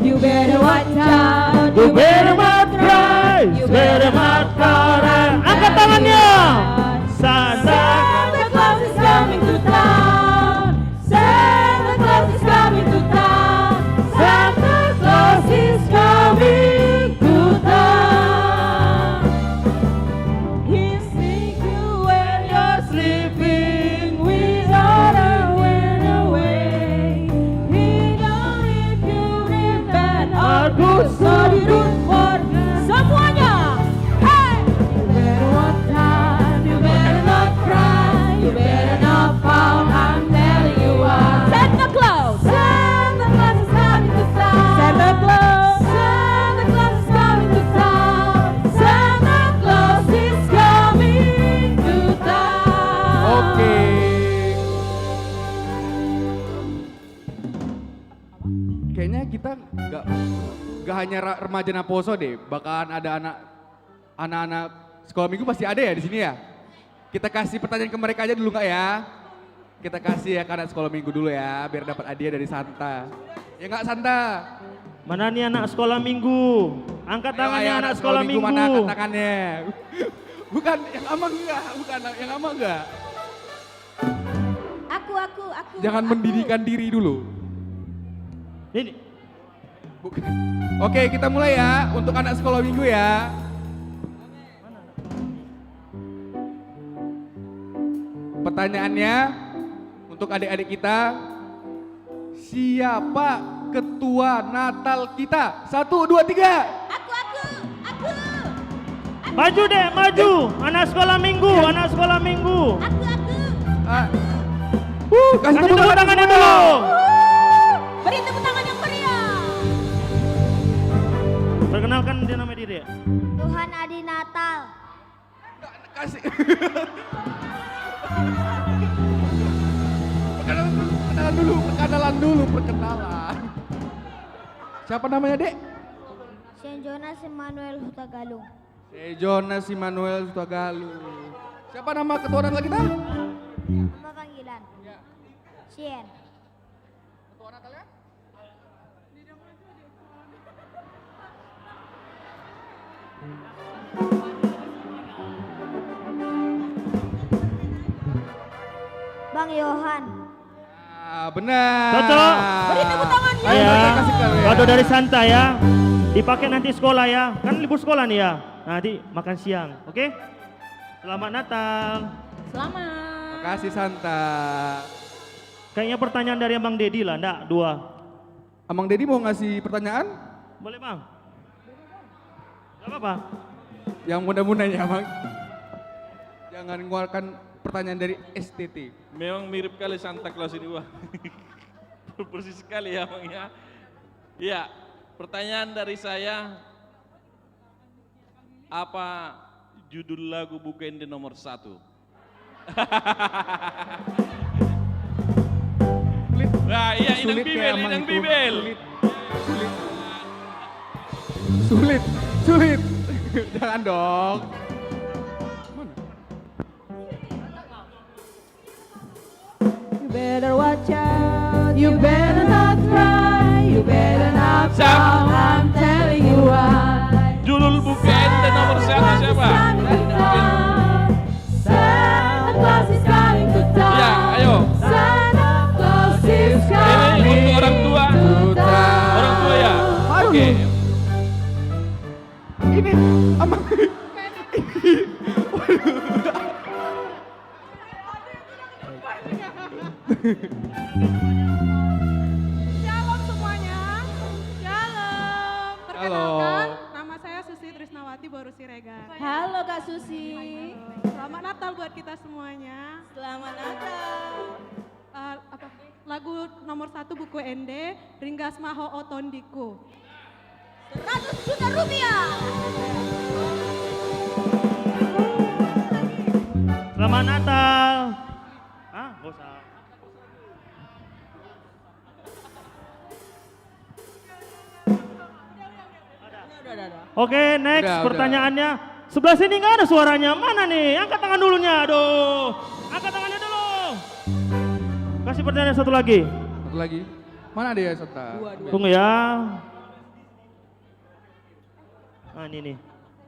You better watch out. You better not cry. You better not cry. Angkat tangannya. Santa Claus is coming to town. Santa Claus is coming to town. Santa Claus is coming to town. He sees you when you're sleeping without a wind away. He knows if you're in bed or good, so you root for semuanya. Hey! You better watch out. You better not cry. You better not pout. I'm telling you what. Santa Claus. Santa Claus is coming to town. Santa Claus. Santa Claus is coming to town. Santa Claus is coming to town. Oke. Kayaknya kita nggak hanya remaja Naposo deh, bahkan ada anak-anak sekolah minggu pasti ada ya di sini ya. Kita kasih pertanyaan ke mereka aja dulu nggak ya? Kita kasih ya ke anak sekolah minggu dulu ya, biar dapat hadiah dari Santa. Ya nggak Santa? Mana nih anak sekolah minggu? Angkat tangannya Ayo, anak sekolah minggu. Mana angkat tangannya? Bukan yang ama enggak, bukan yang ama enggak. Aku. Jangan mendirikan diri dulu. Ini. Oke, kita mulai ya untuk anak sekolah minggu ya. Pertanyaannya untuk adik-adik kita, siapa ketua Natal kita? 1, 2, 3. Maju deh, maju. Anak sekolah minggu, anak sekolah minggu. Kasih tepuk tangannya dulu. Beri tepuk tangan yang meriah. Perkenalkan dia nama diri ya. Tuhan Adi Natal. Kasih. Perkenalan. Siapa namanya, Dek? Saint Jonas Emmanuel Hutagalung. Jonas Immanuel Hutagalung. Siapa nama ketua Natal kita? Nama panggilan. Sien. Ketua Natalnya? Bang Yohan. Benar. Cocok. Beri tepuk tangan ya. Kado dari Santa ya. Dipakai nanti sekolah ya. Kan libur sekolah nih ya. Nanti makan siang, oke? Selamat Natal. Selamat. Makasih Santa. Kayaknya pertanyaan dari Abang Dedi lah, enggak? 2. Abang Dedi mau ngasih pertanyaan? Boleh Bang. Gak apa-apa. Yang mudah-mudah ya Bang. Jangan mengeluarkan pertanyaan dari STT. Memang mirip kali Santa Claus ini Bang. Persis sekali ya Bang ya. Ya, pertanyaan dari saya, apa judul lagu Bukende nomor 1? Nah iya, Inang Bibel, Inang Bibel. Sulit. Jangan dong. You better watch out. You better not cry. You better not pout. I'm telling you why. Judul Bukende nomor 1 siapa? Santa Claus is coming to town. Ya, ayo. Santa Claus is Ini coming untuk orang tua. to town. Orang tua ya. Oke. Ini Abang. Shalom semuanya. Shalom. Perkenalkan, nama saya Susi Trisnawati Boru Siregar. Halo Kak Susi. Selamat Natal buat kita semuanya. Selamat Natal. Lagu nomor 1 buku ND, Ringgas Maho Otondiku. 100 juta rupiah. Selamat Natal. Ah, bosan. Oke, next Udah. pertanyaannya. Sebelah sini nggak ada suaranya. Mana nih? Angkat tangan dulunya. Aduh. Angkat tangannya dulu. Kasih pertanyaan satu lagi. Satu lagi. Mana dia Sota? Tunggu ya. Ah, ini nih.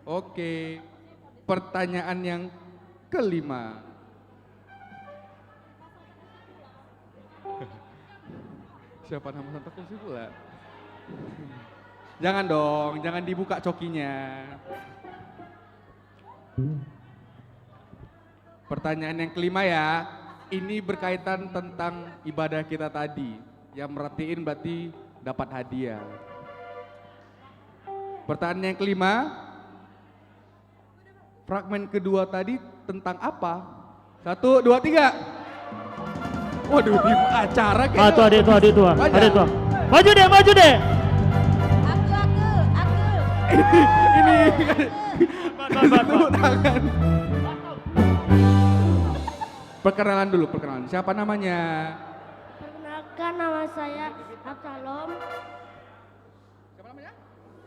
Oke. Pertanyaan yang kelima. Siapa nama Santa Claus pula? Jangan dong, jangan dibuka cokinya. Pertanyaan yang kelima ya. Ini berkaitan tentang ibadah kita tadi. Yang merhatiin berarti dapat hadiah. Pertanyaan yang kelima. Fragmen kedua tadi tentang apa? 1, 2, 3. Waduh, tim acara kayaknya. Tuh adik tuh. Maju deh. Ini tepuk tangan. Perkenalan dulu. Siapa namanya? Perkenalkan, nama saya Absalom. Siapa namanya?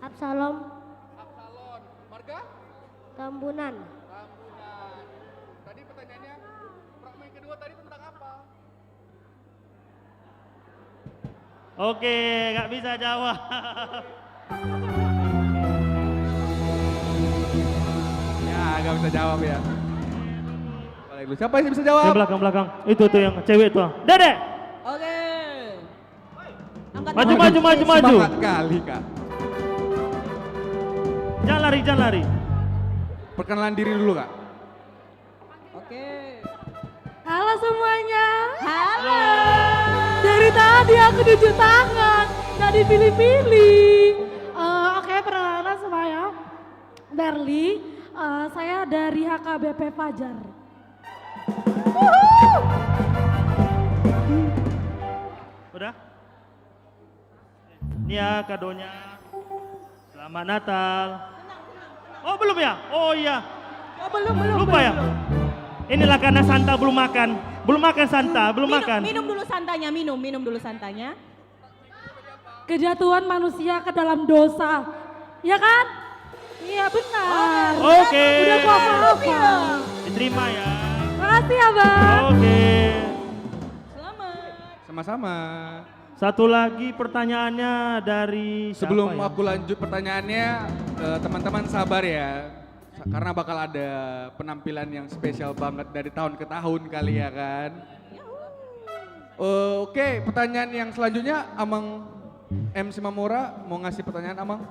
Absalom. Absalon. Marga? Tambunan. Tadi pertanyaannya, fragmen kedua tadi tentang apa? Oke, nggak bisa jawab. Ya, nggak bisa jawab ya. Balik dulu. Siapa yang bisa jawab? Yang belakang. Itu yang cewek tuh. Dede. Oke. Maju. Semangat kali, Kak. Jangan lari. Perkenalan diri dulu, Kak. Oke. Halo semuanya. Halo. Dari tadi aku cuci tangan, nggak dipilih-pilih. Oke, perkenalan saya Berli. Saya dari HKBP Fajar. Udah? Ini ya kadonya. Selamat Natal. Oh belum ya? Oh iya. Oh, belum. Lupa ya? Inilah karena Santa belum makan. Belum makan Santa, belum makan. Minum dulu santanya. Kejatuhan manusia ke dalam dosa. Ya kan? Iya benar. Oke. Udah gua hafal. Diterima ya. Makasih ya Bang. Oke. Sama-sama. Satu lagi pertanyaannya dari siapa Sebelum ya? aku lanjut pertanyaannya, teman-teman sabar ya. Karena bakal ada penampilan yang spesial banget dari tahun ke tahun kali ya kan. Oke, pertanyaan yang selanjutnya Amang MC Mamora mau ngasih pertanyaan Amang.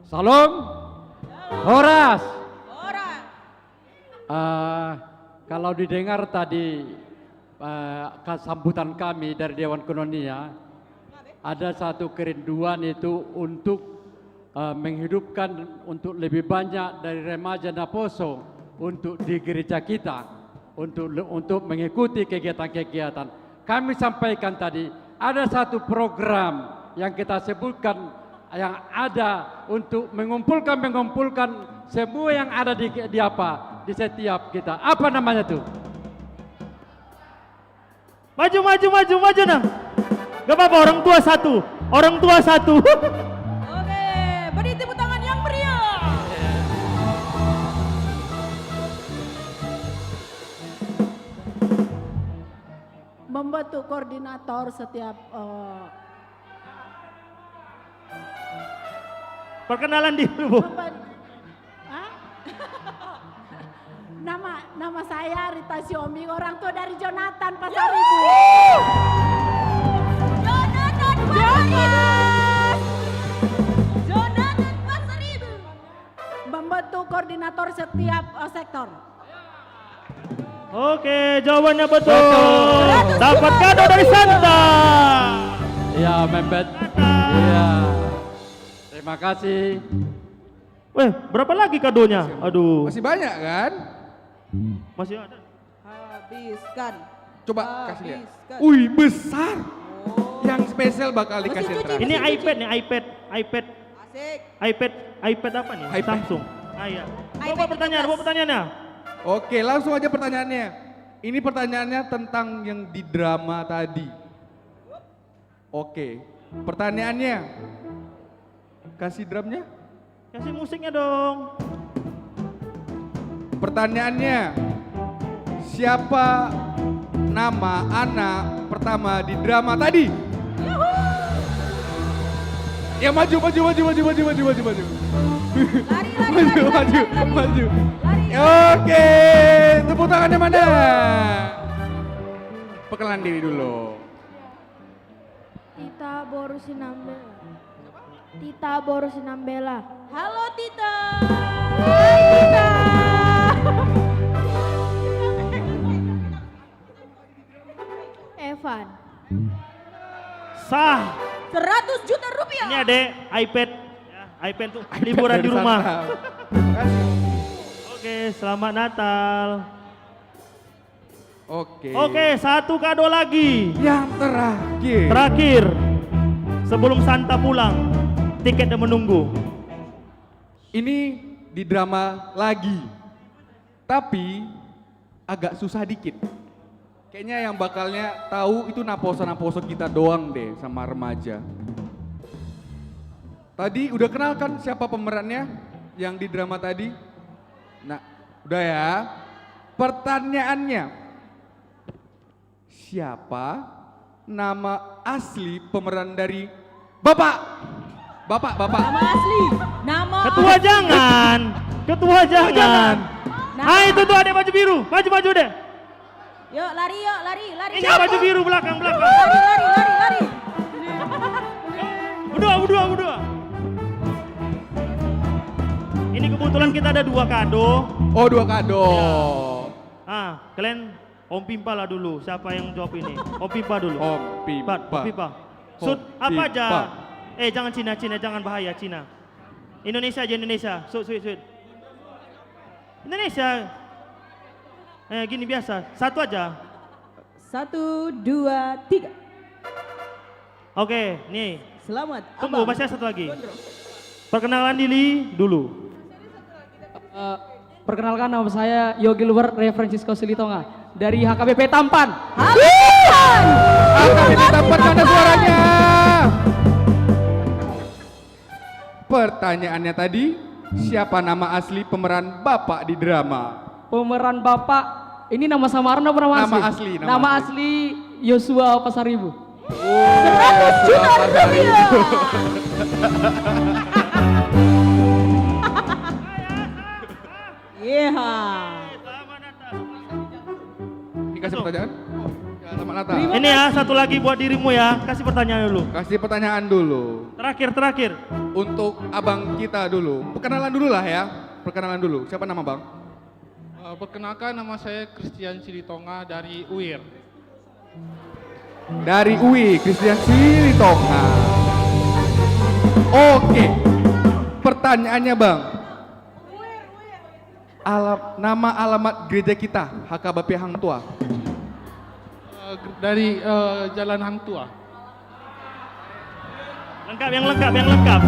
Salam. Horas. Kalau didengar tadi sambutan kami dari Dewan Kononia, ada satu kerinduan itu untuk menghidupkan untuk lebih banyak dari remaja Naposo untuk di gereja kita untuk mengikuti kegiatan-kegiatan. Kami sampaikan tadi ada satu program yang kita sebutkan yang ada untuk mengumpulkan semua yang ada di setiap kita. Apa namanya tuh? Maju nah. Gak apa-apa, orang tua satu. Oke, beri tepuk tangan yang meriah. Membentuk koordinator setiap Perkenalan dulu, Bu. Nama saya Rita Siombing, orang tua dari Jonathan Pasaribu. Jonathan Pasaribu. Membentuk koordinator setiap sektor. Oke, jawabannya betul. Dapat kado dari Santa. Ya, Membet. Iya. Terima kasih. Weh, berapa lagi kadonya? Aduh. Masih banyak kan? Masih ada. Habiskan. Coba kasih lihat. Habiskan. Wih, besar. Yang spesial bakal dikasih terakhir. Ini iPad nih, iPad. Asik. iPad apa nih? iPad. Samsung. Ah, iya. Bawa pertanyaannya. Oke, langsung aja pertanyaannya. Ini pertanyaannya tentang yang di drama tadi. Oke, pertanyaannya. Kasih drumnya. Kasih musiknya dong. Pertanyaannya, siapa nama anak pertama di drama tadi? Ya maju. Maju. Oke, tepuk tangannya mana? Perkenalan diri dulu. Tita Borusinambela. Halo Tita. Hai Tita. Evan. Sah. 100 juta rupiah. Ini adek, iPad. Ya, iPad tuh liburan di rumah. Oke, selamat Natal. Oke, satu kado lagi. Yang Terakhir. Sebelum Santa pulang, tiket dan menunggu. Ini di drama lagi, tapi agak susah dikit. Kayaknya yang bakalnya tahu itu naposo kita doang deh sama remaja. Tadi udah kenal kan siapa pemerannya yang di drama tadi? Nah, udah ya. Pertanyaannya, siapa nama asli pemeran dari Bapak? Nama asli. Nama Ketua asli. jangan. Ah, itu tuh ada baju biru. Maju deh. Yuk lari. Ini baju biru belakang. Lari. Berdua. Ini kebetulan kita ada 2 kado. Oh, 2 kado. Ah, kalian Om Pimpa lah dulu. Siapa yang jawab ini? Om Pimpa dulu. Om Pimpa. Sud, apa aja? Pimpa. Jangan Cina, jangan bahaya Cina. Indonesia aja Indonesia. Sud. Indonesia. Gini biasa. Satu aja. 1, 2, 3. Oke, nih. Selamat. Tunggu, Abang. masih ada satu lagi. Perkenalan diri dulu. Perkenalkan nama saya Yogi Luwer Ray Francisco Silitonga dari HKBP Tampan. HKBP Tampan, mana suaranya? Pertanyaannya tadi, siapa nama asli pemeran Bapak di drama? Pemeran Bapak, ini nama samaran apa nama asli? Nama asli Yosua Pasaribu. 100 juta rupiah. Dikasih pertanyaan? Ya, selamat Natal. Ini ya, satu lagi buat dirimu ya. Kasih pertanyaan dulu. Kasih pertanyaan dulu. Terakhir. Untuk abang kita dulu. Perkenalan dulu lah ya. Perkenalan dulu. Siapa nama bang? Perkenalkan, nama saya Christian Silitonga dari UIR. Dari UI, Christian Silitonga. Oke. Pertanyaannya bang. Nama alamat gereja kita, HKBP Hang Tua. Dari Jalan Hang Tua. Yang lengkap.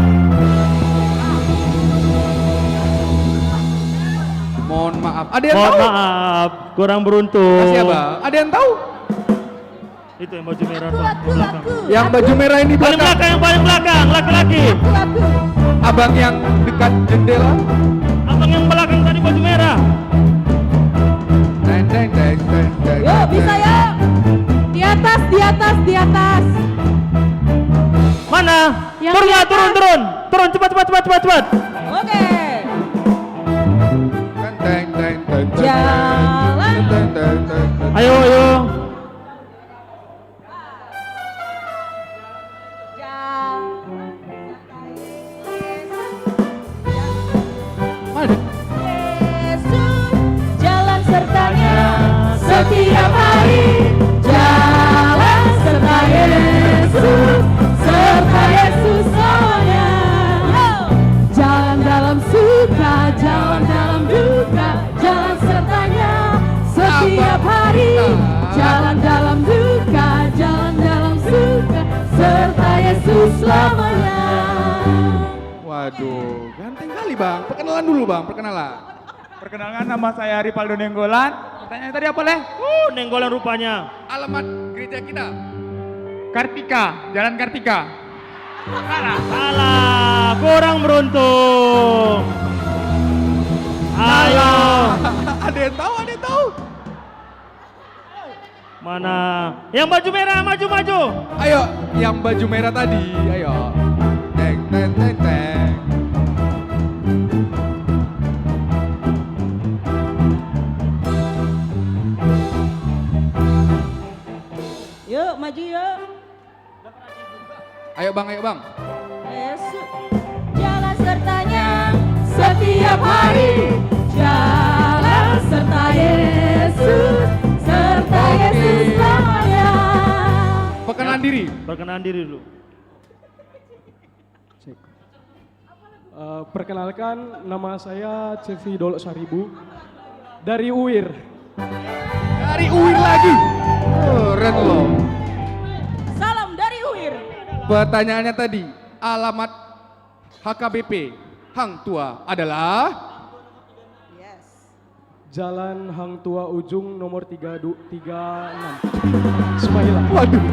Mohon maaf. Ada yang tahu? Maaf, kurang beruntung. Kasih abang. Ada yang tahu? Itu yang baju merah tuh, di belakang. Yang baju merah ini Paling belakang, yang paling belakang, laki-laki. Abang yang dekat jendela. Abang yang belakang tadi baju merah. Yuk, bisa ya. Di atas. Mana? Turun, cepat. Oke. Jalan. Ayo. Yesus, jalan sertanya setiap hari. Jalan serta Yesus semuanya. Jalan dalam Waduh, ganteng kali Bang. Perkenalan dulu Bang, perkenalan. Perkenalkan, nama saya Ripaldo Nenggolan. Pertanyaan tadi apa, Leh? Nenggolan rupanya. Alamat gereja kita. Kartika, Jalan Kartika. Salah, kurang beruntung. Ayo. Ada yang tahu, ada yang tahu. Mana? Yang baju merah, maju. Ayo, yang baju merah tadi, ayo. Teng, teng, teng, teng. Yuk, maju yuk. Ayo Bang, ayo Bang. Yesus. Jalan sertanya setiap hari, jalan serta Yesus selamanya. Perkenalan diri dulu. Perkenalkan, nama saya Cevi Dolok Saribu dari UIR. Dari UIR lagi. Keren loh. Salam dari UIR. Pertanyaannya tadi, alamat HKBP Hang Tua adalah? Jalan Hang Tua Ujung nomor 36. Sumaila. Waduh.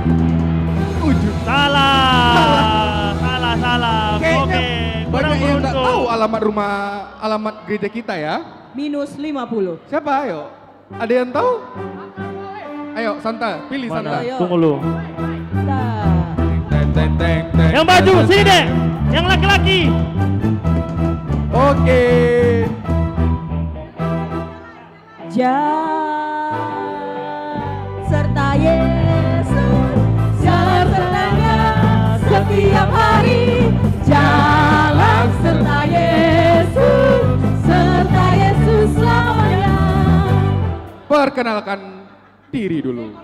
Ujung. Salah. Kayaknya Oke, banyak yang nggak beruntung. tahu alamat gereja kita ya. Minus 50. Siapa? Ayo. Ada yang tahu? Ayo, Santa, pilih Santa. Tunggu lu. Teng. Yang baju, sini deh. Yang laki-laki. Oke. Jalan serta Yesus, jalan sertanya setiap hari, jalan serta Yesus selamanya. Perkenalkan diri dulu.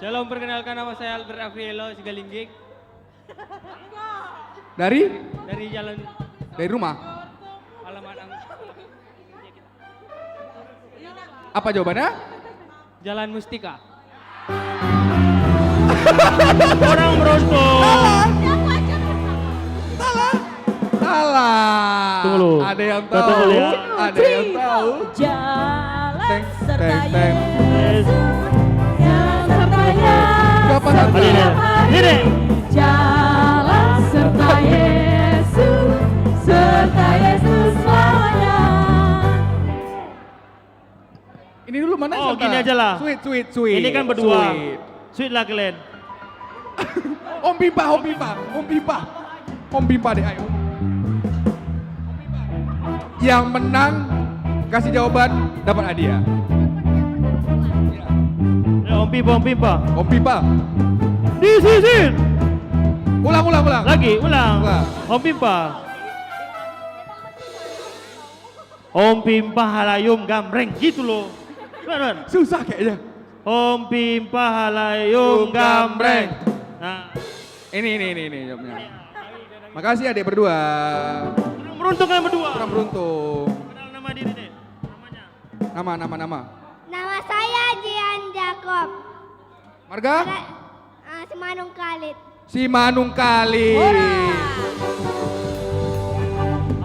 Shalom, perkenalkan nama saya Albert Avielo Sigalinggik. Dari Jalan dari rumah. alamat Apa jawabannya? Jalan Mustika. Kurang beruntung. Salah. Tunggu lu. Ada yang Kita tahu? tunggu ya. Ada yang tahu? Jalan serta Teng. jalan sertanya Kapan Santa? setiap hari, jalan serta Yesus selamanya. Ini dulu mana Oh, Santa? gini aja lah. Sweet. Ini kan berdua. Sweet. Sweet lah kalian. Om Pipa deh, ayo. Yang menang kasih jawaban dapat hadiah. Ya, Om Pipa. Om Pipa. Di. Ulang. Lagi, ulang. Om Pipa. Om Pimpa halayum gambreng gitu loh. Benar. Susah kayaknya. Om Pimpa halayum gambreng. Nah, ini jawabnya. Makasih adik berdua. beruntung kan berdua. Kurang beruntung. Kenal nama diri deh. Nama. Nama saya Jian Jakob. Marga? Semanung Khalid. Si Manung Kali.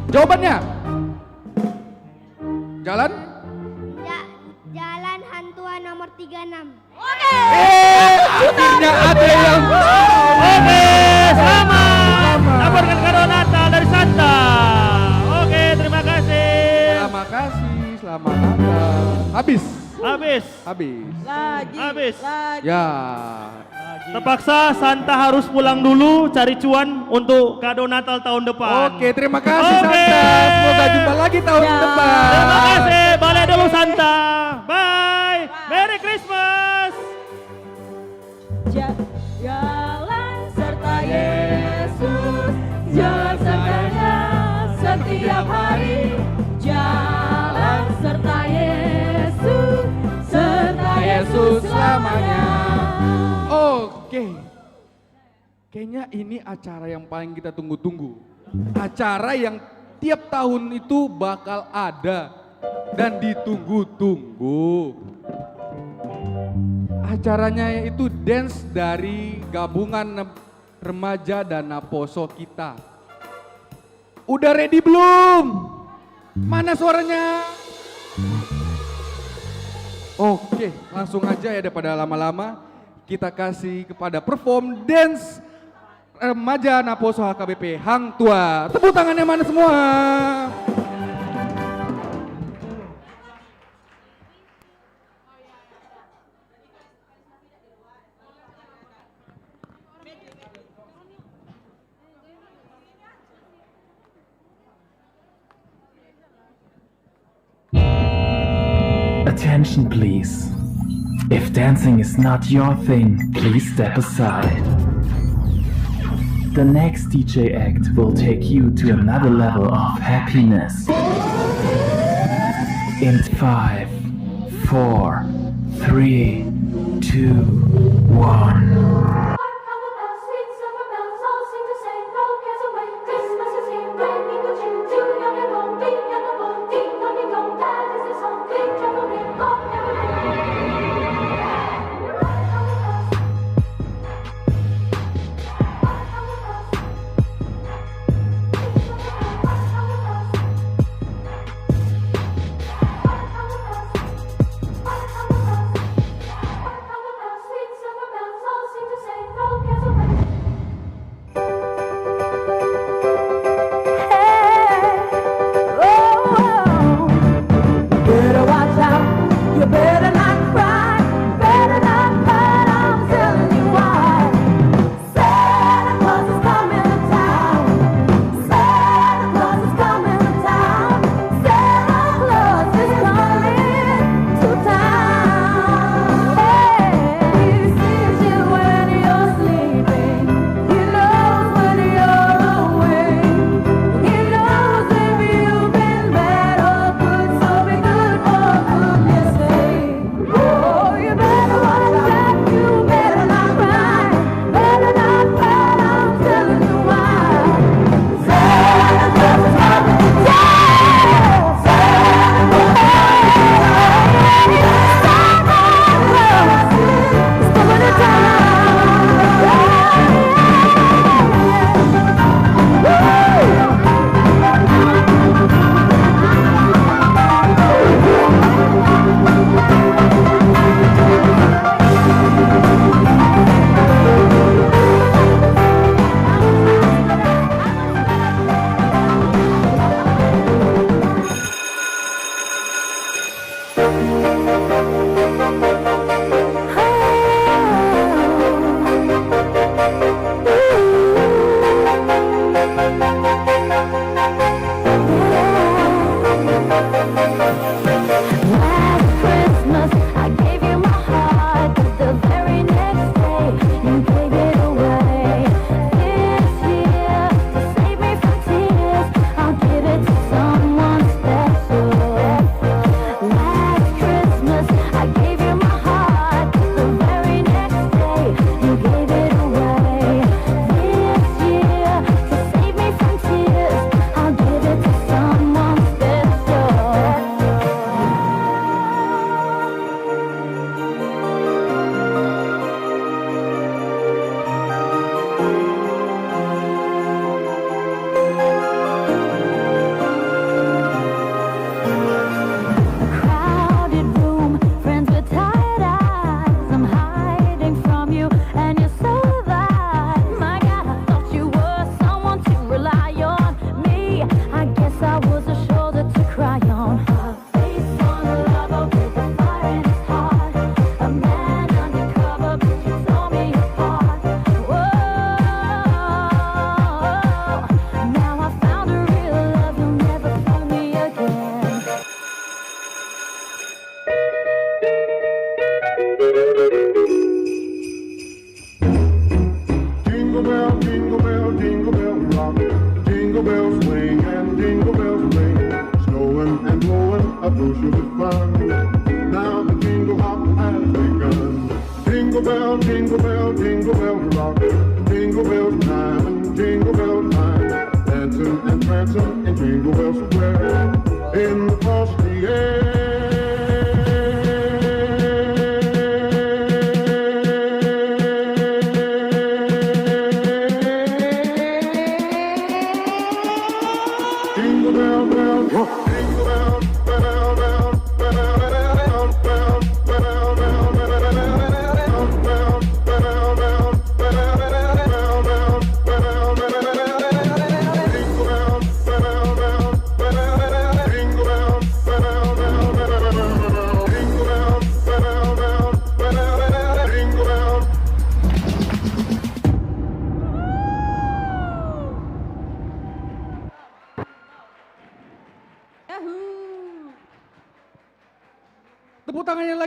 Jawabannya? Jalan? Jalan Hantua nomor 36. Akhirnya ada yang Oke, selamat. Laporkan kado Natal dari Santa. Oke, terima kasih. Terima kasih, selamat Natal. Habis. Lagi. Ya. Terpaksa Santa harus pulang dulu cari cuan untuk kado Natal tahun depan. Oke, terima kasih Santa. Semoga jumpa lagi tahun depan. Terima kasih. Balik dulu Santa. Bye. Merry Christmas. Jalan serta Yesus, jalan sertanya setiap hari, jalan serta Yesus selamanya. Oke. Kayaknya ini acara yang paling kita tunggu-tunggu. Acara yang tiap tahun itu bakal ada dan ditunggu-tunggu. Acaranya yaitu dance dari gabungan remaja dan Naposo kita. Udah ready belum? Mana suaranya? Oke, langsung aja ya daripada lama-lama. Kita kasih kepada perform dance remaja Naposo HKBP Hang Tua. Tepuk tangannya mana semua? Attention please. If dancing is not your thing, please step aside. The next DJ act will take you to another level of happiness. In 5, 4, 3, 2, 1.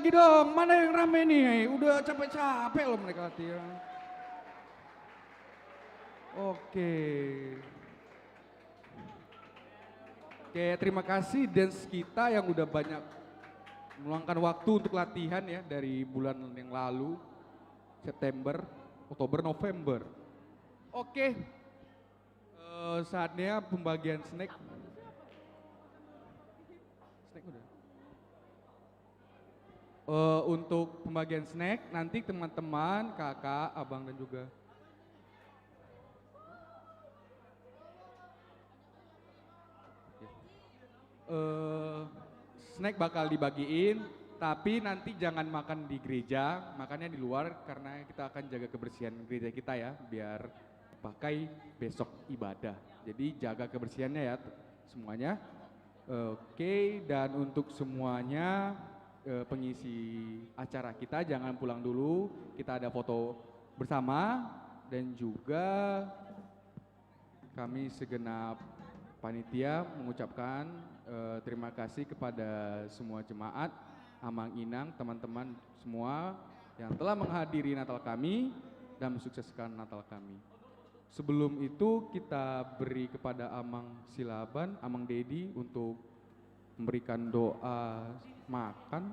lagi dong, mana yang rame nih? Udah capek-capek loh mereka latihan. Oke. Oke, terima kasih dance kita yang udah banyak meluangkan waktu untuk latihan ya dari bulan yang lalu. September, Oktober, November. Oke, saatnya pembagian snack. Snack udah. Untuk pembagian snack nanti teman-teman, kakak, abang dan juga snack bakal dibagiin, tapi nanti jangan makan di gereja, makannya di luar karena kita akan jaga kebersihan gereja kita ya, biar pakai besok ibadah. Jadi jaga kebersihannya ya semuanya. Oke, dan untuk semuanya pengisi acara kita jangan pulang dulu, kita ada foto bersama dan juga kami segenap panitia mengucapkan terima kasih kepada semua jemaat Amang Inang, teman-teman semua yang telah menghadiri Natal kami dan mensukseskan Natal kami. Sebelum itu kita beri kepada Amang Silaban, Amang Dedi untuk memberikan doa makan.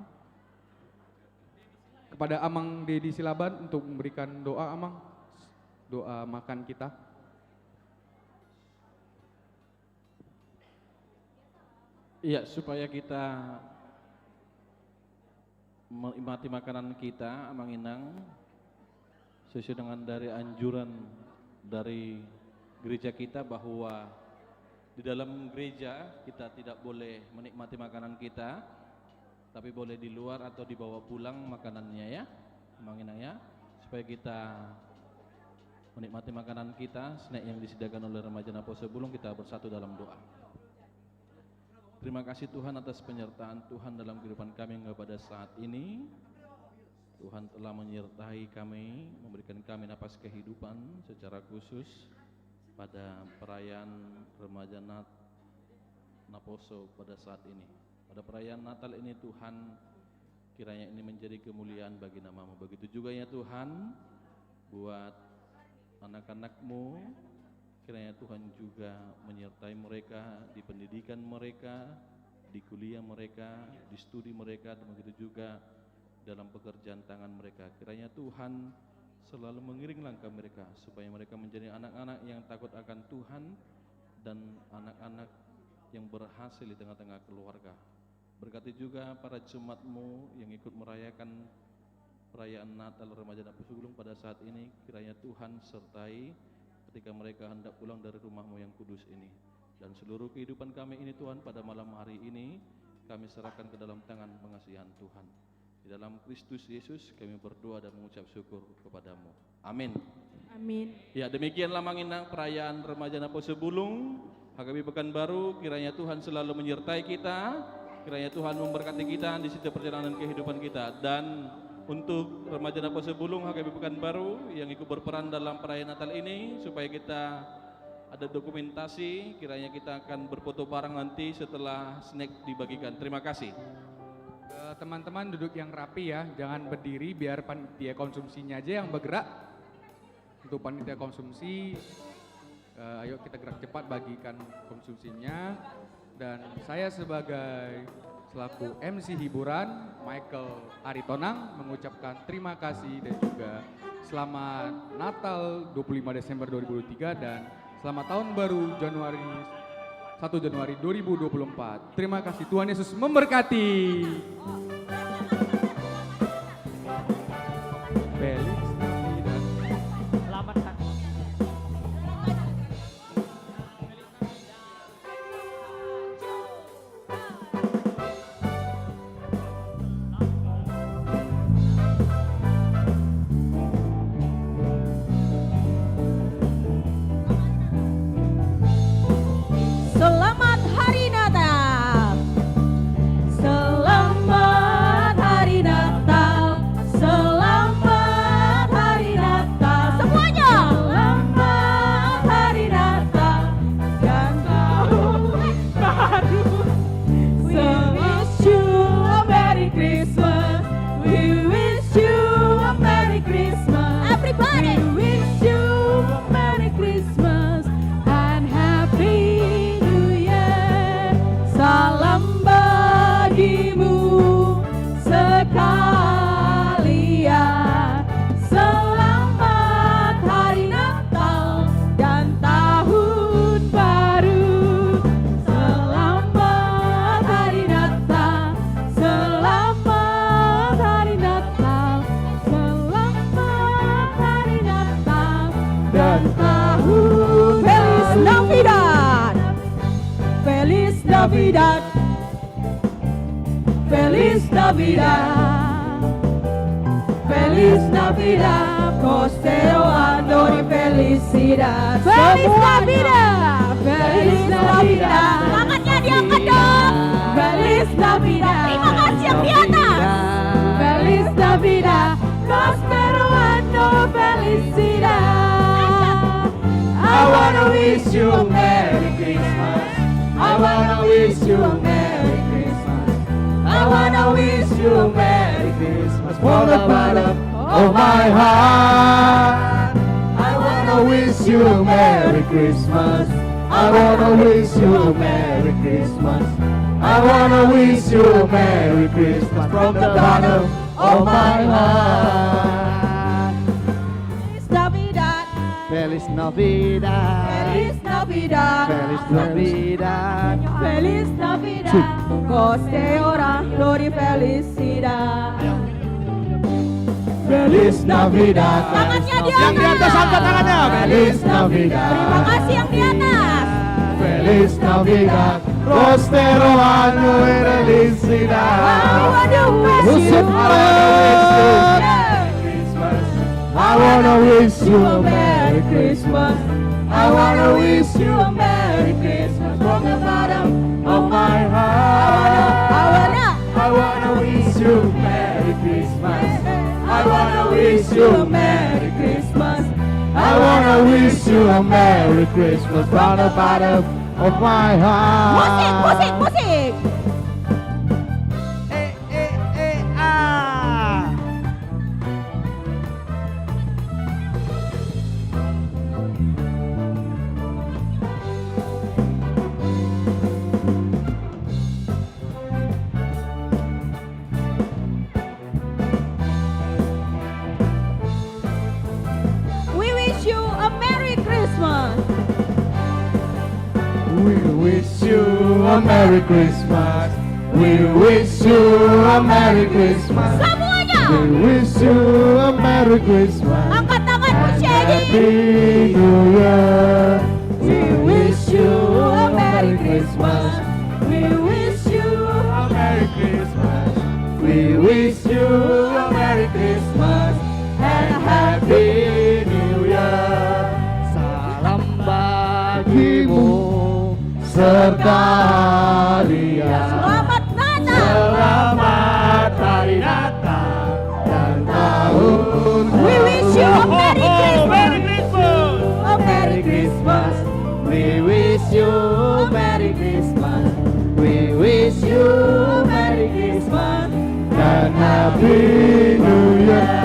Kepada Amang Dedi Silaban untuk memberikan doa, Amang, doa makan kita. Iya, supaya kita menikmati makanan kita, Amang Inang, sesuai dengan dari anjuran dari gereja kita bahwa di dalam gereja kita tidak boleh menikmati makanan kita, tapi boleh di luar atau dibawa pulang makanannya ya, Amang Inang ya, supaya kita menikmati makanan kita, snack yang disediakan oleh Remaja Naposo Bulung, kita bersatu dalam doa. Terima kasih Tuhan atas penyertaan Tuhan dalam kehidupan kami hingga pada saat ini. Tuhan telah menyertai kami, memberikan kami napas kehidupan secara khusus pada perayaan Remaja Naposo pada saat ini. Pada perayaan Natal ini Tuhan, kiranya ini menjadi kemuliaan bagi nama-Mu. Begitu juga ya Tuhan, buat anak-anak-Mu, kiranya Tuhan juga menyertai mereka di pendidikan mereka, di kuliah mereka, di studi mereka, dan begitu juga dalam pekerjaan tangan mereka. Kiranya Tuhan selalu mengiring langkah mereka supaya mereka menjadi anak-anak yang takut akan Tuhan dan anak-anak yang berhasil di tengah-tengah keluarga. Berkati juga para jemaat-Mu yang ikut merayakan perayaan Natal Remaja Naposo Bulung pada saat ini. Kiranya Tuhan sertai ketika mereka hendak pulang dari rumah-Mu yang kudus ini. Dan seluruh kehidupan kami ini Tuhan, pada malam hari ini kami serahkan ke dalam tangan pengasihan Tuhan. Di dalam Kristus Yesus kami berdoa dan mengucap syukur kepadamu. Amin. Amin. Ya, demikianlah Manginang perayaan Remaja Naposo Bulung HKBP Pekanbaru. Kiranya Tuhan selalu menyertai kita, kiranya Tuhan memberkati kita di setiap perjalanan kehidupan kita. Dan untuk Remaja Naposo Bulung HKBP Pekanbaru yang ikut berperan dalam perayaan Natal ini, supaya kita ada dokumentasi, kiranya kita akan berfoto bareng nanti setelah snack dibagikan. Terima kasih. Teman-teman duduk yang rapi ya, jangan berdiri biar panitia konsumsinya aja yang bergerak. Untuk panitia konsumsi, ayo kita gerak cepat bagikan konsumsinya. Dan saya sebagai selaku MC hiburan, Michael Aritonang, mengucapkan terima kasih dan juga selamat Natal 25 Desember 2023 dan selamat tahun baru 1 Januari 2024. Terima kasih, Tuhan Yesus memberkati. Selamat Hari Natal. Selamat Navidad, Feliz Navidad, Feliz Navidad, prospero año y felicidad. Feliz Semuanya. Navidad, Feliz Navidad. Tangannya diangkat dong. Feliz Navidad. Terima kasih yang di atas. Feliz Navidad, prospero año, felicidad. I wanna wish you a Merry Christmas. I wanna wish you a Merry Christmas. I wanna wish you a Merry Christmas from the bottom of my heart. I wanna wish you a Merry Christmas. I wanna wish you a Merry Christmas. I wanna wish you a Merry Christmas from the bottom of my heart. Feliz Navidad, Feliz Navidad, Feliz Navidad, Feliz Navidad, coste ora flor y felicidad. Feliz Navidad. Tangannya di Yang di atas angkat tangannya. Feliz Navidad. Terima kasih yang di atas. Feliz Navidad, prospero año y felicidad. I wanna wish you I wanna wish you a Merry Christmas. I wanna wish you a Merry Christmas from the bottom of my heart. I wanna wish you a Merry Christmas. I wanna wish you a Merry Christmas. I wanna wish you a Merry Christmas from the bottom of my heart. Musik, musik, musik. We wish you a Merry Christmas. We wish you a Merry Christmas. We wish you a Merry Christmas. Semuanya. We wish you a Merry Christmas. Angkat tangan Shady. Happy New Year. We wish you a Merry Christmas. We wish you a Merry Christmas. We wish you a Merry Christmas and a Happy New Year. Salam bagimu serta hadiah. Selamat Natal. Selamat Hari Natal dan tahun. We wish you a Merry Christmas. A Merry Christmas. We wish you a Merry Christmas. We wish you a Merry Christmas and Happy New Year.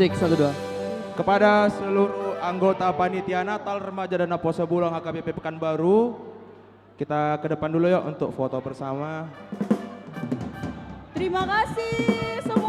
Cek 1 2. Kepada seluruh anggota panitia Natal Remaja dan Aposo Bulang HKBP Pekanbaru, kita ke depan dulu yuk untuk foto bersama. Terima kasih semua.